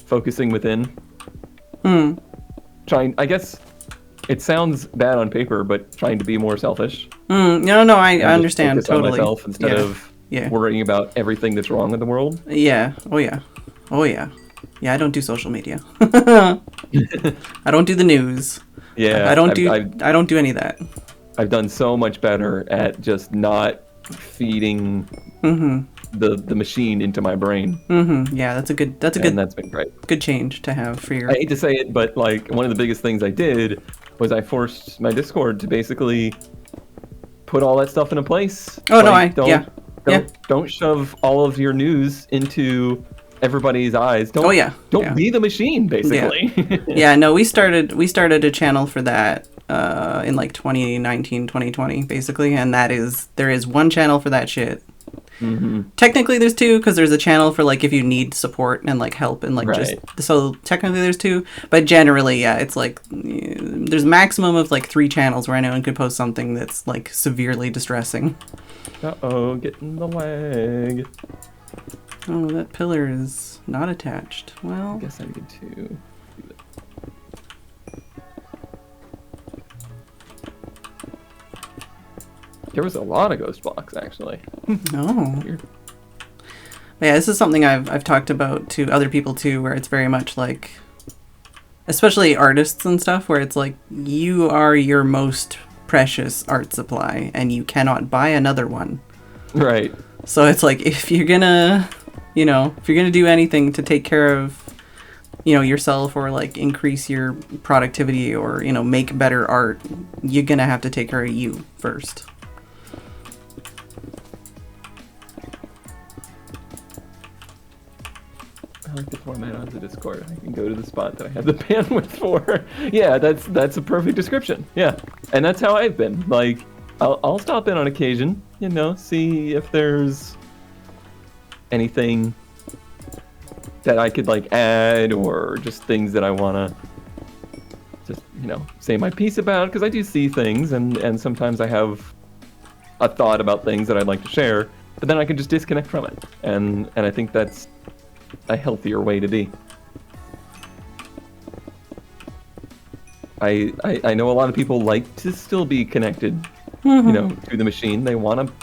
Speaker 3: focusing within. Trying, I guess it sounds bad on paper, but trying to be more selfish.
Speaker 1: No, I understand totally.
Speaker 3: On myself instead of worrying about everything that's wrong in the world.
Speaker 1: Yeah. Oh yeah. Yeah, I don't do social media. I don't do the news.
Speaker 3: Yeah,
Speaker 1: I don't do any of that.
Speaker 3: I've done so much better at just not feeding the machine into my brain.
Speaker 1: Yeah, that's a good
Speaker 3: And that's been great.
Speaker 1: good change to have for your.
Speaker 3: I hate to say it, but like one of the biggest things I did was I forced my Discord to basically put all that stuff into place.
Speaker 1: Oh no,
Speaker 3: like,
Speaker 1: yeah.
Speaker 3: Don't shove all of your news into everybody's eyes. Don't, Don't be the machine, basically.
Speaker 1: Yeah, no, we started a channel for that in like 2019, 2020, basically, and there is one channel for that shit. Technically there's two, because there's a channel for like if you need support and like help and like just so technically there's two, but generally it's like there's a maximum of like 3 channels where anyone could post something that's like severely distressing.
Speaker 3: Getting the leg.
Speaker 1: Oh, that pillar is not attached. Well,
Speaker 3: I guess I need to. There was a lot of ghost blocks, actually.
Speaker 1: Oh. Yeah, this is something I've talked about to other people too, where it's very much like, especially artists and stuff, where it's like you are your most precious art supply and you cannot buy another one.
Speaker 3: Right.
Speaker 1: So it's like if you're gonna do anything to take care of, yourself or like increase your productivity or, make better art, you're gonna have to take care of you first.
Speaker 3: I like the format on the Discord. I can go to the spot that I have the bandwidth for. Yeah, that's a perfect description. Yeah, and that's how I've been. Like, I'll stop in on occasion, see if there's anything that I could like add or just things that I wanna just say my piece about, because I do see things and sometimes I have a thought about things that I'd like to share, but then I can just disconnect from it, and I think that's a healthier way to be. I know a lot of people like to still be connected, to the machine. They want to.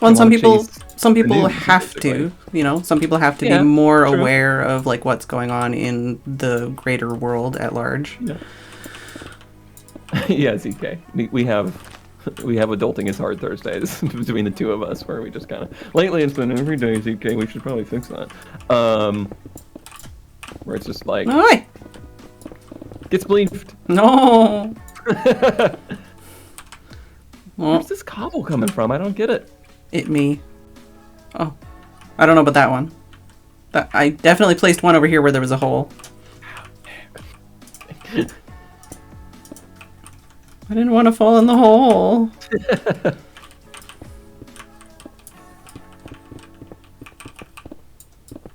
Speaker 1: Well, some people have to, some people have to be more aware of like what's going on in the greater world at large.
Speaker 3: Yeah. Yeah, ZK. We have adulting is hard Thursdays between the two of us, where we just kind of lately it's been every day, ZK. We should probably fix that. Where it's just like gets bleeped.
Speaker 1: No.
Speaker 3: Where's this cobble coming from? I don't get it.
Speaker 1: Me. Oh, I don't know about that one. I definitely placed one over here where there was a hole. I didn't want to fall in the hole.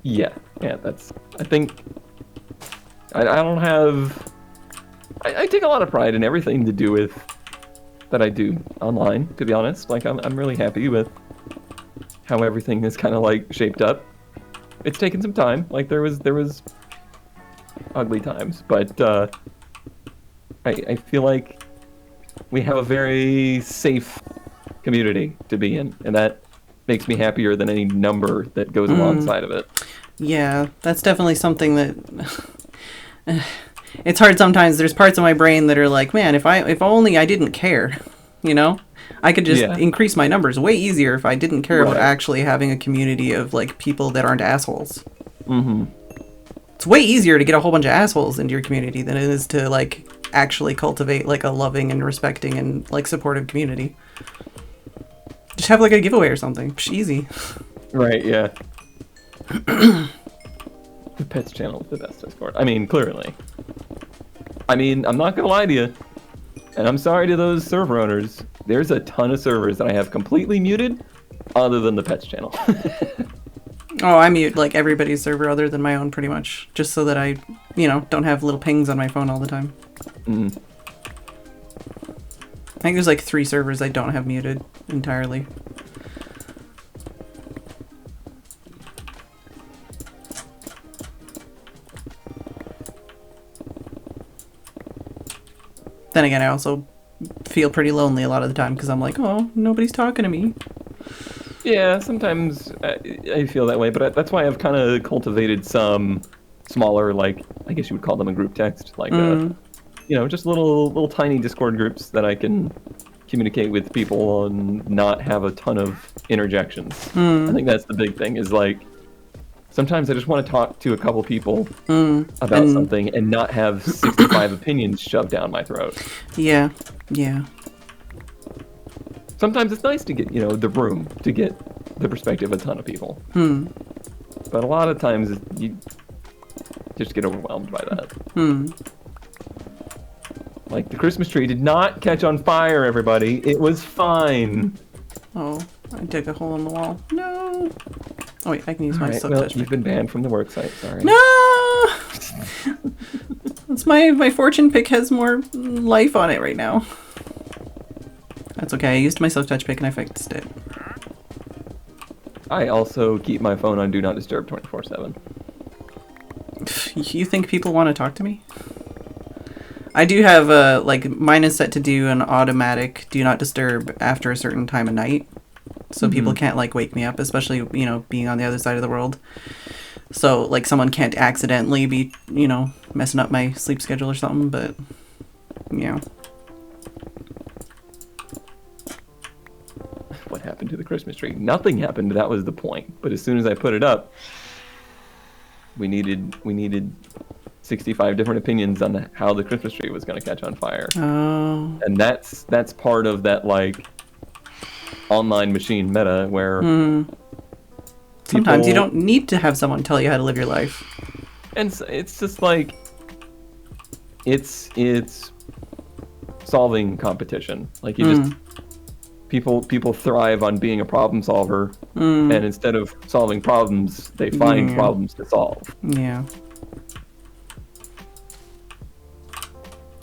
Speaker 3: Yeah, that's. I think. I don't have. I take a lot of pride in everything to do with that I do online. To be honest, like I'm really happy with how everything is kind of like shaped up. It's taken some time. Like there was ugly times, but I feel like we have a very safe community to be in, and that makes me happier than any number that goes alongside of it.
Speaker 1: Yeah, that's definitely something that it's hard sometimes. There's parts of my brain that are like, man, if only I didn't care, I could just increase my numbers way easier if I didn't care about actually having a community of like people that aren't assholes. It's way easier to get a whole bunch of assholes into your community than it is to like actually cultivate like a loving and respecting and like supportive community. Just have like a giveaway or something. Psh, easy.
Speaker 3: Right, yeah. The Pets channel is the best Discord. I mean, clearly. I mean, I'm not gonna lie to you, and I'm sorry to those server owners. There's a ton of servers that I have completely muted, other than the Pets channel.
Speaker 1: Oh, I mute like everybody's server other than my own, pretty much, just so that I, don't have little pings on my phone all the time. I think there's like 3 servers I don't have muted entirely. Then again, I also feel pretty lonely a lot of the time because I'm like, oh, nobody's talking to me.
Speaker 3: Yeah, sometimes I feel that way, but that's why I've kind of cultivated some smaller, like, I guess you would call them a group text, like just little tiny Discord groups that I can communicate with people and not have a ton of interjections. I think that's the big thing, is like sometimes I just want to talk to a couple people about something and not have 65 opinions shoved down my throat.
Speaker 1: Yeah.
Speaker 3: Sometimes it's nice to get, the room to get the perspective of a ton of people. But a lot of times you just get overwhelmed by that. Like, the Christmas tree did not catch on fire, everybody. It was fine.
Speaker 1: Oh, I dug a hole in the wall. No. Oh wait, I can use my
Speaker 3: Alright,
Speaker 1: silk
Speaker 3: well,
Speaker 1: touch.
Speaker 3: you've been banned from the worksite, sorry.
Speaker 1: No! It's my fortune pick has more life on it right now. That's okay, I used my silk touch pick and I fixed it.
Speaker 3: I also keep my phone on Do Not Disturb 24/7.
Speaker 1: You think people want to talk to me? I do have mine is set to do an automatic do not disturb after a certain time of night. So people can't wake me up, especially, being on the other side of the world. So someone can't accidentally be, messing up my sleep schedule or something, but yeah.
Speaker 3: What happened to the Christmas tree? Nothing happened, that was the point. But as soon as I put it up, we needed 65 different opinions on how the Christmas tree was going to catch on fire.
Speaker 1: Oh.
Speaker 3: And that's part of that online machine meta where
Speaker 1: Sometimes you don't need to have someone tell you how to live your life.
Speaker 3: And it's just it's solving competition. Like, you just people thrive on being a problem solver, and instead of solving problems, they find problems to solve.
Speaker 1: Yeah.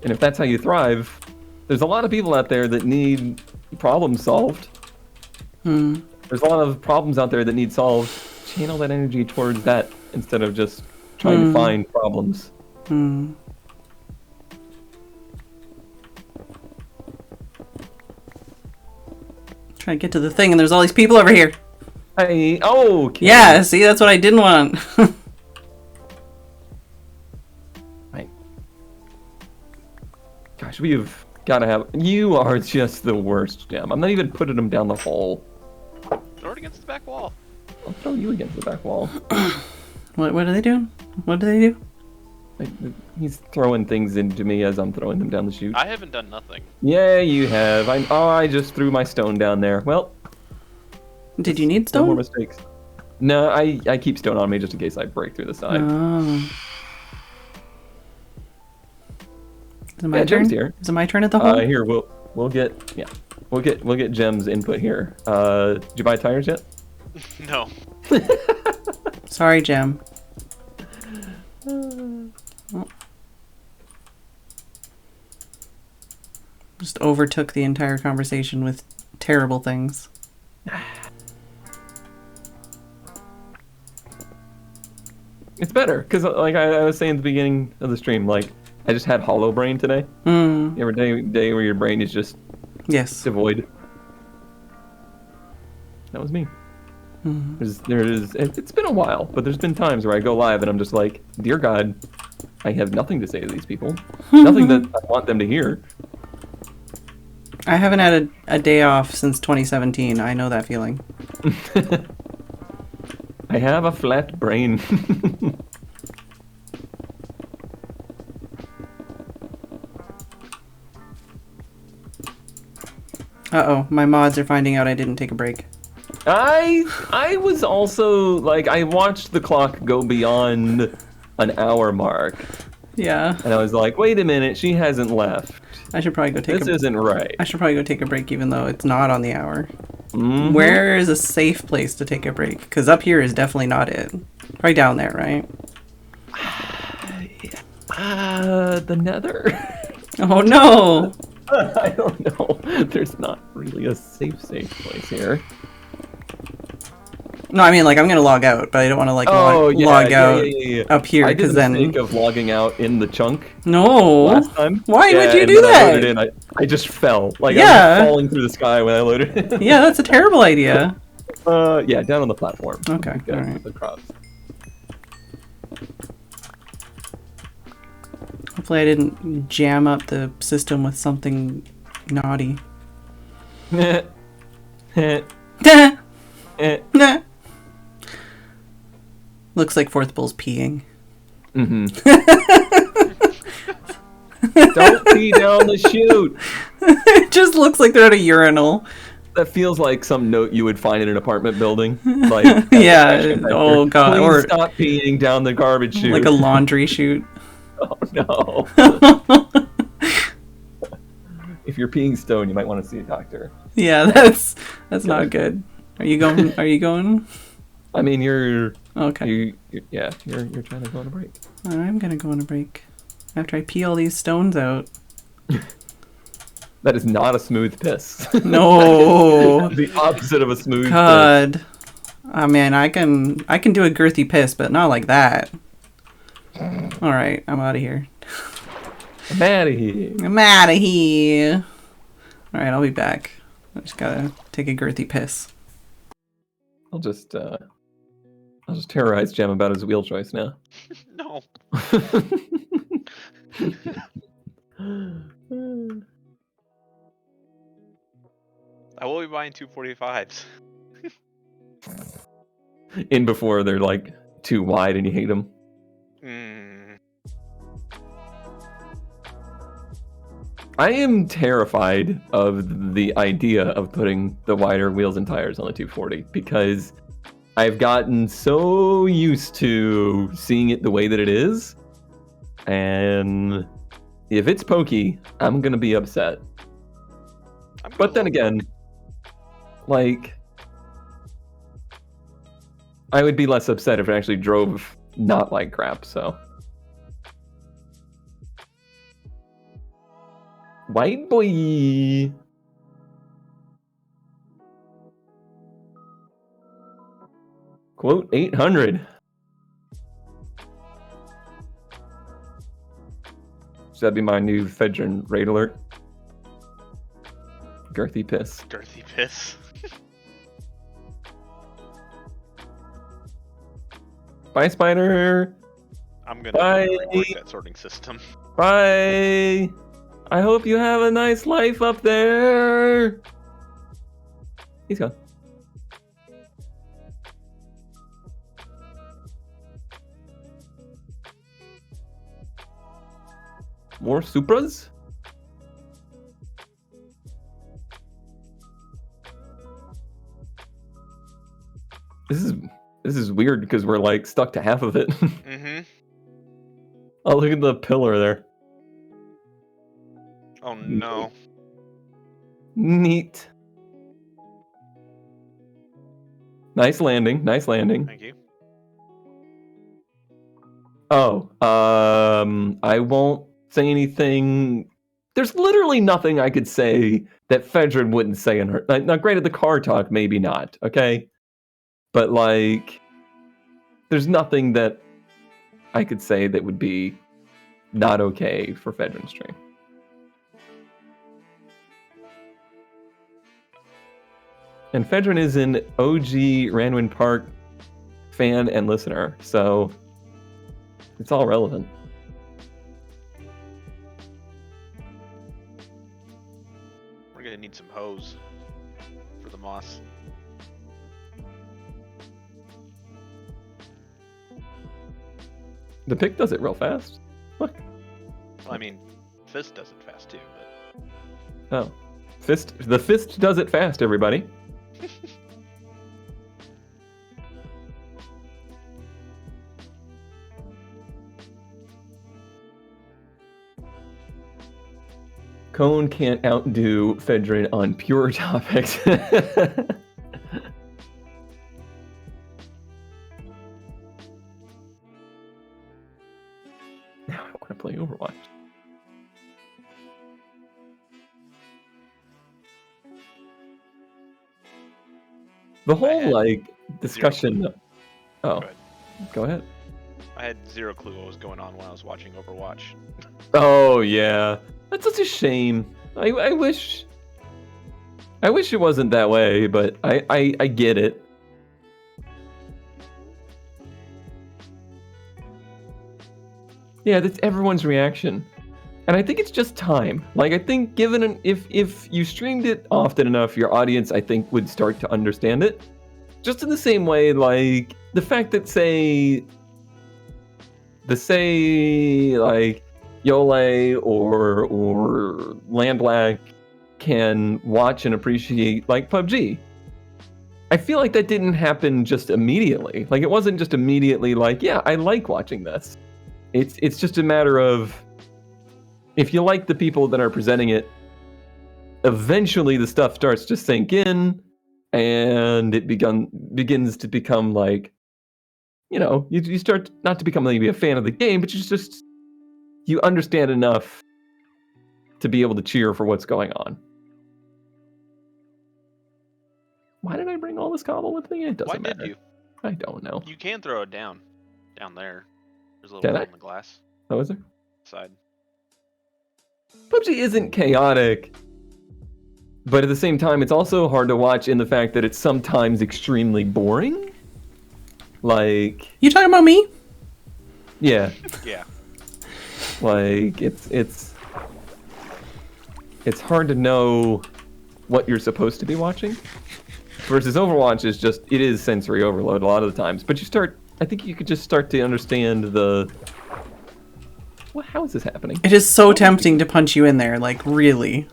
Speaker 3: And if that's how you thrive, there's a lot of people out there that need problems solved. There's a lot of problems out there that need solved. Channel that energy towards that instead of just trying to find problems.
Speaker 1: Trying to get to the thing and there's all these people over here.
Speaker 3: Hey, okay.
Speaker 1: Yeah, see, that's what I didn't want.
Speaker 3: Right. Gosh, we've got to have... You are just the worst, Gem. I'm not even putting them down the hole.
Speaker 4: Throw it against the back wall.
Speaker 3: I'll throw you against the back wall.
Speaker 1: What are they doing? What do they do?
Speaker 3: He's throwing things into me as I'm throwing them down the chute.
Speaker 4: I haven't done nothing.
Speaker 3: Yeah, you have. I just threw my stone down there. Well...
Speaker 1: Did you need
Speaker 3: No more
Speaker 1: stone?
Speaker 3: mistakes. No, I keep stone on me just in case I break through the side.
Speaker 1: Oh. Is it my
Speaker 3: Yeah,
Speaker 1: turn?
Speaker 3: Gem's here.
Speaker 1: Is it my turn at the hole?
Speaker 3: Here we'll get Gems input here. Did you buy tires yet?
Speaker 4: No.
Speaker 1: Sorry, Gem. Oh. Just overtook the entire conversation with terrible things.
Speaker 3: It's better, because like I was saying at the beginning of the stream, I just had hollow brain today. You ever day where your brain is just
Speaker 1: Yes.
Speaker 3: devoid? That was me. It's been a while, but there's been times where I go live and I'm just like, dear God, I have nothing to say to these people. Nothing that I want them to hear.
Speaker 1: I haven't had a day off since 2017. I know that feeling.
Speaker 3: I have a flat brain.
Speaker 1: Uh-oh, my mods are finding out I didn't take a break.
Speaker 3: I was also, I watched the clock go beyond an hour mark.
Speaker 1: Yeah.
Speaker 3: And I was like, wait a minute, she hasn't left.
Speaker 1: I should probably go take
Speaker 3: This isn't right.
Speaker 1: I should probably go take a break even though it's not on the hour.
Speaker 3: Mm-hmm.
Speaker 1: Where is a safe place to take a break? Because up here is definitely not it. Right down there, right?
Speaker 3: The Nether?
Speaker 1: Oh no!
Speaker 3: I don't know. There's not really a safe place here.
Speaker 1: No, I mean, I'm gonna log out, but I don't want to, log out up here,
Speaker 3: I did
Speaker 1: because
Speaker 3: the
Speaker 1: then...
Speaker 3: mistake of logging out in the chunk
Speaker 1: No!
Speaker 3: last time.
Speaker 1: Why would you
Speaker 3: and
Speaker 1: do
Speaker 3: then
Speaker 1: that?
Speaker 3: I loaded in, I just fell. I
Speaker 1: Yeah.
Speaker 3: was falling through the sky when I loaded in.
Speaker 1: Yeah, that's a terrible idea.
Speaker 3: Yeah, down on the platform.
Speaker 1: Okay,
Speaker 3: Good,
Speaker 1: alright.
Speaker 3: the crops.
Speaker 1: Hopefully I didn't jam up the system with something naughty. Looks like Fourth Bull's peeing.
Speaker 3: Mm-hmm. Don't pee down the chute.
Speaker 1: It just looks like they're at a urinal.
Speaker 3: That feels like some note you would find in an apartment building. Like,
Speaker 1: yeah. Oh god.
Speaker 3: Please
Speaker 1: Or
Speaker 3: stop peeing down the garbage chute.
Speaker 1: like a laundry chute.
Speaker 3: Oh no. If you're peeing stone, you might want to see a doctor.
Speaker 1: Yeah, that's not good. Are you going? Are you going?
Speaker 3: I mean, you're
Speaker 1: Okay.
Speaker 3: you're trying to go on a break.
Speaker 1: I'm gonna go on a break after I pee all these stones out.
Speaker 3: That is not a smooth piss.
Speaker 1: No.
Speaker 3: The opposite of a smooth piss.
Speaker 1: God. Oh man, I can do a girthy piss, but not like that. All right, I'm out of here.
Speaker 3: I'm out of here.
Speaker 1: I'm out of here. All right, I'll be back. I just gotta take a girthy piss.
Speaker 3: I'll just terrorize Jem about his wheel choice now.
Speaker 4: No. I will be buying 245s.
Speaker 3: In before they're like too wide and you hate them. I am terrified of the idea of putting the wider wheels and tires on the 240 because I've gotten so used to seeing it the way that it is, and if it's pokey, I'm gonna be upset. But then again, like, I would be less upset if it actually drove not like crap, so. White boy! Quote 800. Should that be my new Phedran raid alert? Girthy piss.
Speaker 4: Girthy piss.
Speaker 3: Bye, Spider!
Speaker 4: I'm gonna
Speaker 3: Bye.
Speaker 4: rework that sorting system.
Speaker 3: Bye! I hope you have a nice life up there! He's gone. More Supras? This is weird because we're like stuck to half of it.
Speaker 4: Mm-hmm.
Speaker 3: Oh, look at the pillar there.
Speaker 4: Oh no.
Speaker 3: Neat. Nice landing. Nice landing.
Speaker 4: Thank you.
Speaker 3: Oh, I won't say anything. There's literally nothing I could say that Phedran wouldn't say in her. Now, granted, the car talk, maybe not, okay? But, like, there's nothing that I could say that would be not okay for Phedran's stream. And Phedran is an OG Ranwin Park fan and listener, so it's all relevant.
Speaker 4: We're gonna need some hose for the moss.
Speaker 3: The pick does it real fast. Look.
Speaker 4: Well, I mean, Fist does it fast too, but...
Speaker 3: Oh. The fist does it fast, everybody. Cone can't outdo Phedran on pure topics. Now I want to play Overwatch. The whole, like, discussion... Oh, go ahead.
Speaker 4: I had zero clue what was going on when I was watching Overwatch.
Speaker 3: Oh, yeah. That's such a shame. I wish it wasn't that way, but I get it. Yeah, that's everyone's reaction. And I think it's just time. Like, I think if you streamed it often enough, your audience, I think, would start to understand it. Just in the same way, like, the fact that, say, like, Yole or Landblack can watch and appreciate, like, PUBG. I feel like that didn't happen just immediately. Like, it wasn't just immediately like, yeah, I like watching this. It's just a matter of, if you like the people that are presenting it, eventually the stuff starts to sink in, and it begins to become like, you know, you start not to become maybe a fan of the game, but you understand enough to be able to cheer for what's going on. Why did I bring all this cobble with me? It doesn't matter.
Speaker 4: Why did you?
Speaker 3: I don't know.
Speaker 4: You can throw it down there. There's a little
Speaker 3: Can
Speaker 4: hole
Speaker 3: I?
Speaker 4: in the glass
Speaker 3: Oh, is there?
Speaker 4: side.
Speaker 3: PUBG isn't chaotic, but at the same time, it's also hard to watch in the fact that it's sometimes extremely boring. Like,
Speaker 1: You talking about me?
Speaker 3: yeah,
Speaker 4: Yeah.
Speaker 3: like it's hard to know what you're supposed to be watching. Versus Overwatch it is sensory overload a lot of the times. But I think you could just start to understand how is this happening?
Speaker 1: It is so tempting to punch you in there, like, really.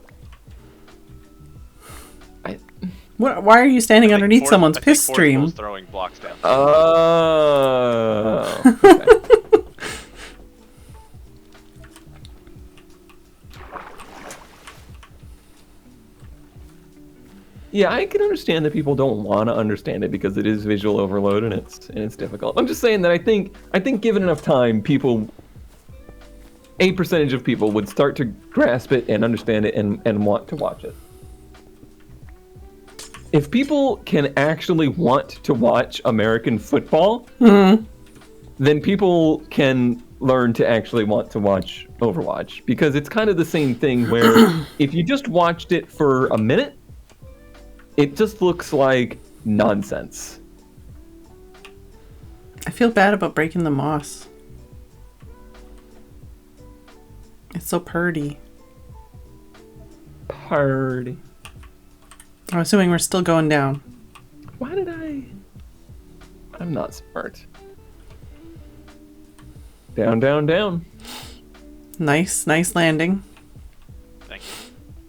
Speaker 1: Why are you standing underneath someone's piss stream?
Speaker 4: Throwing blocks down.
Speaker 3: Oh. Okay. Yeah, I can understand that people don't want to understand it because it is visual overload and it's difficult. I'm just saying that I think given enough time, a percentage of people would start to grasp it and understand it and want to watch it. If people can actually want to watch American football, then people can learn to actually want to watch Overwatch. Because it's kind of the same thing where if you just watched it for a minute, it just looks like nonsense.
Speaker 1: I feel bad about breaking the moss. It's so purdy.
Speaker 3: Party.
Speaker 1: I'm assuming we're still going down.
Speaker 3: Why did I'm not smart. Down, down, down.
Speaker 1: Nice landing.
Speaker 4: Thank you.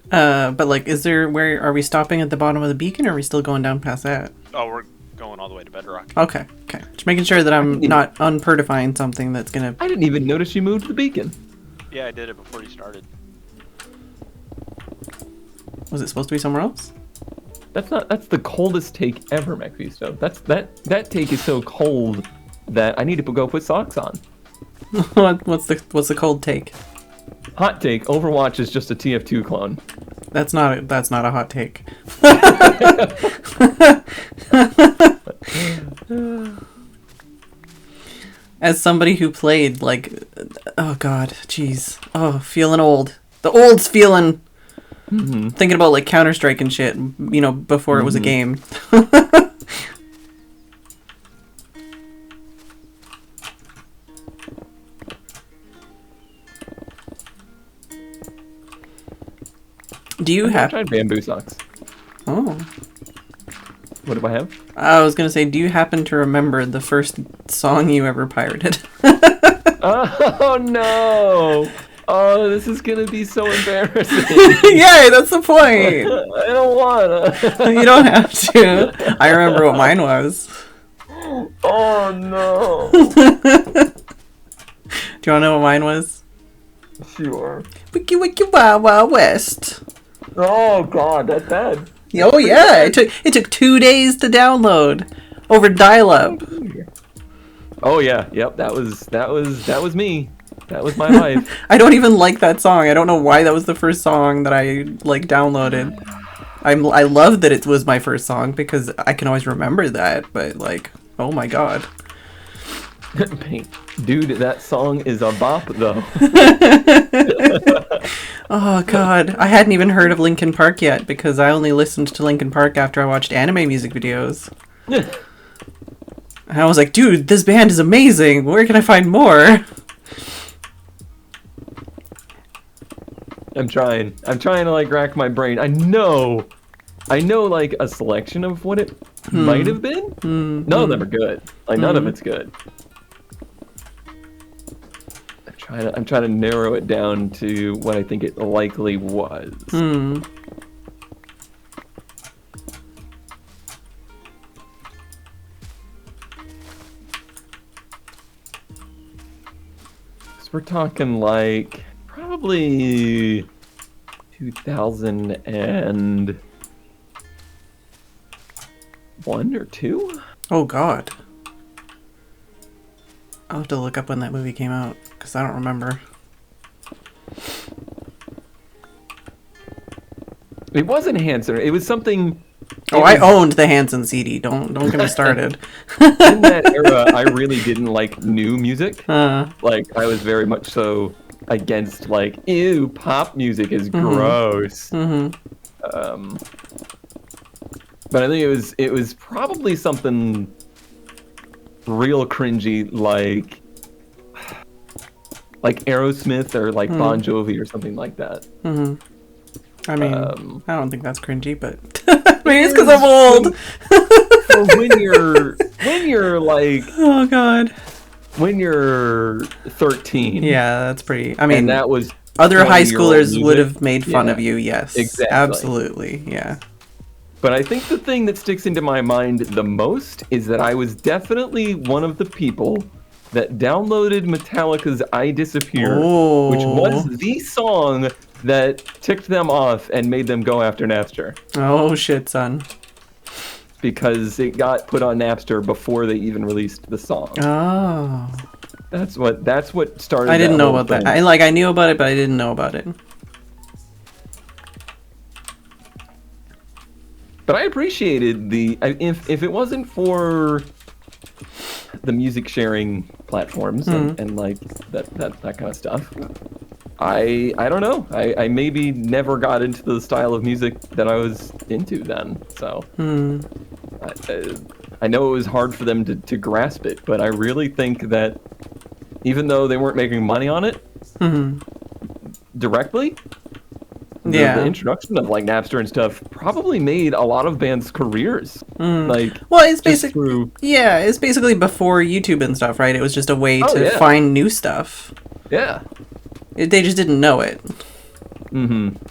Speaker 1: But like, where are we stopping at the bottom of the beacon, or are we still going down past that?
Speaker 4: Oh, we're going all the way to bedrock.
Speaker 1: Okay. Just making sure that I'm not unpurtifying something that's gonna...
Speaker 3: I didn't even notice you moved the beacon.
Speaker 4: Yeah, I did it before you started.
Speaker 1: Was it supposed to be somewhere else?
Speaker 3: That's the coldest take ever, MacFisto. That take is so cold that I need to go put socks on.
Speaker 1: What's the cold take?
Speaker 3: Hot take, Overwatch is just a TF2 clone.
Speaker 1: That's not a hot take. As somebody who played, like, oh god, jeez, feeling old. The old's feeling.
Speaker 3: Mm-hmm.
Speaker 1: Thinking about like Counter-Strike and shit, you know, before it was a game. Do you have...
Speaker 3: I tried bamboo socks.
Speaker 1: Oh.
Speaker 3: What do I have?
Speaker 1: I was gonna say, do you happen to remember the first song you ever pirated?
Speaker 3: Oh no! Oh, this is gonna be so embarrassing.
Speaker 1: Yay, that's the point!
Speaker 3: I don't wanna.
Speaker 1: You don't have to. I remember what mine was.
Speaker 3: Oh no!
Speaker 1: Do you wanna know what mine was?
Speaker 3: Sure.
Speaker 1: Wiki Wiki Wild Wild West.
Speaker 3: Oh god, that's bad.
Speaker 1: Oh yeah, it took 2 days to download over dial-up.
Speaker 3: Oh yeah, yep, that was me. That was my life.
Speaker 1: I don't even like that song. I don't know why that was the first song that I like downloaded. I love that it was my first song because I can always remember that, but like, oh my god.
Speaker 3: Dude, that song is a bop though.
Speaker 1: Oh god, I hadn't even heard of Linkin Park yet because I only listened to Linkin Park after I watched anime music videos. And I was like, dude, this band is amazing. Where can I find more?
Speaker 3: I'm trying to like rack my brain. I know like a selection of what it might have been. None of them are good. Like none of it's good. I'm trying to narrow it down to what I think it likely was. So we're talking like probably 2001 or 2.
Speaker 1: Oh God. I'll have to look up when that movie came out because I don't remember.
Speaker 3: It wasn't Hanson. It was something.
Speaker 1: Oh, I owned the Hanson CD. Don't get me started.
Speaker 3: In that era, I really didn't like new music. Like I was very much so against like, ew, pop music is gross. But I think it was probably something real cringy like Aerosmith or like Bon Jovi or something like that.
Speaker 1: I mean, I don't think that's cringy, but maybe it's because I'm old.
Speaker 3: So when you're like,
Speaker 1: oh God,
Speaker 3: when you're 13,
Speaker 1: yeah, that's pretty. I mean,
Speaker 3: and that was
Speaker 1: other high schoolers
Speaker 3: music.
Speaker 1: would have made fun
Speaker 3: Yeah,
Speaker 1: of you. Yes,
Speaker 3: exactly.
Speaker 1: Absolutely, yeah.
Speaker 3: But I think the thing that sticks into my mind the most is that I was definitely one of the people that downloaded Metallica's I Disappear, which was the song that ticked them off and made them go after Napster.
Speaker 1: Oh shit, son.
Speaker 3: Because it got put on Napster before they even released the song.
Speaker 1: Oh.
Speaker 3: That's what started.
Speaker 1: I didn't know about
Speaker 3: thing.
Speaker 1: that. I knew about it, but I didn't know about it.
Speaker 3: But I appreciated if it wasn't for the music sharing platforms and like that kind of stuff, I don't know. I maybe never got into the style of music that I was into then. So I know it was hard for them to grasp it, but I really think that even though they weren't making money on it directly, the introduction of like Napster and stuff probably made a lot of bands' careers. Like,
Speaker 1: well, it's basically it's basically before YouTube and stuff, right? It was just a way to find new stuff.
Speaker 3: Yeah.
Speaker 1: They just didn't know it.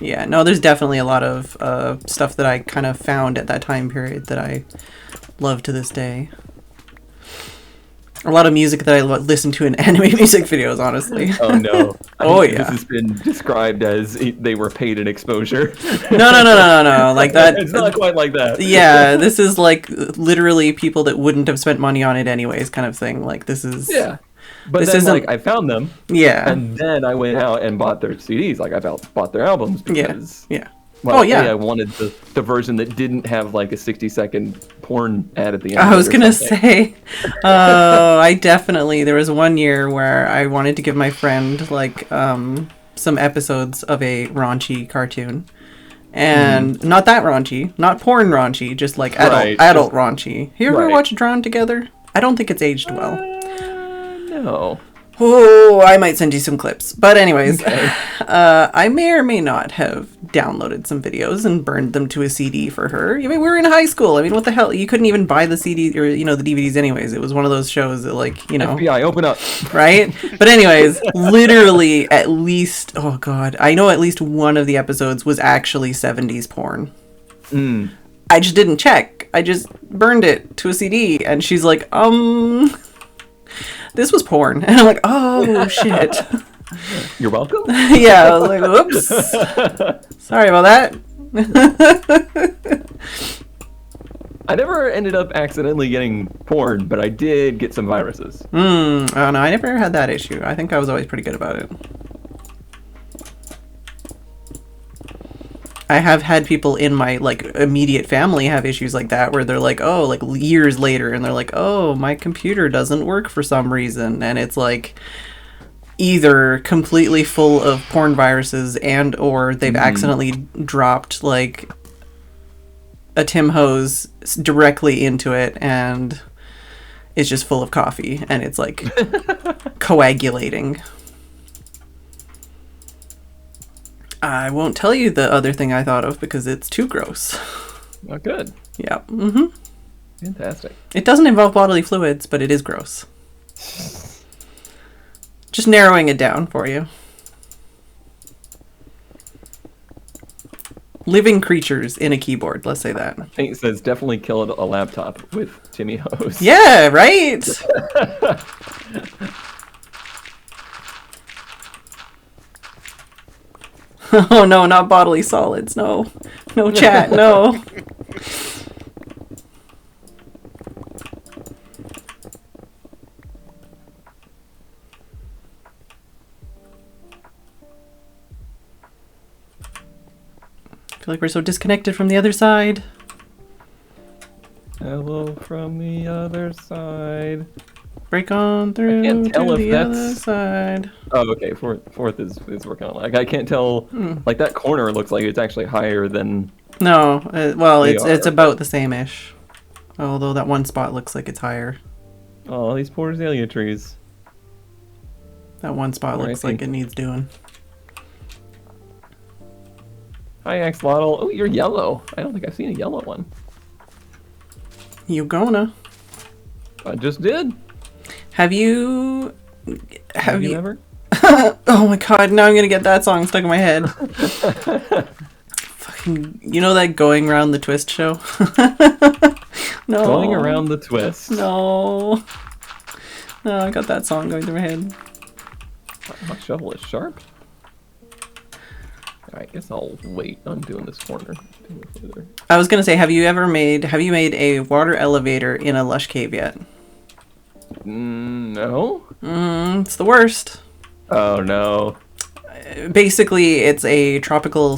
Speaker 1: Yeah, no, there's definitely a lot of stuff that I kind of found at that time period that I love to this day. A lot of music that I listen to in anime music videos, honestly.
Speaker 3: Oh no!
Speaker 1: Yeah.
Speaker 3: This has been described as they were paid an exposure.
Speaker 1: No, like that.
Speaker 3: It's not quite like that.
Speaker 1: Yeah, this is like literally people that wouldn't have spent money on it anyways, kind of thing. Like this is.
Speaker 3: Yeah. But
Speaker 1: this
Speaker 3: then,
Speaker 1: isn't...
Speaker 3: like, I found them.
Speaker 1: Yeah.
Speaker 3: And then I went out and bought their CDs. Like, I bought their albums because...
Speaker 1: Yeah.
Speaker 3: Well, I wanted the version that didn't have, like, a 60-second porn ad at the end.
Speaker 1: I was going to say... I definitely... There was one year where I wanted to give my friend, like, some episodes of a raunchy cartoon. And not that raunchy. Not porn raunchy. Just, like, adult raunchy. You ever watch Drawn Together? I don't think it's aged well.
Speaker 3: No.
Speaker 1: Oh, I might send you some clips. But anyways, I may or may not have downloaded some videos and burned them to a CD for her. I mean, we were in high school. I mean, what the hell? You couldn't even buy the CD or, the DVDs anyways. It was one of those shows that, like,
Speaker 3: FBI, open up.
Speaker 1: Right? But anyways, literally at least, oh God, I know at least one of the episodes was actually 70s porn. I just didn't check. I just burned it to a CD. And she's like, this was porn. And I'm like, oh, shit.
Speaker 3: You're welcome.
Speaker 1: Yeah, I was like, whoops. Sorry about that.
Speaker 3: I never ended up accidentally getting porn, but I did get some viruses.
Speaker 1: Oh, no, I never had that issue. I think I was always pretty good about it. I have had people in my, like, immediate family have issues like that where they're like, oh, like, years later, and they're like, oh, my computer doesn't work for some reason, and it's, like, either completely full of porn viruses and or they've accidentally dropped, like, a Tim hose directly into it, and it's just full of coffee, and it's, like, coagulating. I won't tell you the other thing I thought of because it's too gross.
Speaker 3: Oh, good.
Speaker 1: Yeah. Mm-hmm.
Speaker 3: Fantastic.
Speaker 1: It doesn't involve bodily fluids, but it is gross. Just narrowing it down for you. Living creatures in a keyboard, let's say that.
Speaker 3: Paint says definitely kill a laptop with Timmy Hose.
Speaker 1: Yeah, right? Oh no, not bodily solids. No. No chat, no. I feel like we're so disconnected from the other side.
Speaker 3: Hello from the other side.
Speaker 1: Break on through
Speaker 3: can't tell
Speaker 1: to
Speaker 3: if
Speaker 1: the
Speaker 3: that's-
Speaker 1: other side.
Speaker 3: Oh, okay. Fourth is working on. Like I can't tell. Like that corner looks like it's actually higher than.
Speaker 1: No, well,
Speaker 3: We
Speaker 1: it's
Speaker 3: are.
Speaker 1: about the same-ish. Although that one spot looks like it's higher.
Speaker 3: Oh, these poor azalea trees.
Speaker 1: That one spot
Speaker 3: Or I
Speaker 1: looks like
Speaker 3: think-
Speaker 1: it needs doing.
Speaker 3: Hi, Axolotl. Oh, you're yellow. I don't think I've seen a yellow one.
Speaker 1: You gonna?
Speaker 3: I just did.
Speaker 1: Have you
Speaker 3: ever?
Speaker 1: Oh my god, now I'm gonna get that song stuck in my head. Fucking, you know that Going Around the Twist show? No.
Speaker 3: Going around the twist.
Speaker 1: No. No, I got that song going through my head.
Speaker 3: My shovel is sharp. I guess I'll wait on doing this corner.
Speaker 1: I was gonna say, have you made a water elevator in a lush cave yet?
Speaker 3: No.
Speaker 1: It's the worst.
Speaker 3: Oh no.
Speaker 1: Basically, it's a tropical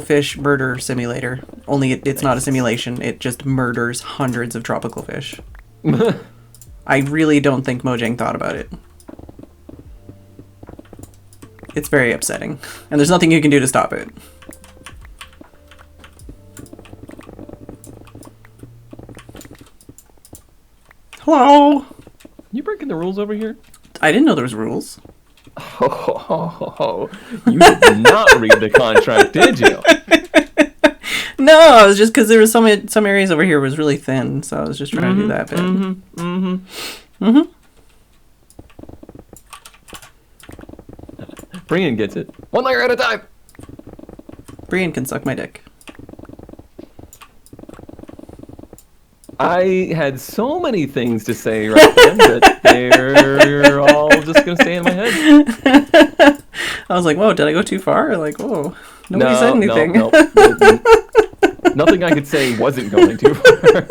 Speaker 1: fish murder simulator. Only it's not a simulation. It just murders hundreds of tropical fish. I really don't think Mojang thought about it. It's very upsetting, and there's nothing you can do to stop it. Hello?
Speaker 3: You breaking the rules over here?
Speaker 1: I didn't know there was rules.
Speaker 3: Oh, you did not read the contract, did you?
Speaker 1: No, it was just because there was some areas over here was really thin, so I was just trying to do that bit.
Speaker 3: Brian gets it. One layer at a time.
Speaker 1: Brian can suck my dick.
Speaker 3: I had so many things to say right then that they're all just gonna stay in my head.
Speaker 1: I was like, whoa, did I go too far? Like, whoa, nobody said anything.
Speaker 3: No. Nothing I could say wasn't going too far.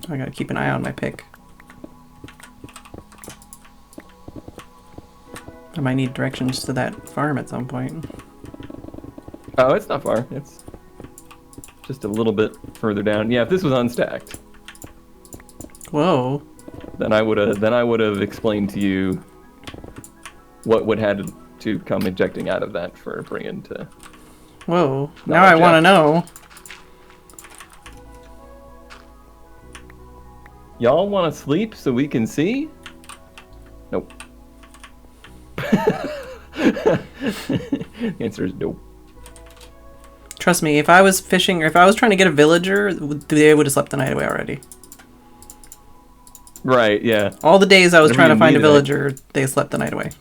Speaker 1: I gotta keep an eye on my pick. I might need directions to that farm at some point.
Speaker 3: Oh, it's not far. It's just a little bit further down. Yeah, if this was unstacked,
Speaker 1: Whoa.
Speaker 3: then I would have explained to you what would have to come ejecting out of that for Brian to.
Speaker 1: Whoa.
Speaker 3: No,
Speaker 1: Now I want to
Speaker 3: Jeff.
Speaker 1: know.
Speaker 3: Y'all want to sleep so we can see? Nope. The answer is nope.
Speaker 1: Trust me, if I was fishing or if I was trying to get a villager, they would have slept the night away already.
Speaker 3: Right, yeah.
Speaker 1: All the days I was
Speaker 3: Whenever
Speaker 1: trying to
Speaker 3: you
Speaker 1: find a
Speaker 3: needed it.
Speaker 1: villager, they slept the night away.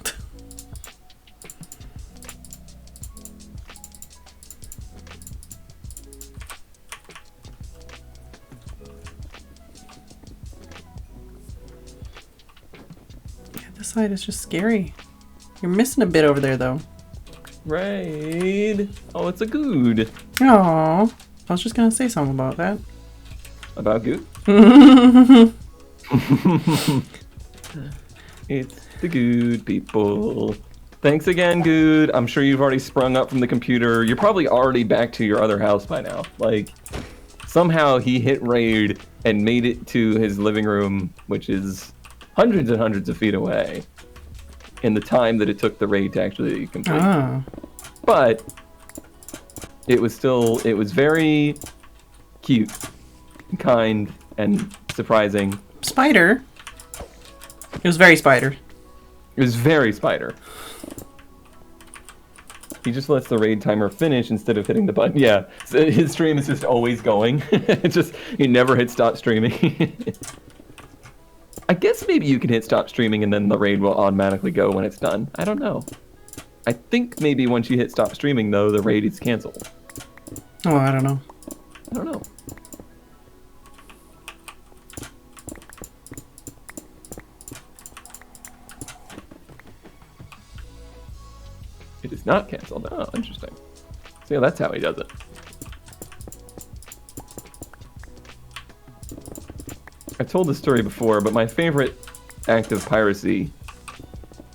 Speaker 1: Yeah, this side is just scary. You're missing a bit over there, though.
Speaker 3: Raid. Oh, it's a good.
Speaker 1: Aww. I was just gonna say something about that.
Speaker 3: About good? It's the good people. Thanks again, Good. I'm sure you've already sprung up from the computer. You're probably already back to your other house by now. Like, somehow he hit raid and made it to his living room, which is hundreds and hundreds of feet away, in the time that it took the raid to actually complete.
Speaker 1: Ah.
Speaker 3: But it was very cute, kind, and surprising.
Speaker 1: Spider. It was very spider.
Speaker 3: It was very spider. He just lets the raid timer finish instead of hitting the button. Yeah, so his stream is just always going. It's just, he never hits stop streaming. I guess maybe you can hit stop streaming and then the raid will automatically go when it's done. I don't know. I think maybe once you hit stop streaming, though, the raid is canceled.
Speaker 1: Oh, I don't know.
Speaker 3: I don't know. It is not canceled. Oh, interesting. So yeah, that's how he does it. I've told this story before, but my favorite act of piracy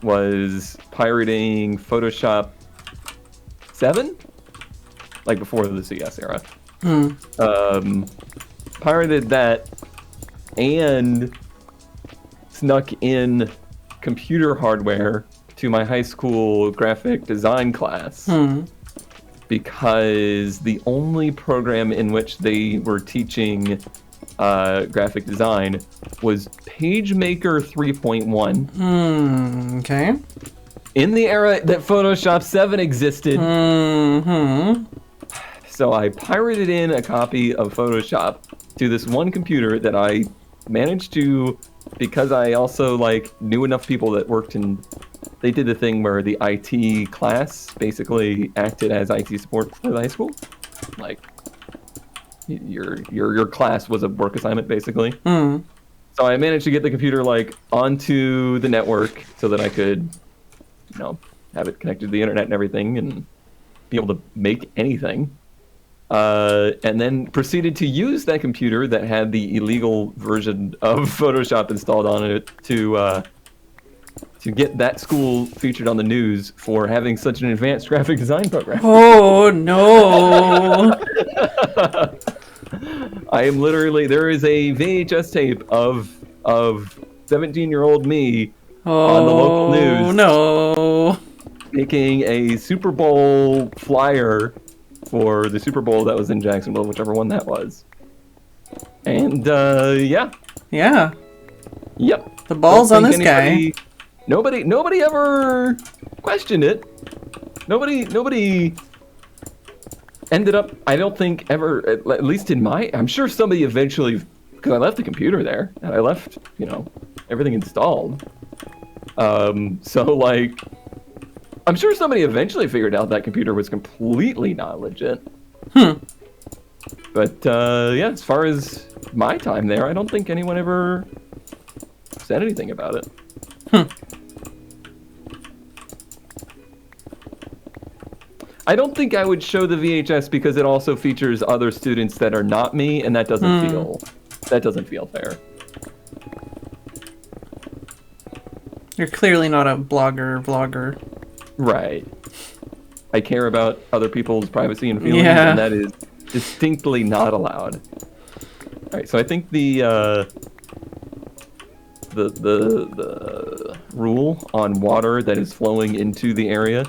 Speaker 3: was pirating Photoshop 7? Like before the CS era. Pirated that and snuck in computer hardware to my high school graphic design class because the only program in which they were teaching graphic design was PageMaker 3.1.
Speaker 1: Okay.
Speaker 3: In the era that Photoshop 7 existed. So I pirated in a copy of Photoshop to this one computer that I managed to, because I also like knew enough people that worked in, they did the thing where the IT class basically acted as IT support for the high school. Like your class was a work assignment basically. So I managed to get the computer like onto the network so that I could, you know, have it connected to the internet and everything and be able to make anything. And then proceeded to use that computer that had the illegal version of Photoshop installed on it to get that school featured on the news for having such an advanced graphic design program.
Speaker 1: Oh no!
Speaker 3: I am literally, there is a VHS tape of 17-year-old me on the local news.
Speaker 1: Oh no!
Speaker 3: Making a Super Bowl flyer for the Super Bowl that was in Jacksonville, whichever one that was. And yeah.
Speaker 1: Yeah.
Speaker 3: Yep.
Speaker 1: The ball's on this guy.
Speaker 3: Nobody ever questioned it. Nobody ended up, I don't think ever, at least in my, I'm sure somebody eventually, because I left the computer there and I left, you know, everything installed. So like, I'm sure somebody eventually figured out that computer was completely not legit. But yeah, as far as my time there, I don't think anyone ever said anything about it. I don't think I would show the VHS because it also features other students that are not me, and that doesn't feel fair.
Speaker 1: You're clearly not a vlogger.
Speaker 3: Right. I care about other people's privacy and feelings, and that is distinctly not allowed. All right, so I think the rule on water that is flowing into the area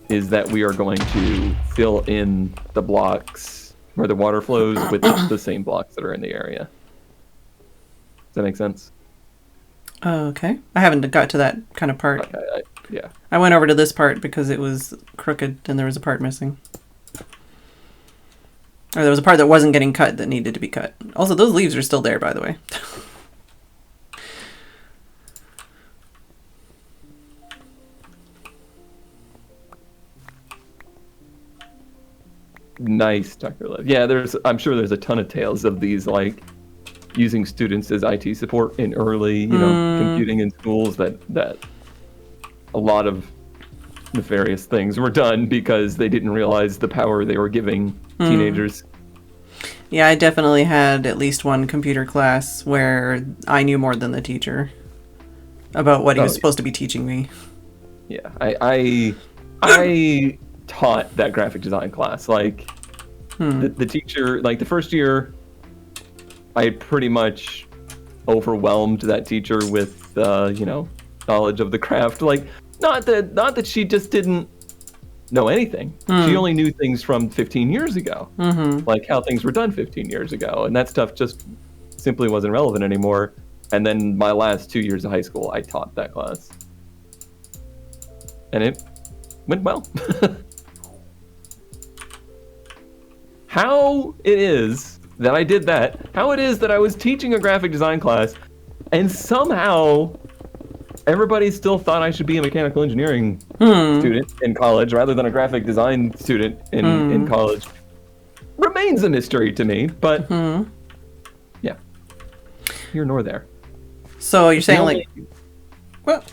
Speaker 3: is that we are going to fill in the blocks where the water flows with the same blocks that are in the area. Does that make sense?
Speaker 1: Okay. I haven't got to that kind of part.
Speaker 3: Okay, yeah.
Speaker 1: I went over to this part because it was crooked and there was a part missing. Or there was a part that wasn't getting cut that needed to be cut. Also, those leaves are still there, by the way.
Speaker 3: Nice, Dr. Lev. Yeah, I'm sure there's a ton of tales of these, like, using students as IT support in early, computing in schools that a lot of nefarious things were done because they didn't realize the power they were giving teenagers.
Speaker 1: Yeah, I definitely had at least one computer class where I knew more than the teacher about what he was supposed to be teaching me.
Speaker 3: Yeah, I taught that graphic design class. Like, the teacher, like the first year, I pretty much overwhelmed that teacher with, knowledge of the craft. Like, not that she just didn't know anything. She only knew things from 15 years ago, like how things were done 15 years ago, and that stuff just simply wasn't relevant anymore. And then my last 2 years of high school, I taught that class, and it went well. How it is that I did that, how it is that I was teaching a graphic design class, and somehow everybody still thought I should be a mechanical engineering student in college rather than a graphic design student in college remains a mystery to me, but yeah, here nor there.
Speaker 1: So you're saying, like, well,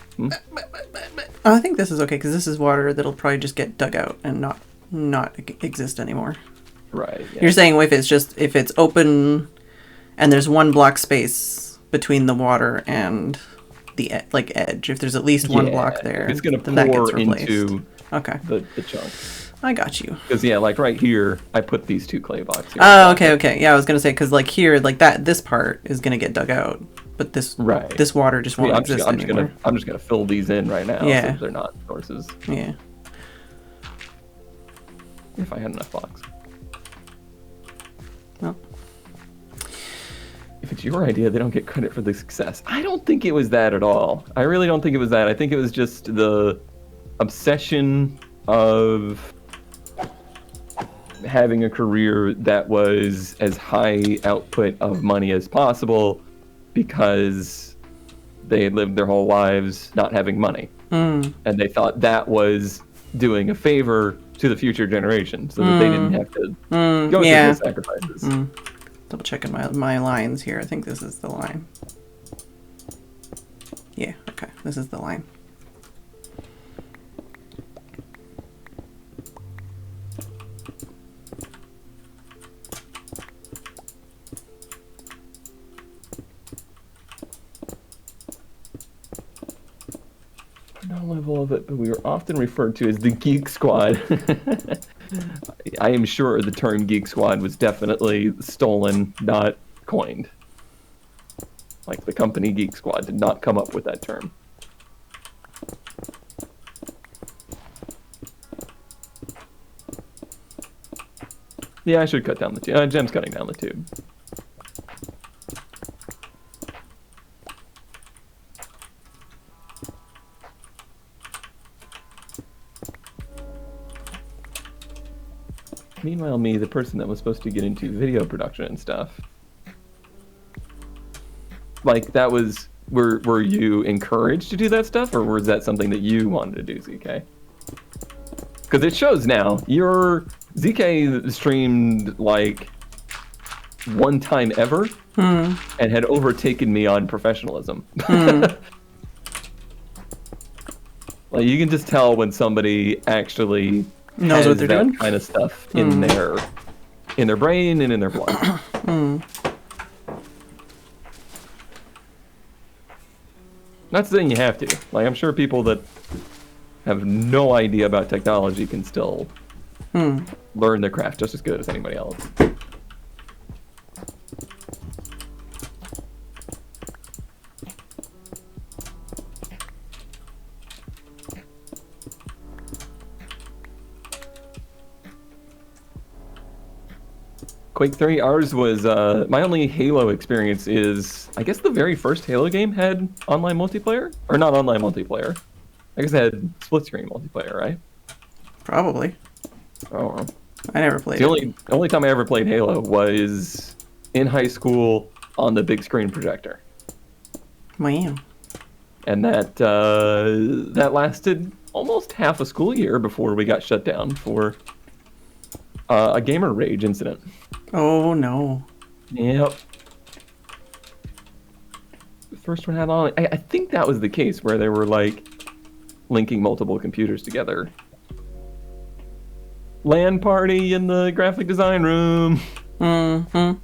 Speaker 1: I think this is okay, because this is water that'll probably just get dug out and not exist anymore.
Speaker 3: Right. Yeah.
Speaker 1: You're saying if it's open and there's one block space between the water and the edge, if there's at least one block there,
Speaker 3: it's gonna
Speaker 1: then that gets
Speaker 3: pour
Speaker 1: replaced.
Speaker 3: into
Speaker 1: the
Speaker 3: chunk.
Speaker 1: I got you.
Speaker 3: Because like right here, I put these 2 clay blocks here.
Speaker 1: Oh, okay. Yeah, I was gonna say, because like here, like this part is gonna get dug out, but this water just won't exist anymore.
Speaker 3: I'm just gonna fill these in right now.
Speaker 1: Yeah.
Speaker 3: So they're not sources.
Speaker 1: Yeah.
Speaker 3: If I had enough blocks.
Speaker 1: Well.
Speaker 3: If it's your idea, they don't get credit for the success. I don't think it was that at all. I really don't think it was that. I think it was just the obsession of having a career that was as high output of money as possible, because they had lived their whole lives not having money. And they thought that was doing a favor to the future generation, so that they didn't have to go through those sacrifices.
Speaker 1: Double checking my lines here. I think this is the line. Yeah, okay. This is the line.
Speaker 3: No level of it, but we were often referred to as the Geek Squad. I am sure the term Geek Squad was definitely stolen, not coined. Like, the company Geek Squad did not come up with that term. Yeah, I should cut down the tube. Jem's cutting down the tube. Meanwhile, me, the person that was supposed to get into video production and stuff, like, that was, were you encouraged to do that stuff, or was that something that you wanted to do, ZK? Because it shows now, your ZK streamed, like, one time ever, and had overtaken me on professionalism. Like, you can just tell when somebody actually
Speaker 1: knows what they're doing,
Speaker 3: kind of stuff in their brain and in their blood. Not saying you have to. Like, I'm sure people that have no idea about technology can still learn their craft just as good as anybody else. Quake 3, ours was, my only Halo experience is, I guess the very first Halo game had online multiplayer? Or not online multiplayer. I guess it had split-screen multiplayer, right?
Speaker 1: Probably.
Speaker 3: Oh, well.
Speaker 1: I never played
Speaker 3: The only time I ever played Halo was in high school on the big screen projector.
Speaker 1: Wow.
Speaker 3: And that lasted almost half a school year before we got shut down for a gamer rage incident.
Speaker 1: Oh no.
Speaker 3: Yep. The first one had on. I think that was the case where they were like linking multiple computers together. LAN party in the graphic design room.
Speaker 1: Mm-hmm.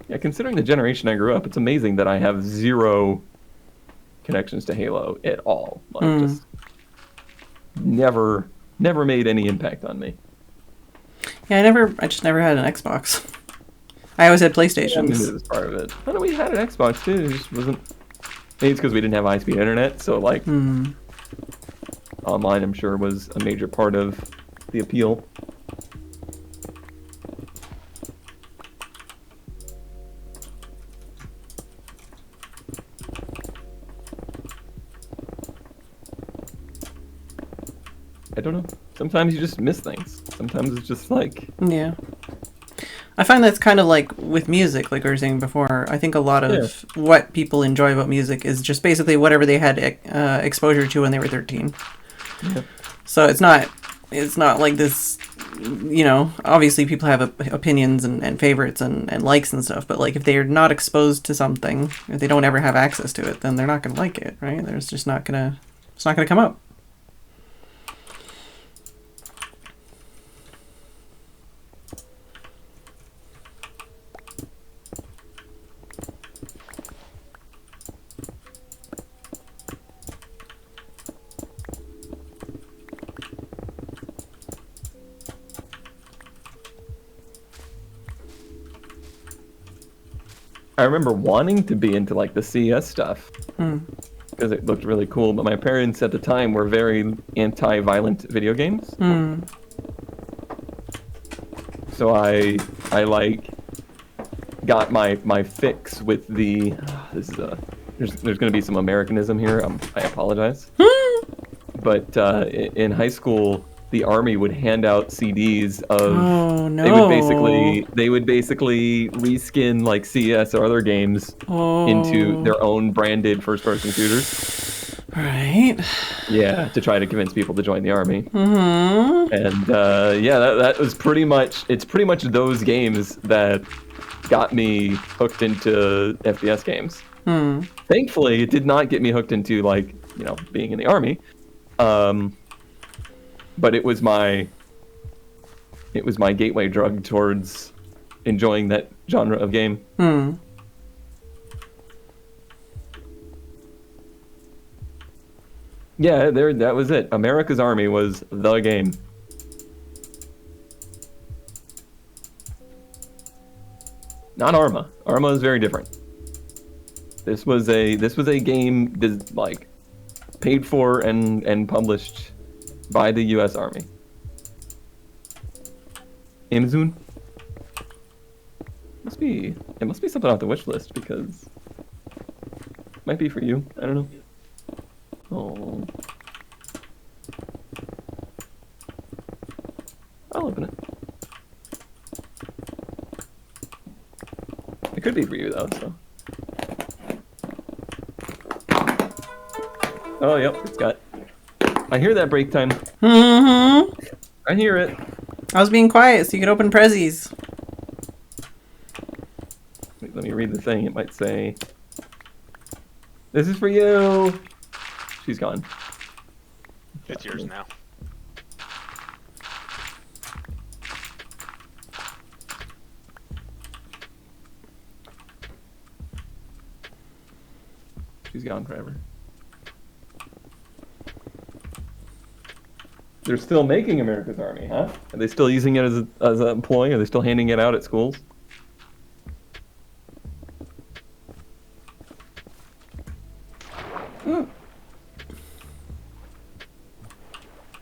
Speaker 3: Yeah, considering the generation I grew up, it's amazing that I have zero connections to Halo at all. Like,
Speaker 1: Mm.
Speaker 3: just never made any impact on me.
Speaker 1: Yeah, I just never had an Xbox. I always had
Speaker 3: I mean,
Speaker 1: PlayStations.
Speaker 3: it was part of it. I know we had an Xbox too. It just wasn't. Maybe it's because we didn't have high-speed internet, so like online, I'm sure, was a major part of the appeal. I don't know. Sometimes you just miss things. Sometimes it's just like,
Speaker 1: Yeah. I find that's kind of like with music, like we were saying before. I think a lot of what people enjoy about music is just basically whatever they had exposure to when they were 13.
Speaker 3: yeah.
Speaker 1: So it's not like this, obviously people have opinions and favorites and likes and stuff, but like if they're not exposed to something, if they don't ever have access to it, then they're not going to like it, right? It's not going to come out.
Speaker 3: I remember wanting to be into like the CS stuff because it looked really cool, but my parents at the time were very anti-violent video games. So I like got my fix with the this is there's going to be some Americanism here. I apologize. But in high school, the army would hand out CDs of.
Speaker 1: Oh no!
Speaker 3: They would basically reskin like CS or other games into their own branded first-person shooters.
Speaker 1: Right.
Speaker 3: Yeah, to try to convince people to join the army. Mm-hmm. And yeah, that was pretty much. It's pretty much those games that got me hooked into FPS games. Thankfully, it did not get me hooked into like being in the army. But it was my gateway drug towards enjoying that genre of game. Yeah, that was it. America's Army was the game. Not Arma. Arma is very different. This was a game like paid for and published by the U.S. Army. Amazon? It must be something off the wish list because it might be for you. I don't know. Oh. I'll open it. It could be for you though, so. Oh, yep, it's got. I hear that break time. I hear it.
Speaker 1: I was being quiet so you could open prezzies.
Speaker 3: Wait, let me read the thing. It might say, "This is for you." She's gone.
Speaker 4: It's yours now.
Speaker 3: She's gone forever. They're still making America's Army, huh? Are they still using it as an employee? Are they still handing it out at schools?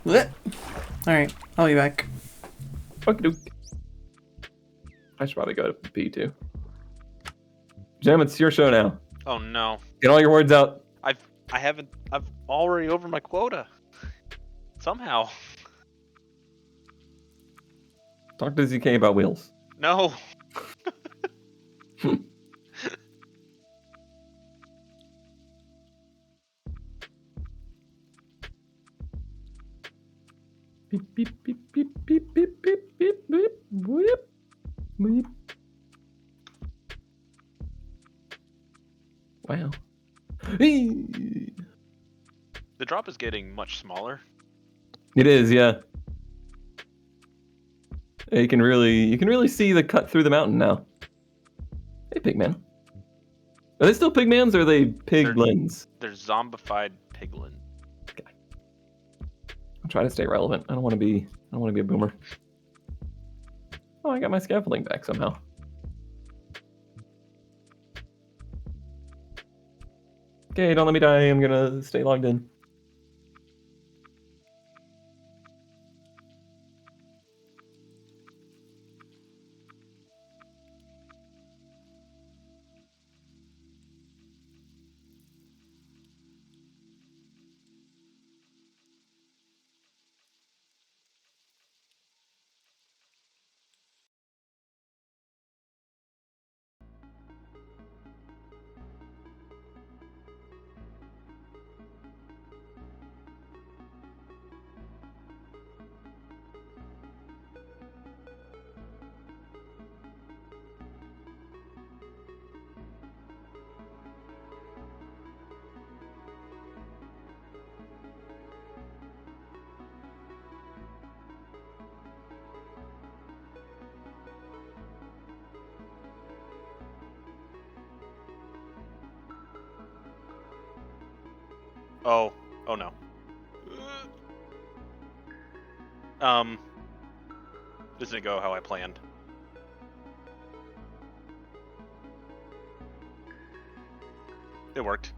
Speaker 1: What? Alright, I'll be back.
Speaker 3: Okey-doke. I should probably go to pee too. Jim, it's your show now.
Speaker 4: Oh no.
Speaker 3: Get all your words out.
Speaker 4: I've already over my quota. Somehow.
Speaker 3: Talk to ZK about wheels.
Speaker 4: No.
Speaker 3: Beep, beep, beep, beep, beep, beep, beep, beep, beep, beep, beep. Wow.
Speaker 4: The drop is getting much smaller.
Speaker 3: It is, yeah. You can really see the cut through the mountain now. Hey, big man. Are they still pigmans or are they piglins?
Speaker 4: They're zombified piglin.
Speaker 3: I'm trying to stay relevant. I don't want to be a boomer. Oh, I got my scaffolding back somehow. Okay, don't let me die. I'm gonna stay logged in.
Speaker 4: Oh no. This didn't go how I planned. It worked.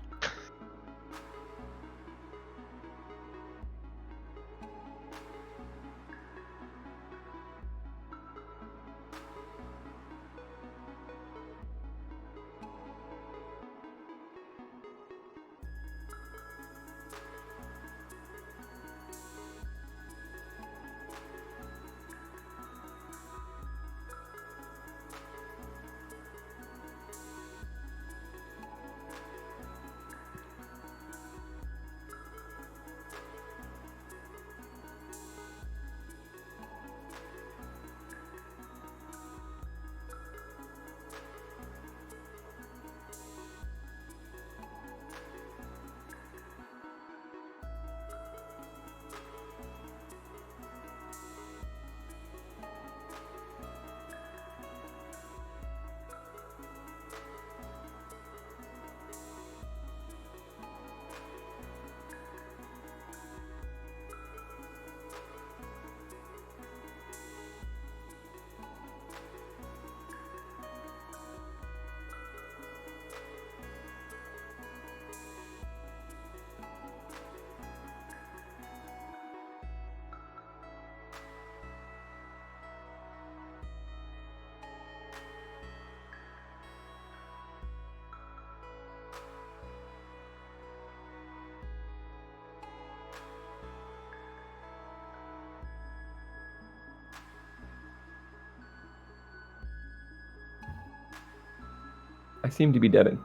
Speaker 3: I seem to be deading.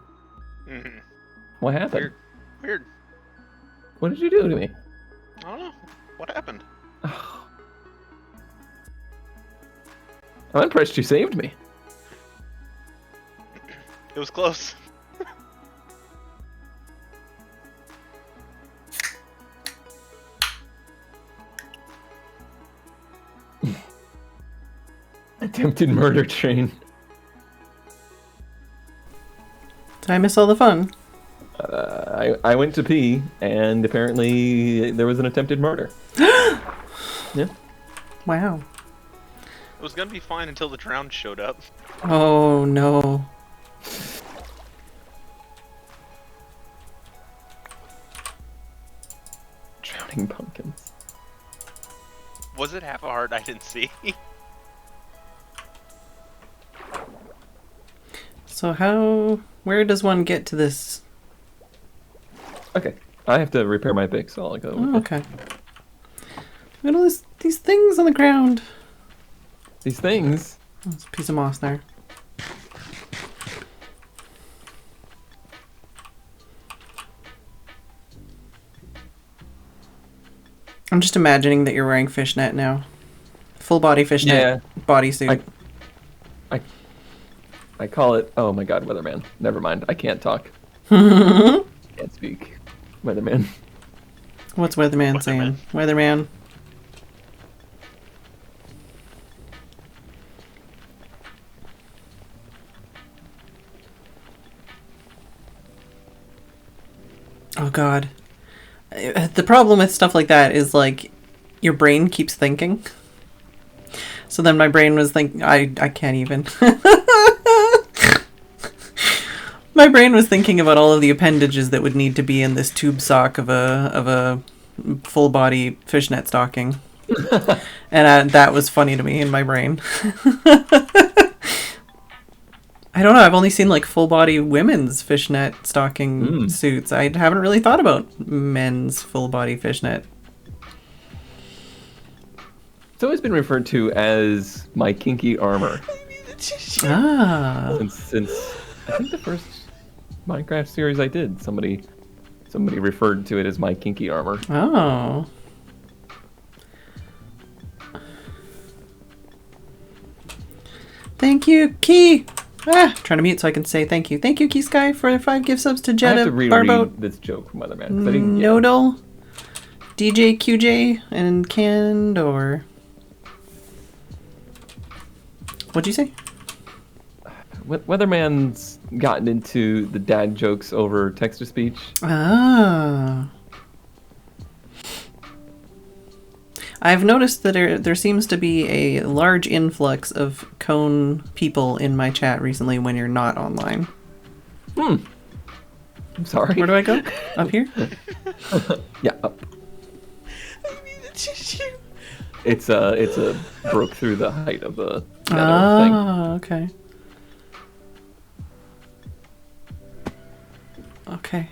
Speaker 4: Mm-hmm.
Speaker 3: What happened?
Speaker 4: Weird.
Speaker 3: What did you do to me?
Speaker 4: I don't know. What happened?
Speaker 3: I'm impressed you saved me.
Speaker 4: It was close.
Speaker 3: Attempted murder train.
Speaker 1: Did I miss all the fun?
Speaker 3: I went to pee, and apparently there was an attempted murder. Yeah.
Speaker 1: Wow.
Speaker 4: It was gonna be fine until the drown showed up.
Speaker 1: Oh no.
Speaker 3: Drowning pumpkins.
Speaker 4: Was it half a heart I didn't see?
Speaker 1: So where does one get to this?
Speaker 3: Okay, I have to repair my pick, so I'll go.
Speaker 1: Oh, okay. Look at all these things on the ground.
Speaker 3: These things.
Speaker 1: Oh, there's a piece of moss there. I'm just imagining that you're wearing fishnet now. Full body fishnet bodysuit.
Speaker 3: I call it. Oh my God, weatherman. Never mind. I can't talk. Can't speak. Weatherman.
Speaker 1: What's weatherman saying? Weatherman. Oh god. The problem with stuff like that is like your brain keeps thinking. So then my brain was thinking, I can't even. My brain was thinking about all of the appendages that would need to be in this tube sock of a full body fishnet stocking. And that was funny to me in my brain. I don't know, I've only seen like full body women's fishnet stocking suits. I haven't really thought about men's full body fishnet.
Speaker 3: It's always been referred to as my kinky armor.
Speaker 1: Ah.
Speaker 3: Since I think the first Minecraft series I did, somebody referred to it as my kinky armor.
Speaker 1: Oh. Thank you, Key. Trying to mute so I can say thank you. Thank you, Key Sky, for 5 gift subs to
Speaker 3: I
Speaker 1: Jetta,
Speaker 3: have to reread
Speaker 1: Barboat,
Speaker 3: this joke from Weatherman. 'Cause I didn't get it.
Speaker 1: Nodal, DJ QJ, and Candor. What'd you say?
Speaker 3: Weatherman's gotten into the dad jokes over text-to-speech.
Speaker 1: Ah. I've noticed that there seems to be a large influx of Cone people in my chat recently when you're not online.
Speaker 3: I'm sorry.
Speaker 1: Where do I go? Up here?
Speaker 3: Yeah, up. It's a broke through the height of the nether thing.
Speaker 1: Ah, okay. Okay.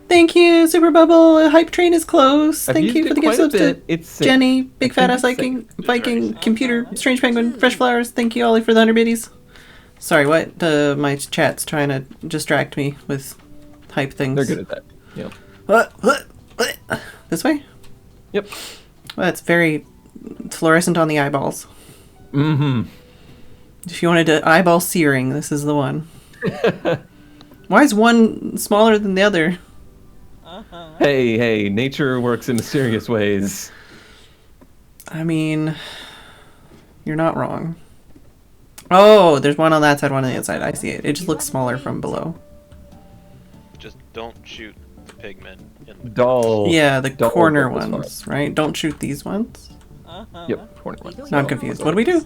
Speaker 1: Thank you, Super Bubble. Hype train is close.
Speaker 3: I've
Speaker 1: Thank
Speaker 3: used
Speaker 1: you
Speaker 3: it
Speaker 1: for the
Speaker 3: quite
Speaker 1: gift
Speaker 3: a
Speaker 1: subs to
Speaker 3: bit. It's sick.
Speaker 1: Jenny, Big
Speaker 3: I
Speaker 1: Fat
Speaker 3: think
Speaker 1: Ass
Speaker 3: it's sick.
Speaker 1: Viking, Viking, Computer, Strange Penguin, Fresh Flowers. Thank you, Ollie, for the 100 biddies. Sorry, what? My chat's trying to distract me with hype things.
Speaker 3: They're good at that. Yeah.
Speaker 1: What? This way?
Speaker 3: Yep.
Speaker 1: Well, that's very fluorescent on the eyeballs.
Speaker 3: Mm-hmm.
Speaker 1: If you wanted to eyeball searing, this is the one. Why is one smaller than the other?
Speaker 3: Hey, nature works in mysterious ways.
Speaker 1: I mean, you're not wrong. Oh, there's one on that side, one on the other side. I see it. It just looks smaller from below.
Speaker 4: Just don't shoot the pigmen in the
Speaker 3: Dull.
Speaker 1: Yeah, the
Speaker 3: dull
Speaker 1: corner
Speaker 3: focus
Speaker 1: ones, right? Don't shoot these ones.
Speaker 3: Yep, corner ones.
Speaker 1: Now I'm confused. What do we do?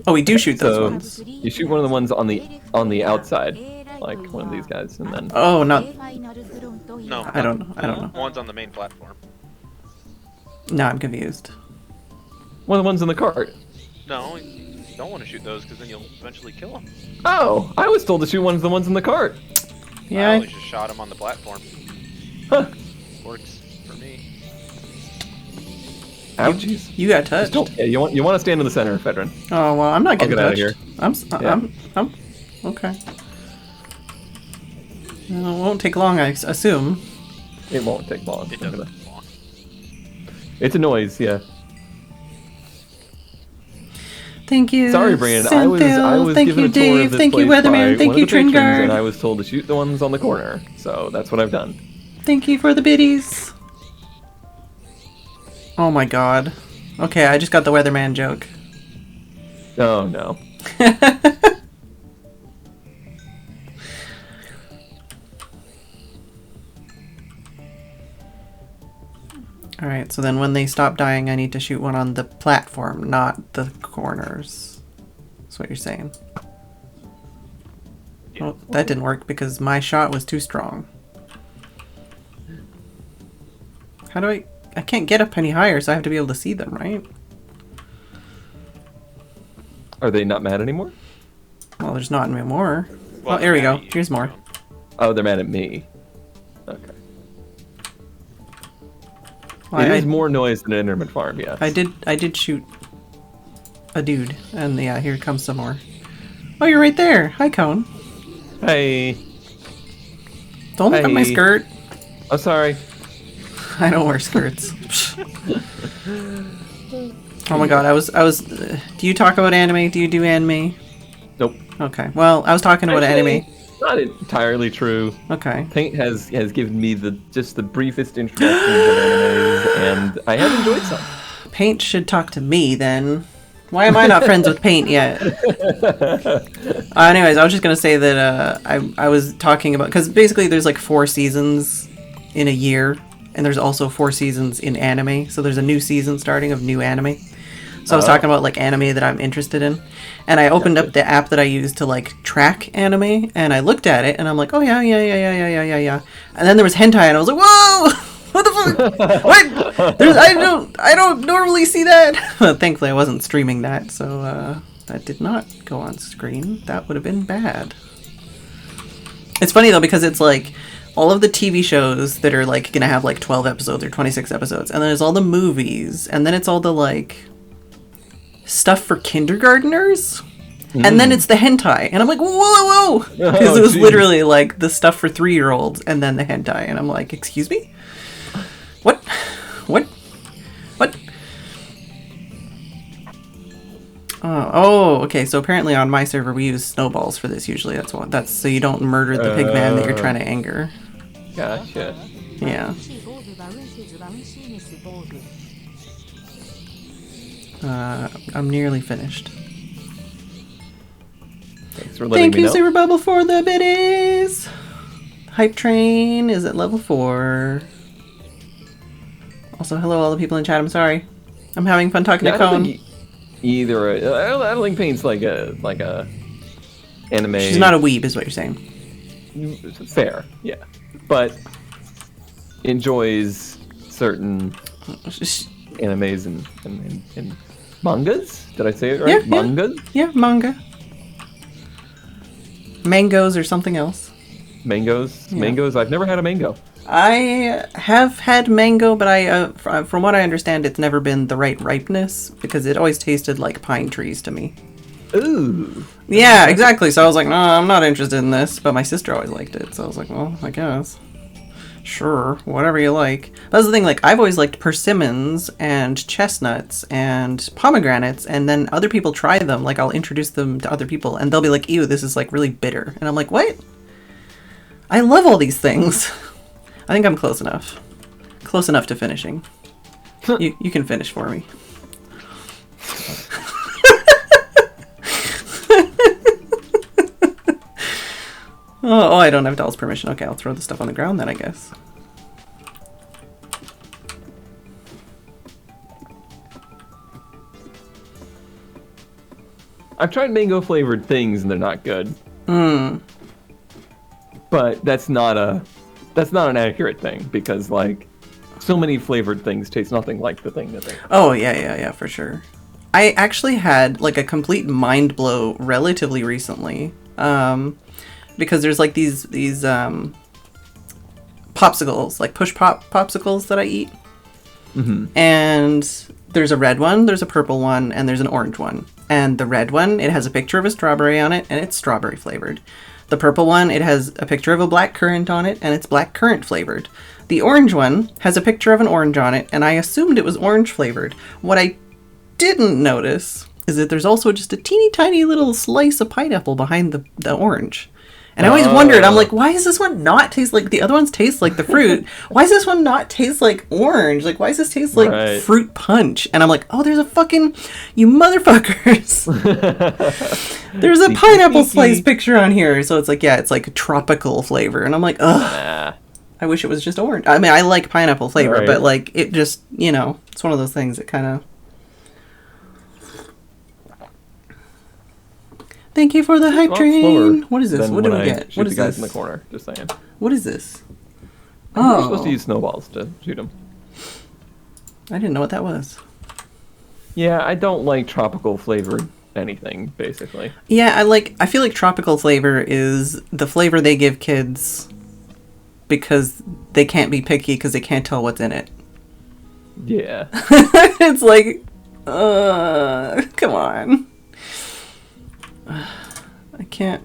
Speaker 1: Oh, we do shoot those
Speaker 3: So
Speaker 1: ones.
Speaker 3: you shoot one of the ones on the outside, like one of these guys, and then
Speaker 1: Oh, not.
Speaker 4: No,
Speaker 1: I don't know.
Speaker 4: One's on the main platform.
Speaker 1: No, I'm confused.
Speaker 3: one of the ones in the cart.
Speaker 4: No, you don't want to shoot those because then you'll eventually kill them.
Speaker 3: Oh, I was told to shoot one of the ones in the cart.
Speaker 4: I
Speaker 1: Yeah.
Speaker 4: always just shot them on the platform.
Speaker 3: Huh.
Speaker 4: Works for me.
Speaker 3: Ouchies.
Speaker 1: You got touched.
Speaker 3: Yeah, you want to stand in the center, Phedran.
Speaker 1: Oh well, I'm not getting
Speaker 3: get outta
Speaker 1: touched.
Speaker 3: here.
Speaker 1: I'm okay. Well, it won't take long, I assume.
Speaker 3: It won't take long.
Speaker 4: It doesn't take long.
Speaker 3: It's a noise, yeah.
Speaker 1: Thank you.
Speaker 3: Sorry, Brandon. I was
Speaker 1: Thank
Speaker 3: given
Speaker 1: you,
Speaker 3: a tour
Speaker 1: Dave.
Speaker 3: of this
Speaker 1: Thank you,
Speaker 3: place by
Speaker 1: Weatherman. Thank
Speaker 3: one
Speaker 1: you,
Speaker 3: of the patrons,
Speaker 1: Tringard.
Speaker 3: and I was told to shoot the ones on the corner. So that's what I've done.
Speaker 1: Thank you for the biddies. Oh my god. Okay, I just got the Weatherman joke.
Speaker 3: Oh no.
Speaker 1: Alright, so then when they stop dying, I need to shoot one on the platform, not the corners. That's what you're saying.
Speaker 4: Yeah.
Speaker 1: Well, that didn't work because my shot was too strong. How do I can't get up any higher, so I have to be able to see them, right?
Speaker 3: Are they not mad anymore?
Speaker 1: Well, there's not anymore.
Speaker 4: Well,
Speaker 1: Oh, here we
Speaker 4: now
Speaker 1: go.
Speaker 4: you-
Speaker 1: Here's more.
Speaker 3: Oh, they're mad at me. Okay.
Speaker 1: Well,
Speaker 3: It
Speaker 1: I,
Speaker 3: is more noise than an Enderman farm, yes.
Speaker 1: I did shoot a dude, and yeah, here comes some more. Oh, you're right there. Hi, Cone.
Speaker 3: Hey.
Speaker 1: Don't look at my
Speaker 3: Hey.
Speaker 1: skirt.
Speaker 3: I'm sorry.
Speaker 1: I don't wear skirts. Oh my god, I was. Do you talk about anime? Do you do anime?
Speaker 3: Nope.
Speaker 1: Okay. Well, I was talking about
Speaker 3: Actually,
Speaker 1: anime.
Speaker 3: Not entirely true.
Speaker 1: Okay.
Speaker 3: Paint has given me just the briefest introductions of animes, and I have enjoyed some.
Speaker 1: Paint should talk to me then. Why am I not friends with paint yet? Anyways, I was just gonna say that I was talking about, because basically there's like 4 seasons in a year, and there's also 4 seasons in anime. So there's a new season starting of new anime. So I was talking about like anime that I'm interested in, and I opened up the app that I use to like track anime, and I looked at it, and I'm like, oh yeah, and then there was hentai, and I was like, whoa. What the fuck? What? I don't normally see that. But thankfully, I wasn't streaming that, so that did not go on screen. That would have been bad. It's funny though, because it's like all of the TV shows that are like gonna have like 12 episodes or 26 episodes, and then there's all the movies, and then it's all the like stuff for kindergartners. And then it's the hentai, and I'm like, whoa, because it was literally like the stuff for 3-year-olds, and then the hentai, and I'm like, excuse me. What? Oh, okay. So apparently on my server we use snowballs for this usually. That's so you don't murder the pig man that you're trying to anger.
Speaker 3: Gotcha.
Speaker 1: Yeah. I'm nearly finished.
Speaker 3: Thanks for letting
Speaker 1: Thank
Speaker 3: me
Speaker 1: you,
Speaker 3: know.
Speaker 1: Super Bubble, for the biddies. Hype train is at level 4. Also, hello all the people in chat. I'm sorry. I'm having fun talking to Cone.
Speaker 3: Either. I don't think Paint's like a anime.
Speaker 1: She's not a weeb, is what you're saying.
Speaker 3: Fair, yeah, but enjoys certain animes and mangas. Did I say it right?
Speaker 1: Yeah,
Speaker 3: mangas.
Speaker 1: Yeah, manga. Mangoes or something else.
Speaker 3: Mangoes.
Speaker 1: Yeah.
Speaker 3: Mangoes. I've never had a mango.
Speaker 1: I have had mango, but from what I understand, it's never been the right ripeness because it always tasted like pine trees to me.
Speaker 3: Ooh.
Speaker 1: Yeah, exactly. So I was like, no, I'm not interested in this. But my sister always liked it, so I was like, well, I guess. Sure, whatever you like. That's the thing, like, I've always liked persimmons and chestnuts and pomegranates, and then other people try them. Like, I'll introduce them to other people, and they'll be like, ew, this is, like, really bitter. And I'm like, what? I love all these things. I think I'm close enough. Close enough to finishing. You can finish for me. Oh, I don't have Doll's permission. Okay, I'll throw the stuff on the ground then, I guess.
Speaker 3: I've tried mango flavored things and they're not good. But that's not an accurate thing because like so many flavored things taste nothing like the thing that they.
Speaker 1: Oh yeah, for sure. I actually had like a complete mind blow relatively recently. Because there's like these popsicles, like push pop popsicles that I eat. Mm-hmm. And there's a red one, there's a purple one, and there's an orange one. And the red one, it has a picture of a strawberry on it, and it's strawberry flavored. The purple one, it has a picture of a black currant on it, and it's black currant flavored. The orange one has a picture of an orange on it, and I assumed it was orange flavored. What I didn't notice is that there's also just a teeny tiny little slice of pineapple behind the orange. And I always wondered, I'm like, why does this one not taste like the other ones taste like the fruit? Why does this one not taste like orange? Like, why does this taste like fruit punch? And I'm like, oh, there's a fucking, you motherfuckers. There's a pineapple slice picture on here. So it's like, yeah, it's like a tropical flavor. And I'm like, ugh. I wish it was just orange. I mean, I like pineapple flavor, but like, it just, you know, it's one of those things that kind of. Thank you for the hype train. What is this? What do we get? What is
Speaker 3: guys
Speaker 1: this?
Speaker 3: in the corner? Just saying.
Speaker 1: What is this?
Speaker 3: You're supposed to use snowballs to shoot them.
Speaker 1: I didn't know what that was.
Speaker 3: Yeah, I don't like tropical flavored anything, basically.
Speaker 1: Yeah, I feel like tropical flavor is the flavor they give kids because they can't be picky because they can't tell what's in it.
Speaker 3: Yeah.
Speaker 1: It's like, come on. I can't.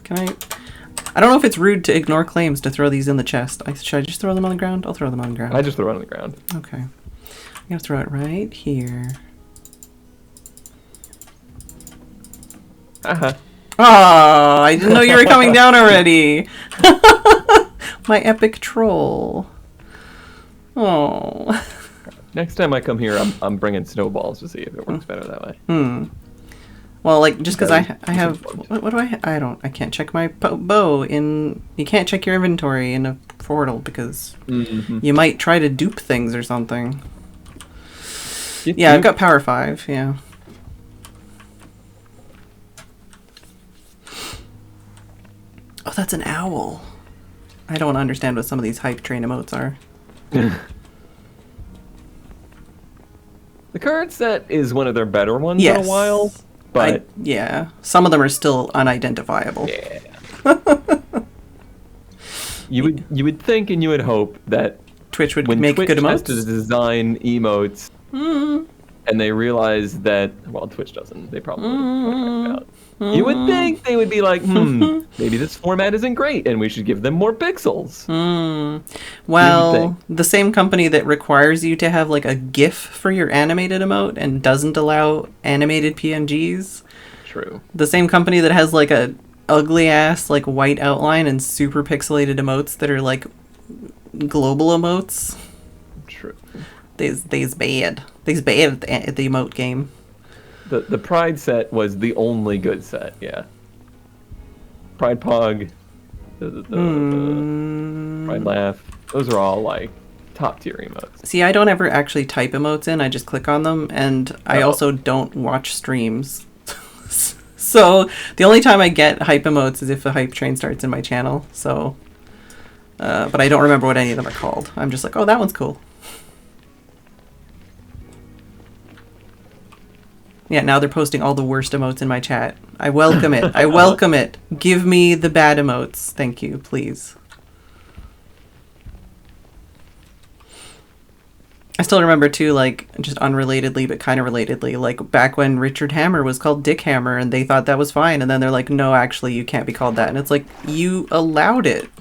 Speaker 1: Can I don't know if it's rude to ignore claims to throw these in the chest. Should I just throw them on the ground? I'll throw them on the ground.
Speaker 3: I just throw it on the ground.
Speaker 1: Okay. I'm gonna throw it right here.
Speaker 3: Uh-huh.
Speaker 1: Oh, I didn't know you were coming down already. My epic troll. Oh.
Speaker 3: Next time I come here, I'm bringing snowballs to see if it works better that way.
Speaker 1: Well, like, just because I have...
Speaker 3: important.
Speaker 1: What do I can't check my bow in... You can't check your inventory in a portal because you might try to dupe things or something. Yeah, I've got power 5, yeah. Oh, that's an owl. I don't understand what some of these hype train emotes are.
Speaker 3: The current set is one of their better ones
Speaker 1: Yes.
Speaker 3: in a while, but
Speaker 1: yeah, some of them are still unidentifiable.
Speaker 3: yeah. You would think and you would hope that
Speaker 1: Twitch would
Speaker 3: when
Speaker 1: make
Speaker 3: Twitch
Speaker 1: good
Speaker 3: has to
Speaker 1: emotes.
Speaker 3: design emotes, and they realize that Twitch doesn't, they probably wouldn't out. You would think they would be like, maybe this format isn't great, and we should give them more pixels.
Speaker 1: Well, the same company that requires you to have like a GIF for your animated emote and doesn't allow animated PNGs.
Speaker 3: True.
Speaker 1: The same company that has like a ugly ass like white outline and super pixelated emotes that are like global emotes.
Speaker 3: True.
Speaker 1: They's bad. They's bad at the emote game.
Speaker 3: The Pride set was the only good set, yeah. Pride Pog, the Pride Laugh, those are all like top tier emotes.
Speaker 1: See, I don't ever actually type emotes in. I just click on them, and I also don't watch streams. So the only time I get hype emotes is if a hype train starts in my channel. So, but I don't remember what any of them are called. I'm just like, oh, that one's cool. Yeah, now they're posting all the worst emotes in my chat. I welcome it. I welcome it. Give me the bad emotes. Thank you, please. I still remember too, like, just unrelatedly, but kind of relatedly, like back when Richard Hammer was called Dick Hammer and they thought that was fine. And then they're like, no, actually, you can't be called that. And it's like, you allowed it.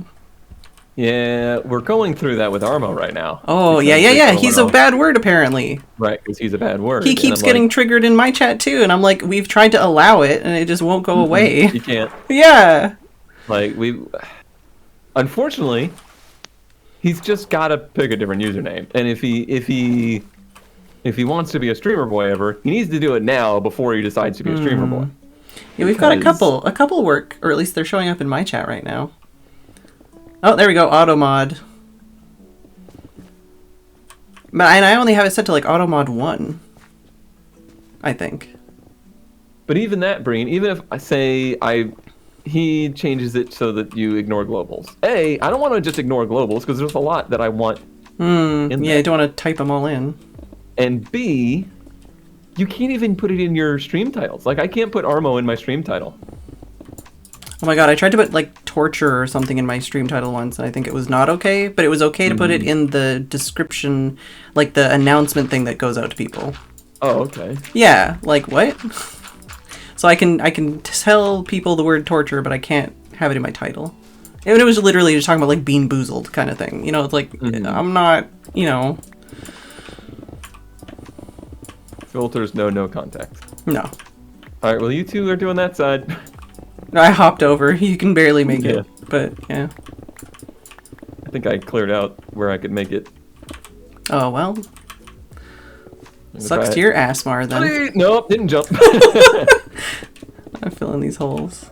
Speaker 3: Yeah, we're going through that with Armo right now.
Speaker 1: Oh, yeah. He's a bad word, apparently.
Speaker 3: Right, because he's a bad word.
Speaker 1: He keeps getting triggered in my chat, too. And I'm like, we've tried to allow it, and it just won't go away.
Speaker 3: You can't.
Speaker 1: Yeah.
Speaker 3: Like, unfortunately, he's just got to pick a different username. And if he wants to be a streamer boy ever, he needs to do it now before he decides to be a streamer boy.
Speaker 1: Yeah, we've got a couple work, or at least they're showing up in my chat right now. Oh, there we go, automod. But I only have it set to like automod 1, I think.
Speaker 3: But even that, Breen, even if I say he changes it so that you ignore globals. A, I don't want to just ignore globals because there's a lot that I want in there.
Speaker 1: Yeah, you don't want to type them all in.
Speaker 3: And B, you can't even put it in your stream titles. Like, I can't put Armo in my stream title.
Speaker 1: Oh my god, I tried to put like torture or something in my stream title once, and I think it was not okay, but it was okay to put it in the description, like the announcement thing that goes out to people.
Speaker 3: Oh, okay.
Speaker 1: Yeah, like what? So I can tell people the word torture, but I can't have it in my title. And it was literally just talking about like Bean Boozled kind of thing. You know, it's like, I'm not, you know.
Speaker 3: Filters, no context.
Speaker 1: No.
Speaker 3: Alright, well, you two are doing that side.
Speaker 1: I hopped over. You can barely make it, but yeah.
Speaker 3: I think I cleared out where I could make it.
Speaker 1: Oh, well. Sucks to your ass, Mar, then.
Speaker 3: Nope, didn't jump.
Speaker 1: I'm filling these holes.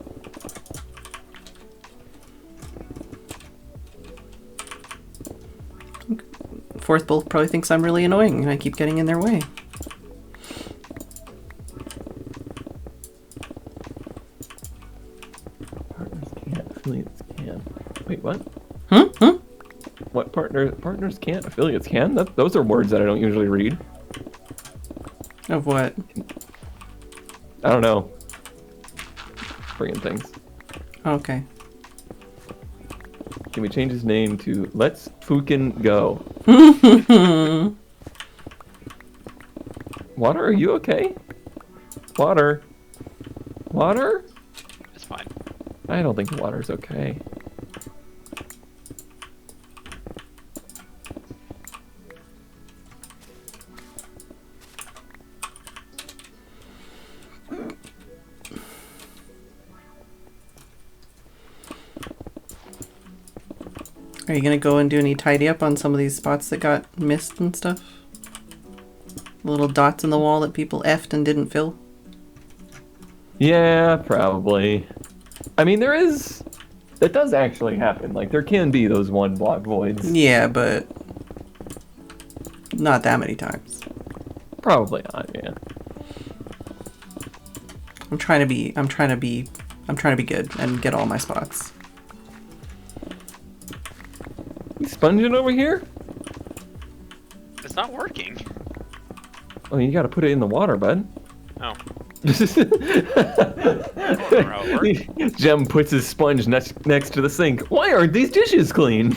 Speaker 1: Fourth Bull probably thinks I'm really annoying, and I keep getting in their way.
Speaker 3: Partners can't, affiliates can. Wait, what? What partners can't, affiliates can? Those are words that I don't usually read.
Speaker 1: Of what?
Speaker 3: I don't know. Bringing things.
Speaker 1: Okay.
Speaker 3: Can we change his name to Let's Fucking Go? Water, are you okay? Water? Water?
Speaker 4: It's fine.
Speaker 3: I don't think water's okay.
Speaker 1: Are you gonna go and do any tidy up on some of these spots that got missed and stuff? Little dots in the wall that people effed and didn't fill.
Speaker 3: Yeah, probably. I mean, that does actually happen. Like, there can be those one block voids.
Speaker 1: Yeah, but not that many times.
Speaker 3: Probably not, yeah.
Speaker 1: I'm trying to be good and get all my spots.
Speaker 3: You sponging over here?
Speaker 4: It's not working.
Speaker 3: Oh, you gotta put it in the water, bud.
Speaker 4: Oh. I don't know how it works.
Speaker 3: Jem puts his sponge next to the sink. Why aren't these dishes clean?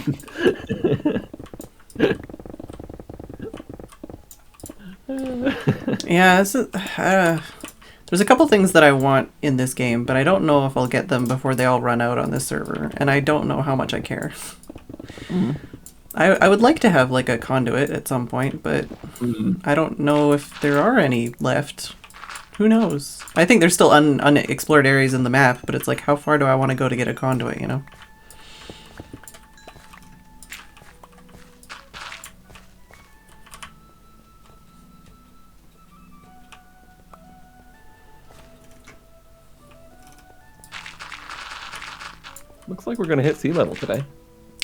Speaker 1: Yeah, there's a couple things that I want in this game, but I don't know if I'll get them before they all run out on this server, and I don't know how much I care. I would like to have like a conduit at some point, but I don't know if there are any left. Who knows? I think there's still unexplored areas in the map, but it's like, how far do I want to go to get a conduit, you know?
Speaker 3: Looks like we're gonna hit sea level today.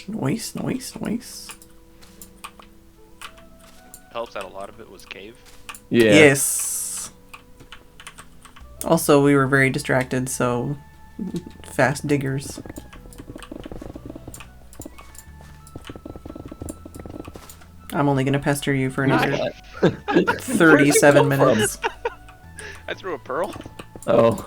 Speaker 1: Nice, nice, nice.
Speaker 4: Helps that a lot of it was cave.
Speaker 3: Yeah.
Speaker 1: Yes. Also, we were very distracted, so fast diggers. I'm only gonna pester you for another 37 minutes.
Speaker 4: I threw a pearl.
Speaker 3: Oh.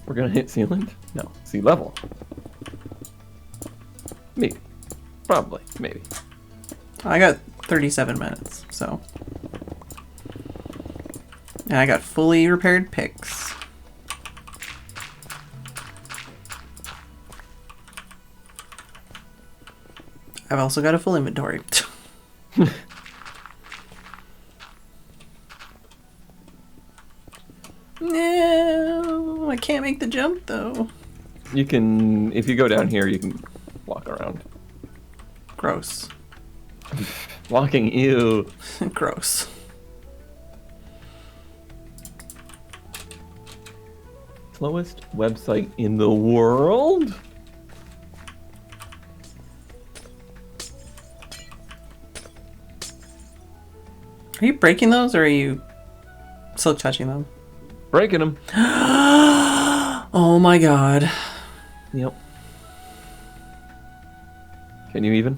Speaker 3: We're gonna hit sea land? No, sea level. Maybe. Probably. Maybe.
Speaker 1: I got 37 minutes, so. And I got fully repaired picks. I've also got a full inventory. No, I can't make the jump though.
Speaker 3: You can, if you go down here, you can walk around.
Speaker 1: Gross.
Speaker 3: Walking, ew.
Speaker 1: Gross.
Speaker 3: Slowest website in the world?
Speaker 1: Are you breaking those or are you still touching them?
Speaker 3: Breaking them.
Speaker 1: Oh my god.
Speaker 3: Yep. Can you even?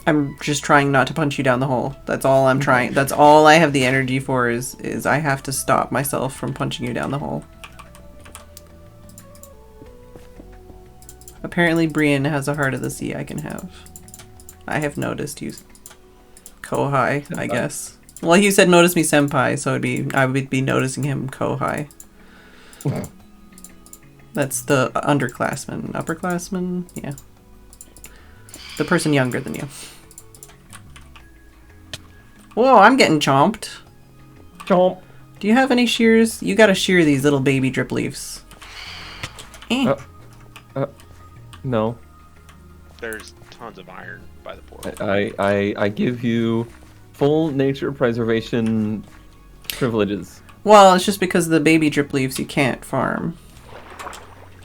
Speaker 1: I'm just trying not to punch you down the hole. That's all I'm trying. That's all I have the energy for is I have to stop myself from punching you down the hole. Apparently Brian has a heart of the sea I can have. I have noticed you. Kohai, I guess. Well, you said notice me senpai, so I would be noticing him Kohai. That's the underclassman. Upperclassman? Yeah. The person younger than you. Whoa, I'm getting chomped.
Speaker 3: Chomp.
Speaker 1: Do you have any shears? You gotta shear these little baby drip leaves. Eh.
Speaker 3: No.
Speaker 4: There's tons of iron by the portal.
Speaker 3: I give you full nature preservation privileges.
Speaker 1: Well, it's just because the baby drip leaves you can't farm.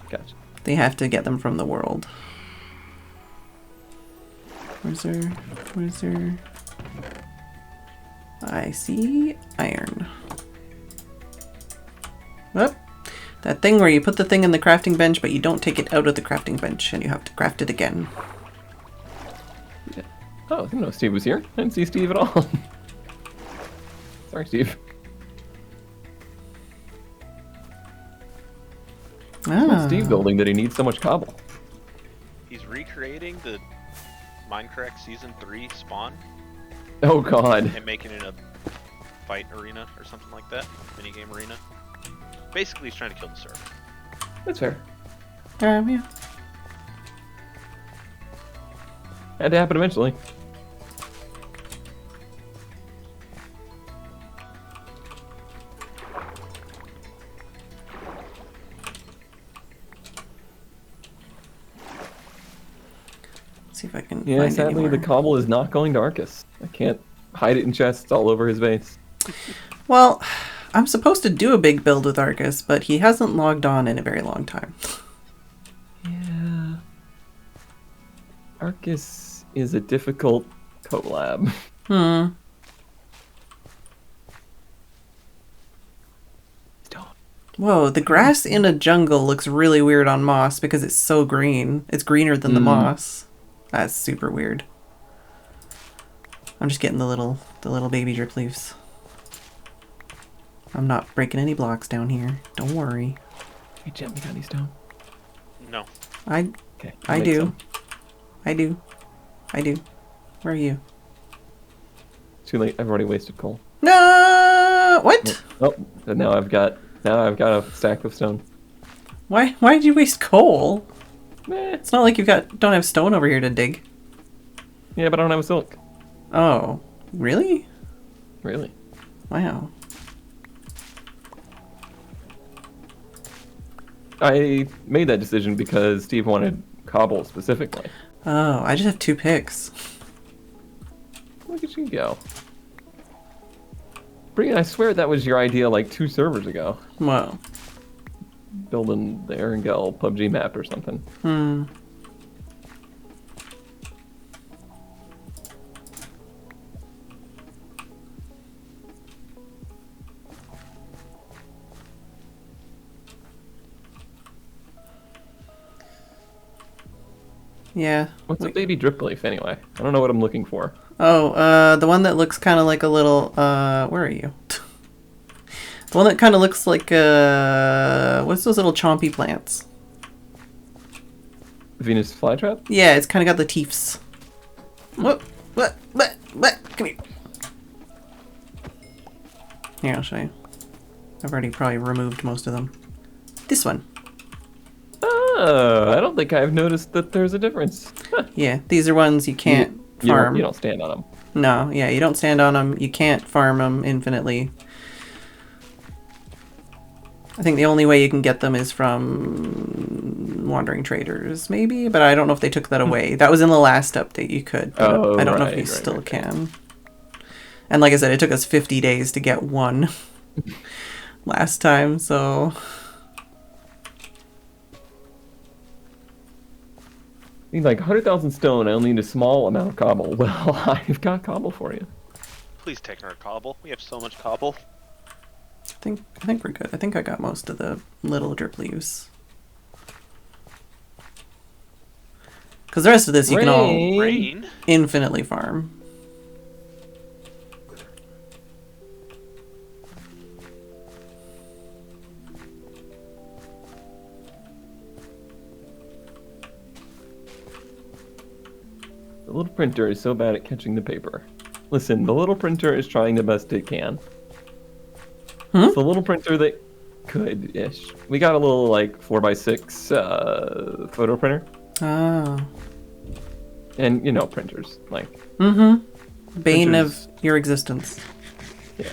Speaker 3: Gotcha.
Speaker 1: They have to get them from the world. Where's there? I see iron. Whoop. That thing where you put the thing in the crafting bench, but you don't take it out of the crafting bench, and you have to craft it again.
Speaker 3: Yeah. Oh, I didn't know Steve was here. I didn't see Steve at all. Sorry, Steve. What's Steve building that he needs so much cobble?
Speaker 4: He's recreating the Mindcrack Season 3 spawn
Speaker 3: Oh god.
Speaker 4: and making it a fight arena or something like that. Minigame arena. Basically, he's trying to kill the server.
Speaker 3: That's fair.
Speaker 1: Yeah.
Speaker 3: Had to happen eventually.
Speaker 1: See if I can
Speaker 3: Yeah,
Speaker 1: find
Speaker 3: sadly,
Speaker 1: any
Speaker 3: the
Speaker 1: more.
Speaker 3: cobble is not going darkest. I can't hide it in chests all over his base.
Speaker 1: Well, I'm supposed to do a big build with Arcus, but he hasn't logged on in a very long time.
Speaker 3: Yeah. Arcus is a difficult collab.
Speaker 1: Hmm. Whoa, the grass in a jungle looks really weird on moss because it's so green. It's greener than the moss. That's super weird. I'm just getting the little baby drip leaves. I'm not breaking any blocks down here. Don't worry.
Speaker 3: Hey, Jem, you got any stone?
Speaker 4: No.
Speaker 1: I
Speaker 3: Okay.
Speaker 1: I
Speaker 3: make
Speaker 1: do.
Speaker 3: some.
Speaker 1: I do. I do. Where are you?
Speaker 3: Too late. I've already wasted coal.
Speaker 1: No! What?
Speaker 3: Oh, but now I've got a stack of stone.
Speaker 1: Why did you waste coal?
Speaker 3: Meh.
Speaker 1: It's not like don't have stone over here to dig.
Speaker 3: Yeah, but I don't have a silk.
Speaker 1: Oh, really?
Speaker 3: Really?
Speaker 1: Wow.
Speaker 3: I made that decision because Steve wanted cobble specifically.
Speaker 1: Oh, I just have 2 picks.
Speaker 3: Look at you go. Brian, I swear that was your idea like 2 servers ago.
Speaker 1: Whoa.
Speaker 3: Building the Erangel PUBG map or something.
Speaker 1: Hmm. Yeah.
Speaker 3: What's a baby drip leaf anyway? I don't know what I'm looking for.
Speaker 1: Oh, the one that looks kind of like a little, where are you? The one that kind of looks like, what's those little chompy plants?
Speaker 3: Venus flytrap?
Speaker 1: Yeah, it's kind of got the teeths. What? Come here. Here, I'll show you. I've already probably removed most of them. This one.
Speaker 3: Oh, I don't think I've noticed that there's a difference.
Speaker 1: Yeah, these are ones you can't farm.
Speaker 3: You don't stand on them.
Speaker 1: No, yeah, you don't stand on them. You can't farm them infinitely. I think the only way you can get them is from wandering traders, maybe, but I don't know if they took that away. That was in the last update. You could. But
Speaker 3: Oh,
Speaker 1: I don't know if
Speaker 3: right,
Speaker 1: you
Speaker 3: right,
Speaker 1: still
Speaker 3: right.
Speaker 1: can. And like I said, it took us 50 days to get one last time, so
Speaker 3: I need like 100,000 stone. I only need a small amount of cobble. Well, I've got cobble for you.
Speaker 4: Please take our cobble. We have so much cobble.
Speaker 1: I think we're good. I think I got most of the little drip leaves. Because the rest of this you can all
Speaker 4: Rain?
Speaker 1: infinitely farm.
Speaker 3: The little printer is so bad at catching the paper. Listen, the little printer is trying the best it can. It's the little printer that could-ish. We got a little like 4x6 photo printer.
Speaker 1: Oh.
Speaker 3: And you know printers. Like
Speaker 1: Mm-hmm. Bane
Speaker 3: Printers.
Speaker 1: of your existence.
Speaker 3: yeah.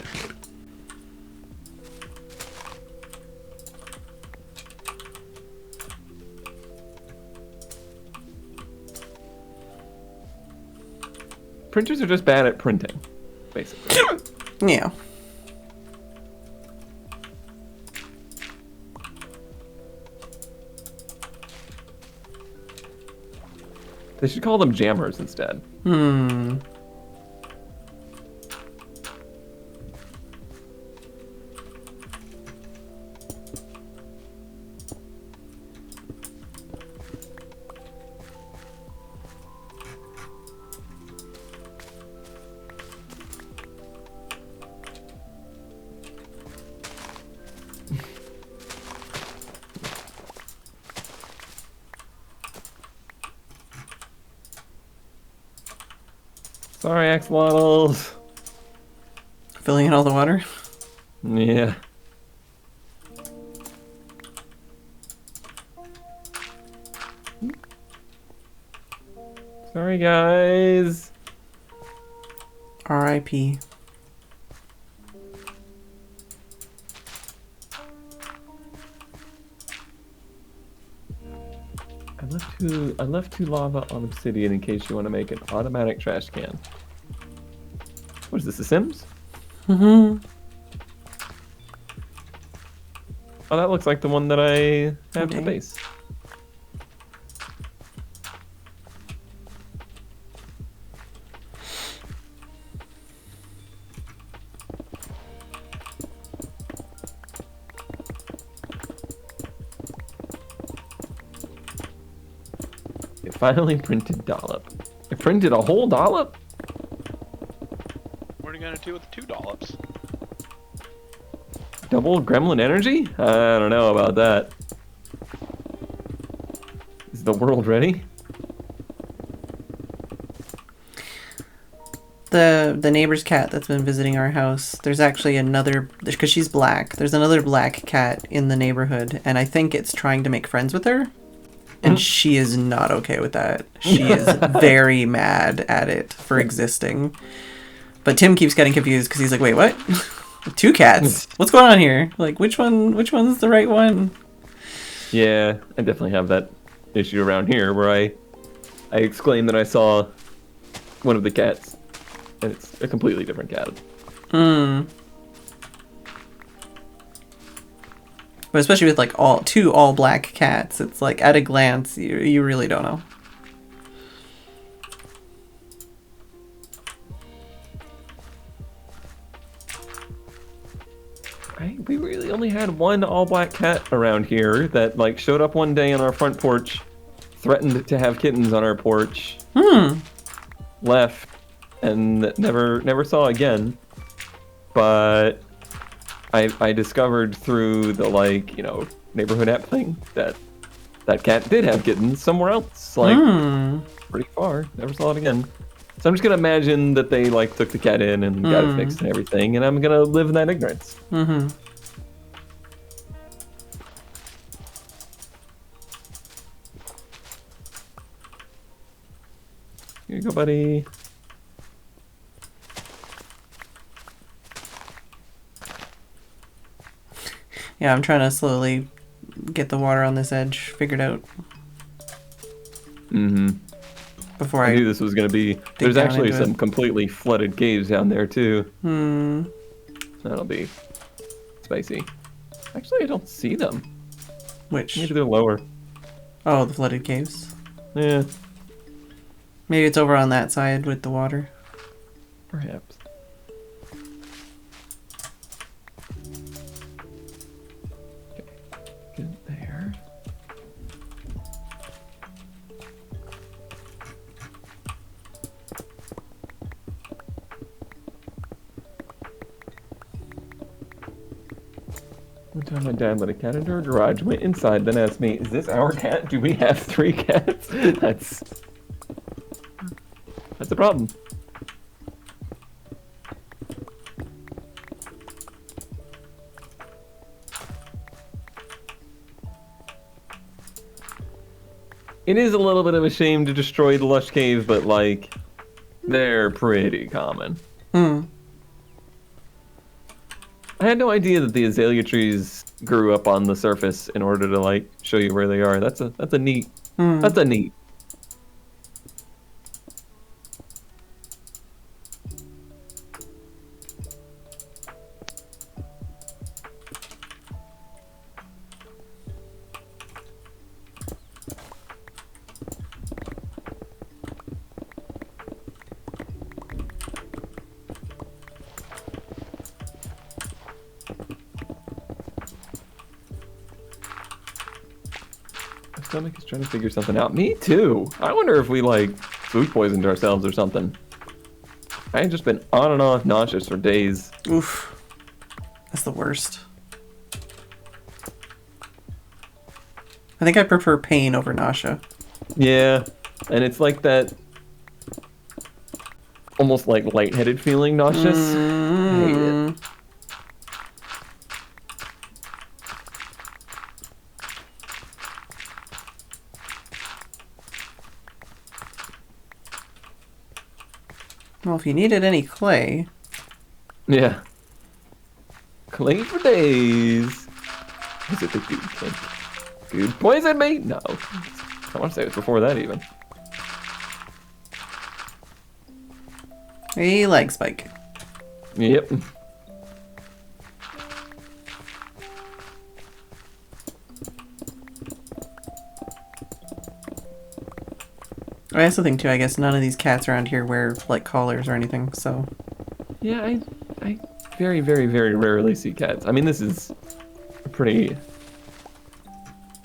Speaker 3: Printers are just bad at printing, basically.
Speaker 1: Yeah.
Speaker 3: They should call them jammers instead.
Speaker 1: Hmm.
Speaker 3: Sorry, axolotls.
Speaker 1: Filling in all the water.
Speaker 3: Yeah. Sorry, guys.
Speaker 1: R.I.P.
Speaker 3: I left two lava on obsidian in case you want to make an automatic trash can. What is this, The Sims?
Speaker 1: Mm-hmm.
Speaker 3: Oh, that looks like the one that I have in the
Speaker 1: Okay.
Speaker 3: base. It finally printed dollop. It printed a whole dollop?
Speaker 4: What are you gonna do with the 2 dollops?
Speaker 3: Double gremlin energy? I don't know about that. Is the world ready?
Speaker 1: The neighbor's cat that's been visiting our house, there's actually another, because she's black, there's another black cat in the neighborhood, and I think it's trying to make friends with her, and she is not okay with that. She is very mad at it for existing. But Tim keeps getting confused because he's like, wait, what? 2 cats? What's going on here? Like, which one's the right one?
Speaker 3: Yeah, I definitely have that issue around here where I exclaim that I saw one of the cats, and it's a completely different cat.
Speaker 1: But especially with like two all black cats, it's like at a glance you really don't know.
Speaker 3: We really only had one all black cat around here that like showed up one day on our front porch, threatened to have kittens on our porch, left, and never saw again. But I discovered through the like, you know, neighborhood app thing that cat did have kittens somewhere else, like pretty far. Never saw it again. So I'm just gonna imagine that they like took the cat in and got it fixed and everything, and I'm gonna live in that ignorance. Here you go, buddy.
Speaker 1: Yeah, I'm trying to slowly get the water on this edge figured out. Before
Speaker 3: I knew this was gonna be. There's
Speaker 1: down
Speaker 3: actually
Speaker 1: into
Speaker 3: some
Speaker 1: it.
Speaker 3: completely flooded caves down there too. That'll be spicy. Actually, I don't see them.
Speaker 1: Which?
Speaker 3: Maybe they're lower.
Speaker 1: Oh, the flooded caves.
Speaker 3: Yeah,
Speaker 1: Maybe it's over on that side with the water.
Speaker 3: perhaps. Okay, get it there. One time my dad let a cat into our garage, went inside, then asked me, "Is this our cat? Do we have 3 cats?" That's a problem. It is a little bit of a shame to destroy the lush cave, but like, they're pretty common. I had no idea that the azalea trees grew up on the surface in order to like show you where they are. That's a neat. That's a neat. My stomach is trying to figure something out. Me too. I wonder if we like food poisoned ourselves or something. I had just been on and off nauseous for days.
Speaker 1: Oof. That's the worst. I think I prefer pain over nausea.
Speaker 3: Yeah, and it's like that almost like lightheaded feeling nauseous. I hate it.
Speaker 1: Well, if you needed any clay.
Speaker 3: Yeah. Clay for days. Is it the good thing? Good poison me? No. I want to say it was before that even.
Speaker 1: A leg spike.
Speaker 3: Yep.
Speaker 1: I also think too, I guess none of these cats around here wear like collars or anything, so.
Speaker 3: Yeah, I very, very, very rarely see cats. I mean, this is a pretty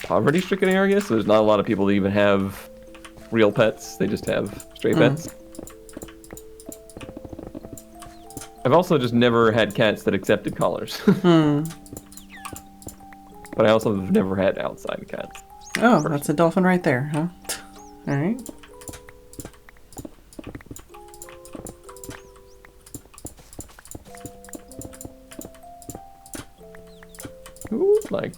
Speaker 3: poverty-stricken area, so there's not a lot of people that even have real pets. They just have stray pets. I've also just never had cats that accepted collars. But I also have never had outside cats.
Speaker 1: Oh, that's a dolphin right there, huh? Alright.
Speaker 3: Ooh, like,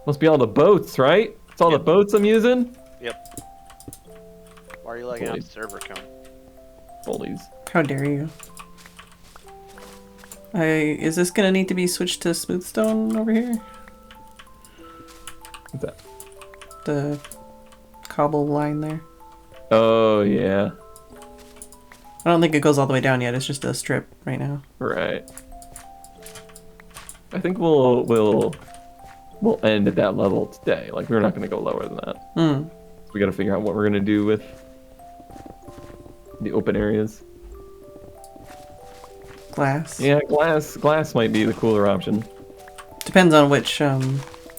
Speaker 3: must be all the boats, right? It's all the boats I'm using?
Speaker 4: Yep. Why are you lagging out the
Speaker 3: Bullies.
Speaker 4: server, Cone?
Speaker 3: Bullies.
Speaker 1: How dare you? Is this gonna need to be switched to smooth stone over here?
Speaker 3: What's that?
Speaker 1: The cobble line there.
Speaker 3: Oh, yeah.
Speaker 1: I don't think it goes all the way down yet, it's just a strip right now.
Speaker 3: Right. I think we'll end at that level today. Like, we're not going to go lower than that. So we got to figure out what we're going to do with the open areas.
Speaker 1: Glass.
Speaker 3: Yeah, glass might be the cooler option.
Speaker 1: Depends on which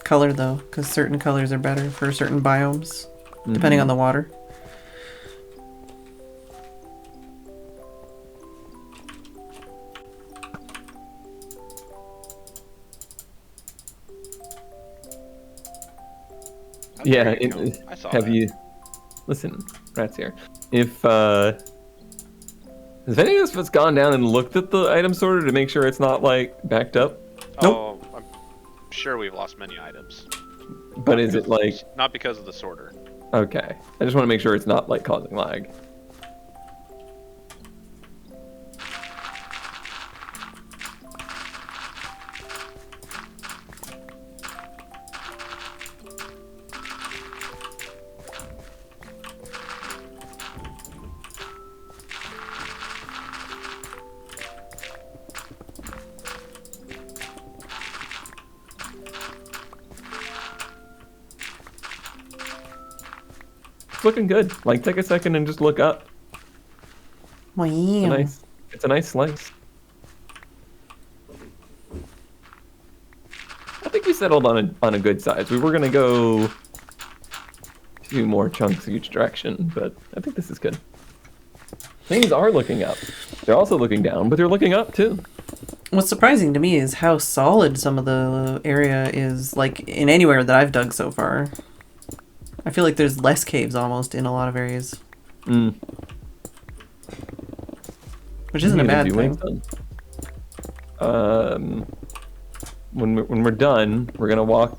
Speaker 1: color though, because certain colors are better for certain biomes, depending on the water.
Speaker 3: Yeah,
Speaker 4: There you go. I saw
Speaker 3: have
Speaker 4: that.
Speaker 3: you... Listen, Rat's here. If, has any of us gone down and looked at the item sorter to make sure it's not, like, backed up?
Speaker 4: Oh, I'm sure we've lost many items.
Speaker 3: But is it, like...
Speaker 4: Not because of the sorter.
Speaker 3: Okay. I just want to make sure it's not, like, causing lag. It's looking good. Like, take a second and just look up.
Speaker 1: Wow.
Speaker 3: It's a nice slice. I think we settled on a good size. We were gonna go 2 more chunks each direction, but I think this is good. Things are looking up. They're also looking down, but they're looking up too.
Speaker 1: What's surprising to me is how solid some of the area is, like, in anywhere that I've dug so far. I feel like there's less caves almost in a lot of areas. Which isn't a bad thing.
Speaker 3: When we're done, we're gonna walk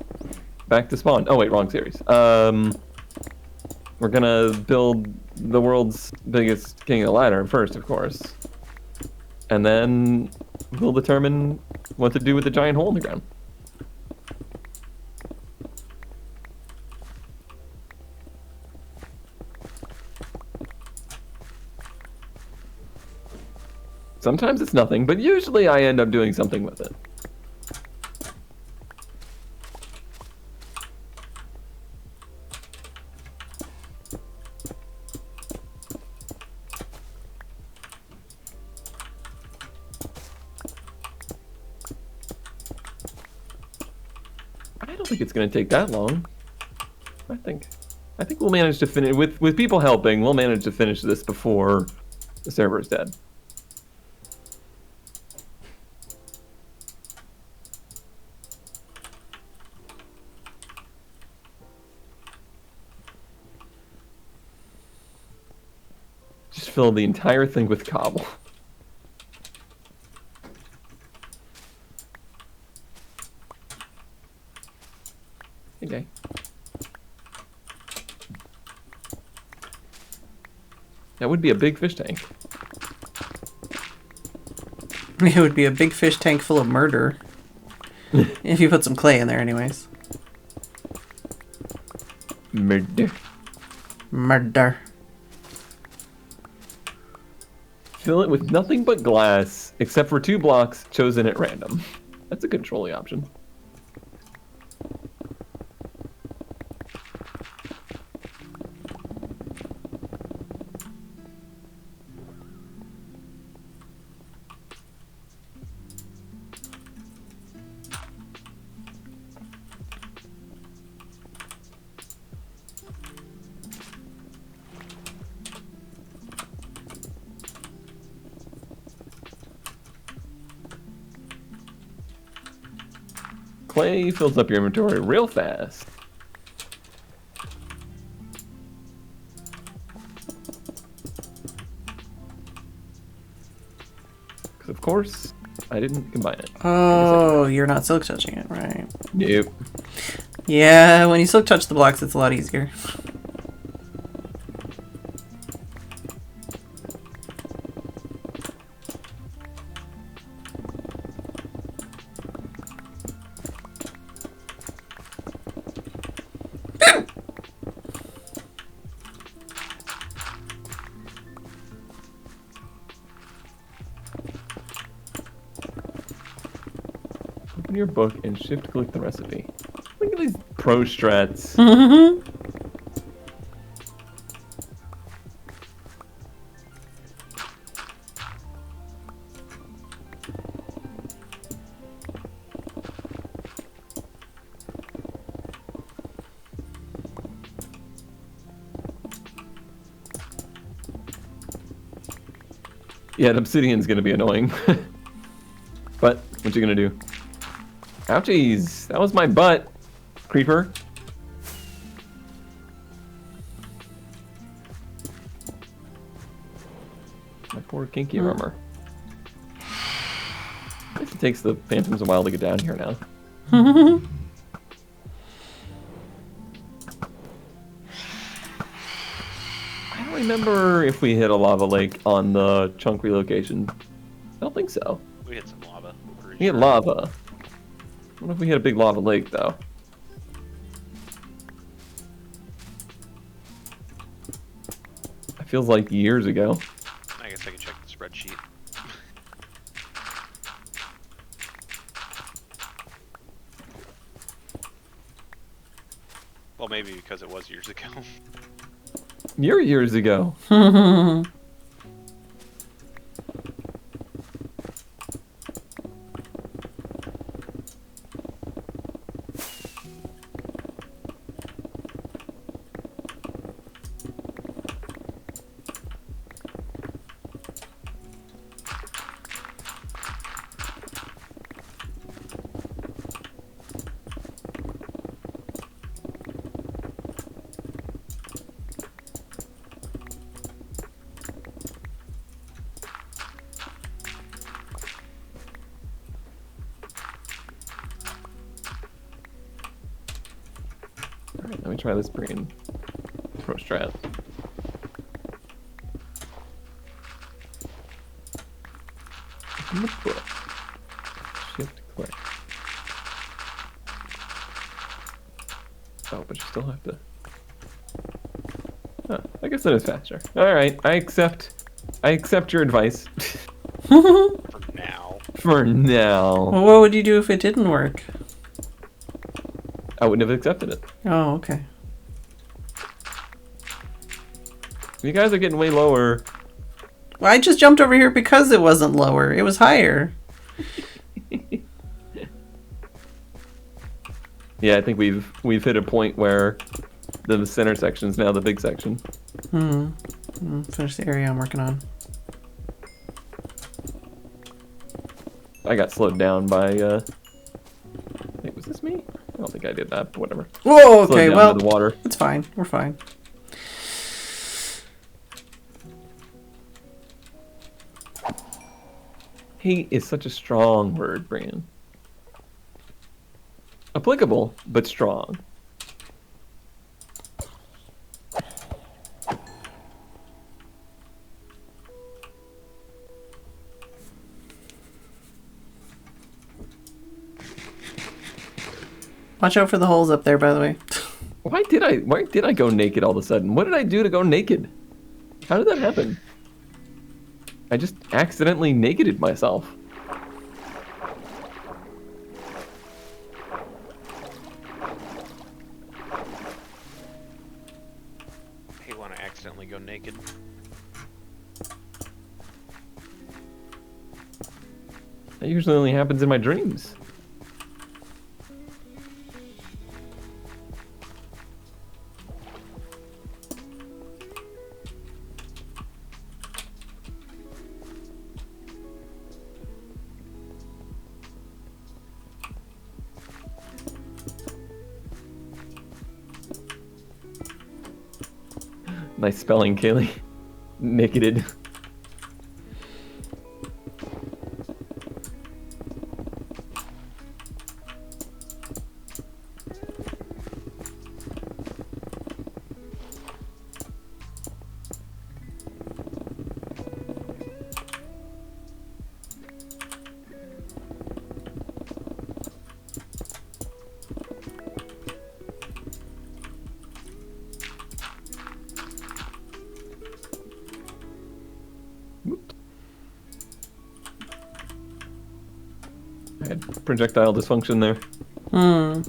Speaker 3: back to spawn. Oh wait, wrong series. We're gonna build the world's biggest king of the ladder first, of course, and then we'll determine what to do with the giant hole in the ground. Sometimes it's nothing, but usually I end up doing something with it. I don't think it's going to take that long. I think we'll manage to finish with people helping. We'll manage to finish this before the server is dead. Just fill the entire thing with cobble. Okay. That would be a big fish tank.
Speaker 1: It would be a big fish tank full of murder. If you put some clay in there anyways.
Speaker 3: Murder.
Speaker 1: Murder.
Speaker 3: Fill it with nothing but glass, except for 2 blocks chosen at random. That's a good trolley option. Clay fills up your inventory real fast. Because of course, I didn't combine it.
Speaker 1: Oh, you're not silk touching it, right?
Speaker 3: Nope.
Speaker 1: Yeah, when you silk touch the blocks, it's a lot easier.
Speaker 3: Open your book and shift click the recipe. Look at these pro strats. Yeah, the obsidian's gonna be annoying. But what you gonna do? Ouchies! That was my butt, creeper. My poor kinky armor. I guess it takes the phantoms a while to get down here now. I don't remember if we hit a lava lake on the chunk relocation. I don't think so.
Speaker 4: We hit some lava.
Speaker 3: We hit lava. I wonder if we hit a big lava lake, though. It feels like years ago.
Speaker 4: I guess I can check the spreadsheet. Well, maybe because it was years ago.
Speaker 3: Years ago. Alright, let me try this brain pro strat. Open the book. Shift click. Oh, but you still have to. Huh, I guess that is faster. Alright, I accept your advice.
Speaker 4: For now.
Speaker 3: For now.
Speaker 1: Well, what would you do if it didn't work?
Speaker 3: I wouldn't have accepted it.
Speaker 1: Oh, okay.
Speaker 3: You guys are getting way lower.
Speaker 1: Well, I just jumped over here because it wasn't lower. It was higher.
Speaker 3: Yeah, I think we've hit a point where the center section is now the big section.
Speaker 1: Finish the area I'm working on.
Speaker 3: I got slowed down by wait, was this me? I don't think I did that, but whatever.
Speaker 1: Whoa,
Speaker 3: Slowed
Speaker 1: okay,
Speaker 3: down
Speaker 1: well,
Speaker 3: to the water.
Speaker 1: it's fine. We're fine.
Speaker 3: Hate is such a strong word, Brian. Applicable, but strong.
Speaker 1: Watch out for the holes up there, by the way.
Speaker 3: Why did I go naked all of a sudden? What did I do to go naked? How did that happen? I just accidentally nakeded myself.
Speaker 4: I hate when I accidentally go naked.
Speaker 3: That usually only happens in my dreams. Nice spelling, Kaylee. Nakeded. I had projectile dysfunction there.
Speaker 1: Hmm.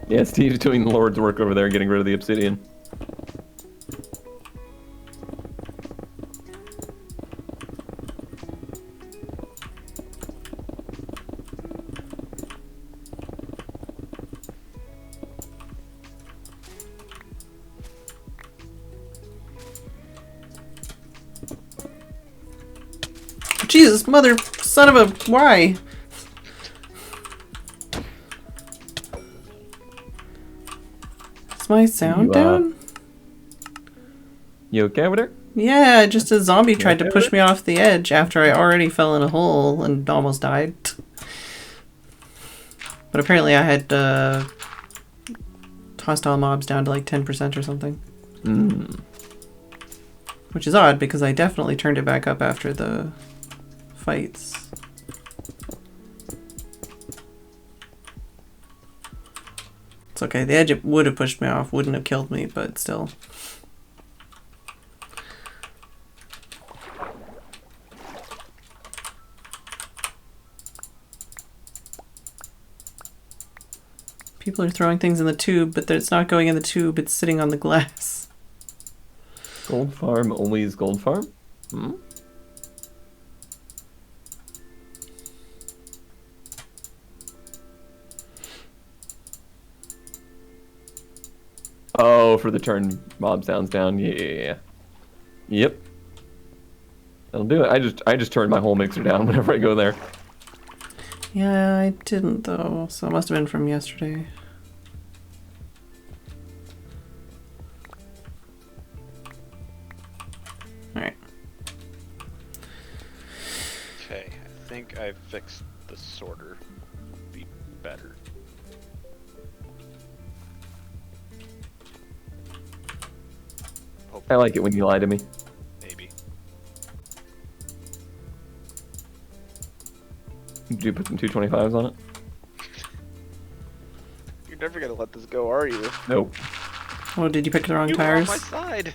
Speaker 3: Yeah, Steve's doing the Lord's work over there, getting rid of the obsidian.
Speaker 1: Jesus, mother, son of a, why? Is my sound
Speaker 3: You,
Speaker 1: down?
Speaker 3: You okay over there?
Speaker 1: Yeah, just a zombie tried to
Speaker 3: okay
Speaker 1: push
Speaker 3: with
Speaker 1: me off the edge after I already fell in a hole and almost died. But apparently I had hostile mobs down to like 10% or something.
Speaker 3: Mm.
Speaker 1: Which is odd because I definitely turned it back up after the fights. It's okay, the edge would have pushed me off, wouldn't have killed me, but still. People are throwing things in the tube, but it's not going in the tube, it's sitting on the glass.
Speaker 3: Gold farm, always gold farm? Hmm? Oh, for the turn mob sounds down. Yeah. Yep. That'll do it. I just turned my whole mixer down whenever I go there.
Speaker 1: Yeah, I didn't though, so it must have been from yesterday. Alright.
Speaker 4: Okay, I think I fixed the sorter. Be better.
Speaker 3: I like it when you lie to me.
Speaker 4: Maybe.
Speaker 3: Did you put some 225s on it?
Speaker 4: You're never gonna let this go, are you?
Speaker 3: Nope.
Speaker 1: Oh, did you pick the wrong
Speaker 4: You were on
Speaker 1: tires?
Speaker 4: my side.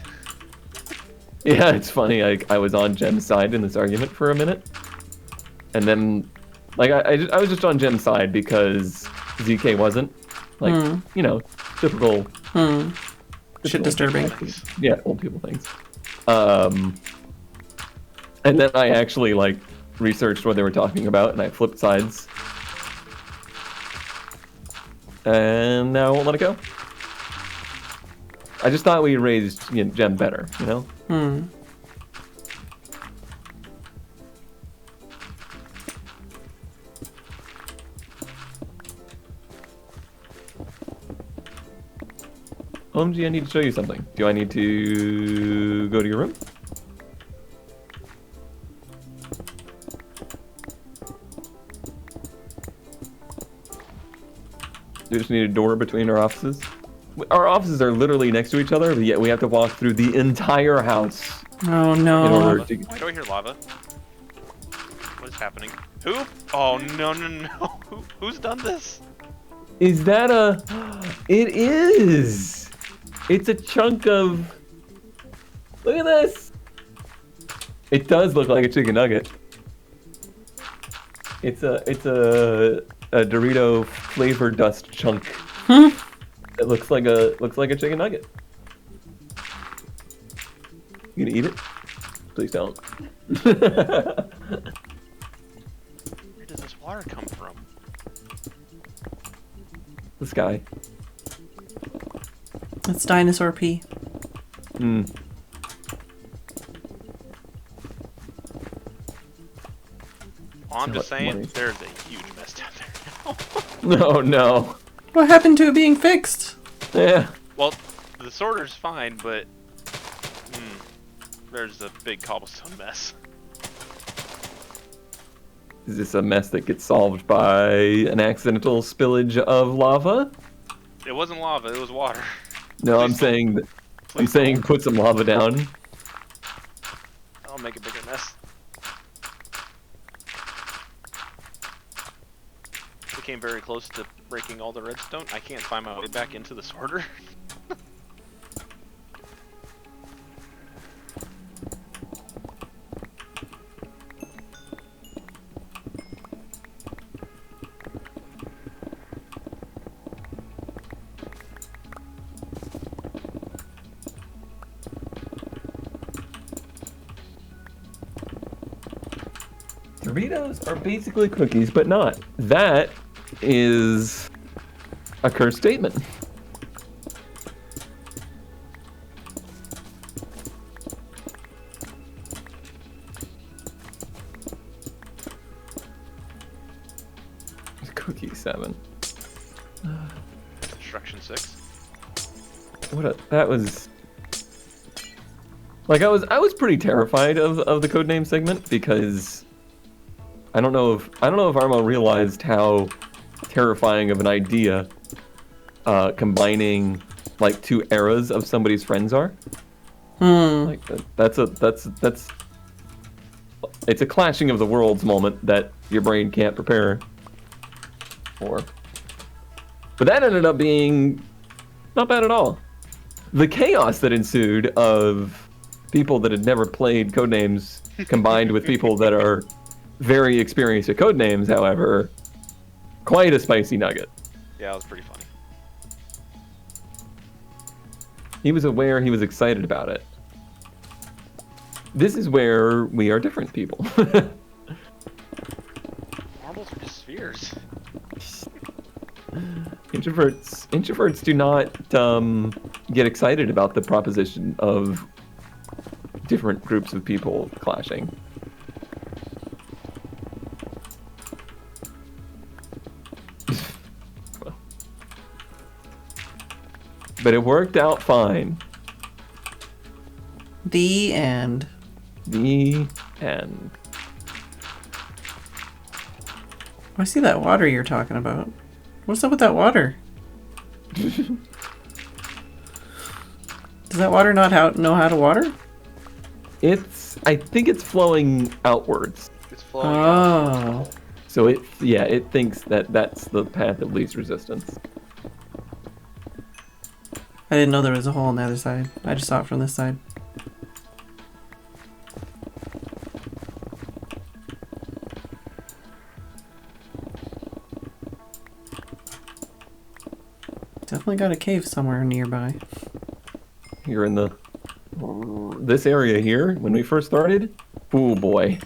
Speaker 3: Yeah, it's funny. I was on Jem's side in this argument for a minute, and then, like, I was just on Jem's side because ZK wasn't. Like, you know, typical.
Speaker 1: Shit disturbing.
Speaker 3: Yeah, old people things. And then I actually like researched what they were talking about, and I flipped sides, and now I won't let it go. I just thought we raised Gem better, you know. OMG, I need to show you something. Do I need to go to your room? Do you just need a door between our offices? our offices are literally next to each other, but yet we have to walk through the entire house
Speaker 1: Oh
Speaker 3: in
Speaker 1: no.
Speaker 3: order to.
Speaker 4: Why do I hear lava? What is happening? Who? Oh no no no! Who's done this?
Speaker 3: Is that a? It is. It's a chunk of. Look at this. It does look like a chicken nugget. It's a Dorito flavor dust chunk. It looks like a chicken nugget. You gonna eat it? Please don't.
Speaker 4: Where does this water come from?
Speaker 3: The sky.
Speaker 1: It's dinosaur pee.
Speaker 3: Hmm.
Speaker 4: Well, I'm just saying,
Speaker 3: Money.
Speaker 4: there's a huge mess down there now.
Speaker 3: No, no.
Speaker 1: What happened to it being fixed?
Speaker 3: Yeah.
Speaker 4: Well, the sorter's fine, but there's a big cobblestone mess.
Speaker 3: Is this a mess that gets solved by an accidental spillage of lava?
Speaker 4: It wasn't lava; it was water.
Speaker 3: No, I'm
Speaker 4: Please
Speaker 3: saying
Speaker 4: don't.
Speaker 3: I'm
Speaker 4: Please
Speaker 3: saying
Speaker 4: don't.
Speaker 3: put some lava down.
Speaker 4: I'll make a bigger mess. We came very close to breaking all the redstone. I can't find my way back into the sorter.
Speaker 3: Doritos are basically cookies, but not. That is a cursed statement. Cookie 7.
Speaker 4: Instruction 6.
Speaker 3: That was like I was pretty terrified of the codename segment because I don't know if Armo realized how terrifying of an idea combining like two eras of somebody's friends are. Like that's it's a clashing of the worlds moment that your brain can't prepare for. But that ended up being not bad at all. The chaos that ensued of people that had never played Codenames combined with people that are very experienced at Codenames, however, quite a spicy nugget.
Speaker 4: Yeah, it was pretty funny.
Speaker 3: He was aware, he was excited about it. This is where we are different people.
Speaker 4: Marbles are just spheres.
Speaker 3: Introverts do not get excited about the proposition of different groups of people clashing. But it worked out fine.
Speaker 1: The end.
Speaker 3: The end.
Speaker 1: I see that water you're talking about. What's up with that water? Does that water not know how to water?
Speaker 3: I think it's flowing outwards.
Speaker 4: It's flowing out.
Speaker 1: Oh.
Speaker 3: So it thinks that that's the path of least resistance.
Speaker 1: I didn't know there was a hole on the other side. I just saw it from this side. Definitely got a cave somewhere nearby.
Speaker 3: You're in this area here when we first started. Oh boy.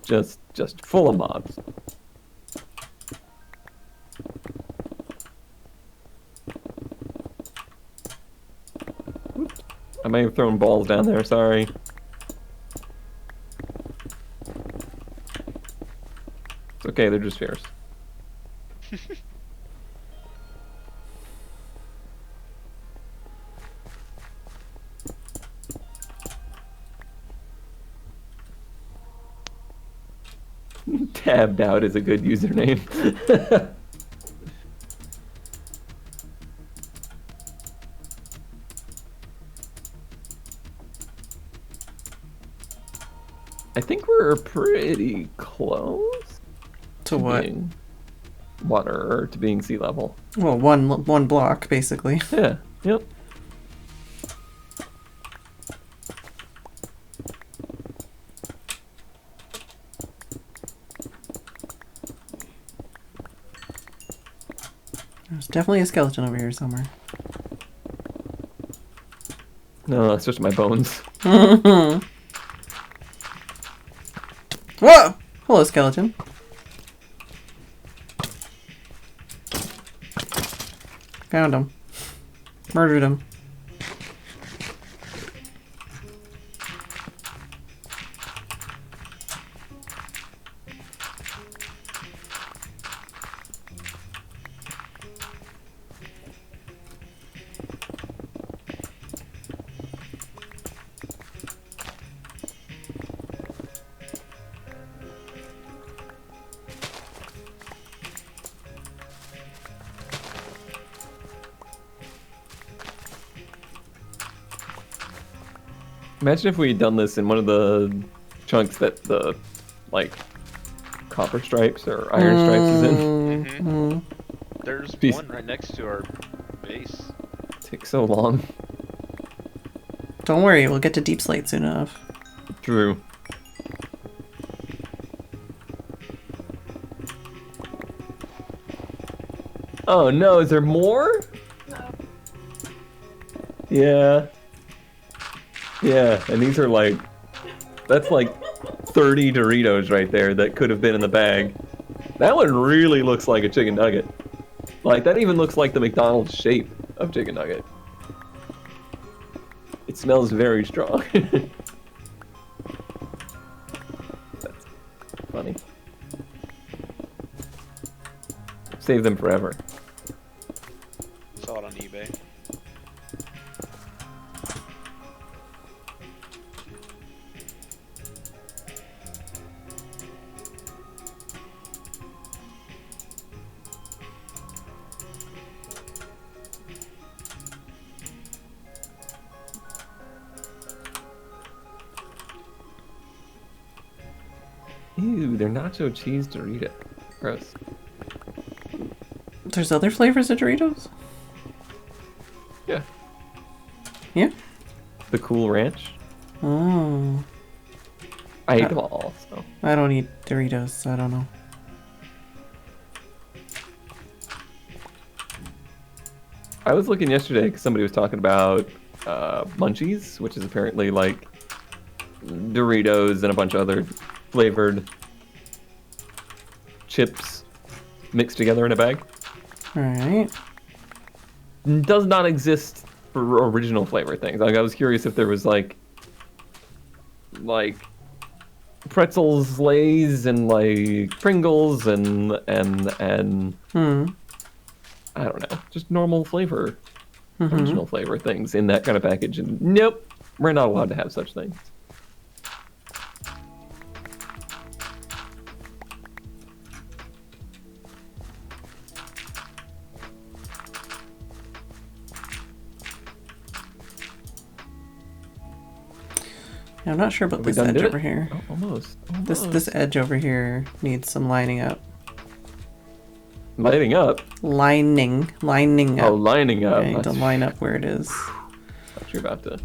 Speaker 3: Just full of mobs. I may have thrown balls down there, sorry. It's okay, they're just spheres. Tabbed out is a good username. I think we're pretty close
Speaker 1: To what?
Speaker 3: being water, or to being sea level.
Speaker 1: Well, one block, basically.
Speaker 3: Yeah, yep.
Speaker 1: There's definitely a skeleton over here somewhere.
Speaker 3: No, that's just my bones.
Speaker 1: Whoa! Hello, skeleton. Found him. Murdered him.
Speaker 3: Imagine if we had done this in one of the chunks that the, like, copper stripes or iron stripes is in.
Speaker 4: Mm-hmm. There's
Speaker 3: Jeez.
Speaker 4: one right next to our base.
Speaker 3: Takes so long.
Speaker 1: Don't worry, we'll get to deep slate soon enough.
Speaker 3: True. Oh no, is there more? No. Yeah. Yeah, and these are like, that's like 30 Doritos right there that could have been in the bag. That one really looks like a chicken nugget. Like, that even looks like the McDonald's shape of chicken nugget. It smells very strong. That's funny. Save them forever.
Speaker 4: Saw it on eBay.
Speaker 3: Ew, they're nacho cheese Dorito. Gross.
Speaker 1: There's other flavors of Doritos?
Speaker 3: Yeah.
Speaker 1: Yeah?
Speaker 3: The Cool Ranch.
Speaker 1: Oh.
Speaker 3: I ate them all, so.
Speaker 1: I don't eat Doritos, so I don't know.
Speaker 3: I was looking yesterday because somebody was talking about Munchies, which is apparently like Doritos and a bunch of other flavored chips mixed together in a bag.
Speaker 1: Alright.
Speaker 3: Does not exist for original flavor things. Like, I was curious if there was like pretzels, Lay's, and like Pringles, and I don't know, just normal flavor, original flavor things in that kind of package. And nope, we're not allowed to have such things.
Speaker 1: Yeah, I'm not sure about
Speaker 3: Have we
Speaker 1: this
Speaker 3: done
Speaker 1: edge
Speaker 3: it?
Speaker 1: over here.
Speaker 3: Oh, almost.
Speaker 1: This edge over here needs some lining up.
Speaker 3: Lighting up.
Speaker 1: Lining up.
Speaker 3: Oh, lining up.
Speaker 1: I need to line up where it is.
Speaker 3: Thought you were about to.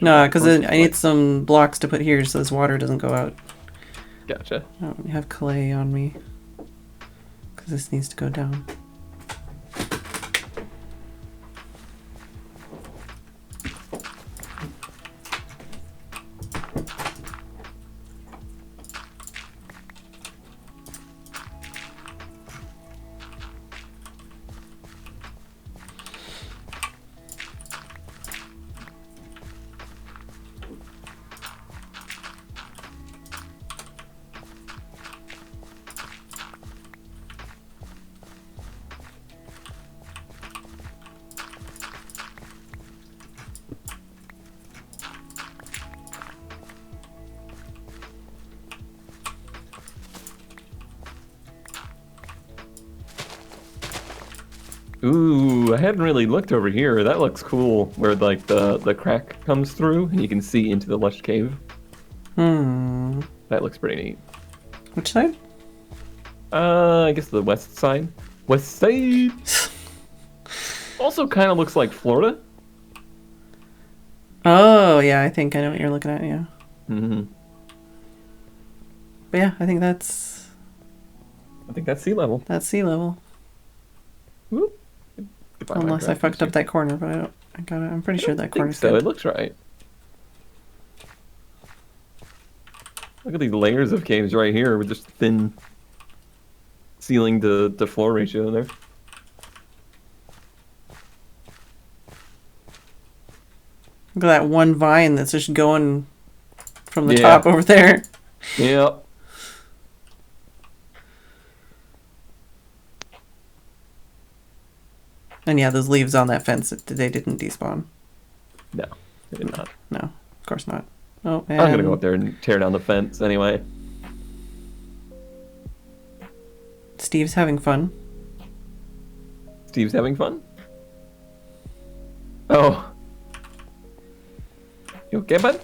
Speaker 1: No, because I need some blocks to put here so this water doesn't go out.
Speaker 3: Gotcha.
Speaker 1: I don't have clay on me. Because this needs to go down.
Speaker 3: Ooh, I hadn't really looked over here. That looks cool, where like the crack comes through and you can see into the lush cave. That looks pretty neat.
Speaker 1: Which side?
Speaker 3: I guess the west side. West side. Also kind of looks like Florida.
Speaker 1: Oh, yeah, I think I know what you're looking at, yeah.
Speaker 3: Mm-hmm.
Speaker 1: But yeah, I think that's
Speaker 3: sea level.
Speaker 1: that's sea level.
Speaker 3: Whoop.
Speaker 1: Unless I fucked up that corner, but I got it. I'm pretty sure that corner's
Speaker 3: so.
Speaker 1: good.
Speaker 3: It looks right. Look at these layers of caves right here with just thin ceiling to floor ratio there.
Speaker 1: Look at that one vine that's just going from the top over there.
Speaker 3: Yep.
Speaker 1: And yeah, those leaves on that fence, they didn't despawn.
Speaker 3: No, they did not.
Speaker 1: No, of course not. Oh,
Speaker 3: I'm gonna go up there and tear down the fence anyway.
Speaker 1: Steve's having fun.
Speaker 3: Steve's having fun? Oh. You okay, bud?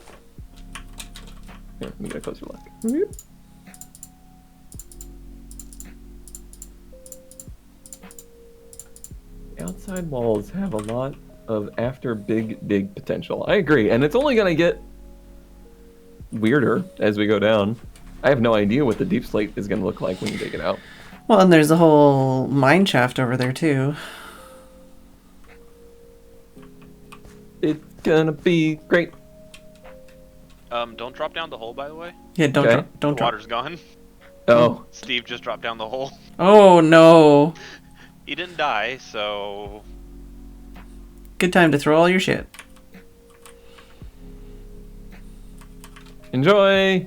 Speaker 3: Here, let me get a closer look. Whoop. The outside walls have a lot of after big potential. I agree, and it's only gonna get weirder as we go down. I have no idea what the deep slate is gonna look like when you dig it out.
Speaker 1: Well, and there's a whole mine shaft over there too.
Speaker 3: It's gonna be great.
Speaker 4: Don't drop down the hole, by the way.
Speaker 1: Yeah, don't
Speaker 3: Okay.
Speaker 1: drop. Don't
Speaker 4: The
Speaker 1: drop.
Speaker 4: water's gone.
Speaker 3: Oh,
Speaker 4: Steve just dropped down the hole.
Speaker 1: Oh no!
Speaker 4: He didn't die, so
Speaker 1: Good time to throw all your shit.
Speaker 3: enjoy.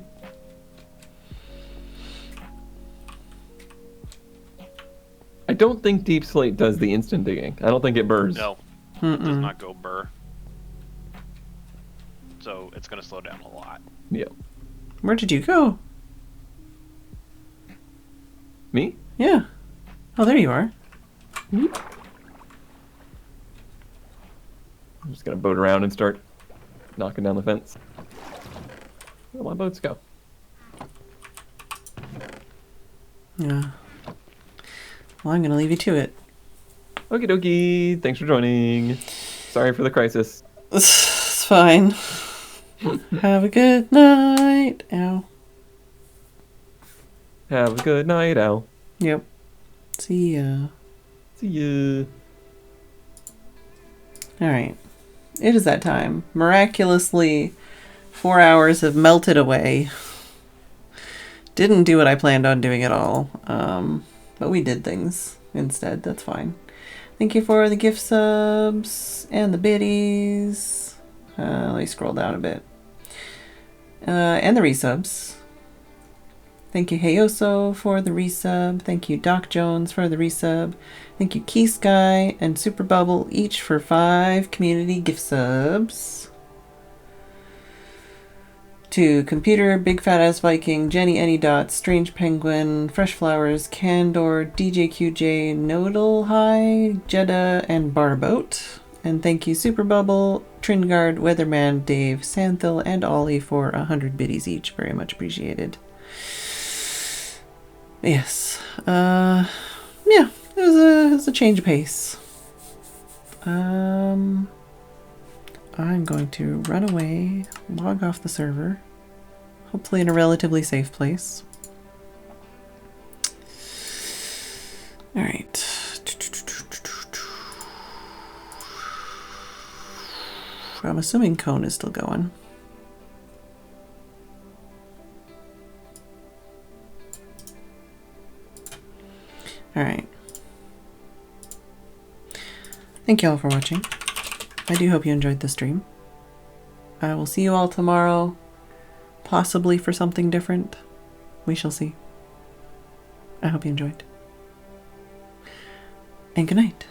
Speaker 3: I don't think deep slate does the instant digging. I don't think it burrs.
Speaker 4: no, it does not go burr. So it's gonna slow down a lot.
Speaker 3: Yeah.
Speaker 1: Where did you go?
Speaker 3: Me?
Speaker 1: Yeah. Oh, there you are.
Speaker 3: I'm just gonna boat around and start knocking down the fence. Where'd my boats go?
Speaker 1: Yeah. Well, I'm gonna leave you to it.
Speaker 3: Okie dokie. Thanks for joining. Sorry for the crisis.
Speaker 1: It's fine. Have a good night. Ow.
Speaker 3: Have a good night, Al.
Speaker 1: Yep. See ya.
Speaker 3: See ya.
Speaker 1: Alright. It is that time. Miraculously, 4 hours have melted away. Didn't do what I planned on doing at all. But we did things instead. That's fine. Thank you for the gift subs and the biddies. Let me scroll down a bit. And the resubs. Thank you, Heyoso, for the resub. Thank you, Doc Jones, for the resub. Thank you, Key Sky and Super Bubble, each for 5 community gift subs. To Computer, Big Fat Ass Viking, Jenny Anydots, Strange Penguin, Fresh Flowers, Candor, DJQJ, Nodal High, Jeddah, and Barboat. And thank you, Super Bubble, Tringard, Weatherman, Dave, Santhil, and Ollie for 100 biddies each. Very much appreciated. Yes. Yeah, it was a change of pace. I'm going to run away, log off the server, hopefully in a relatively safe place. Alright. I'm assuming Cone is still going. Alright. Thank you all for watching. I do hope you enjoyed the stream. I will see you all tomorrow, possibly for something different. We shall see. I hope you enjoyed. And good night.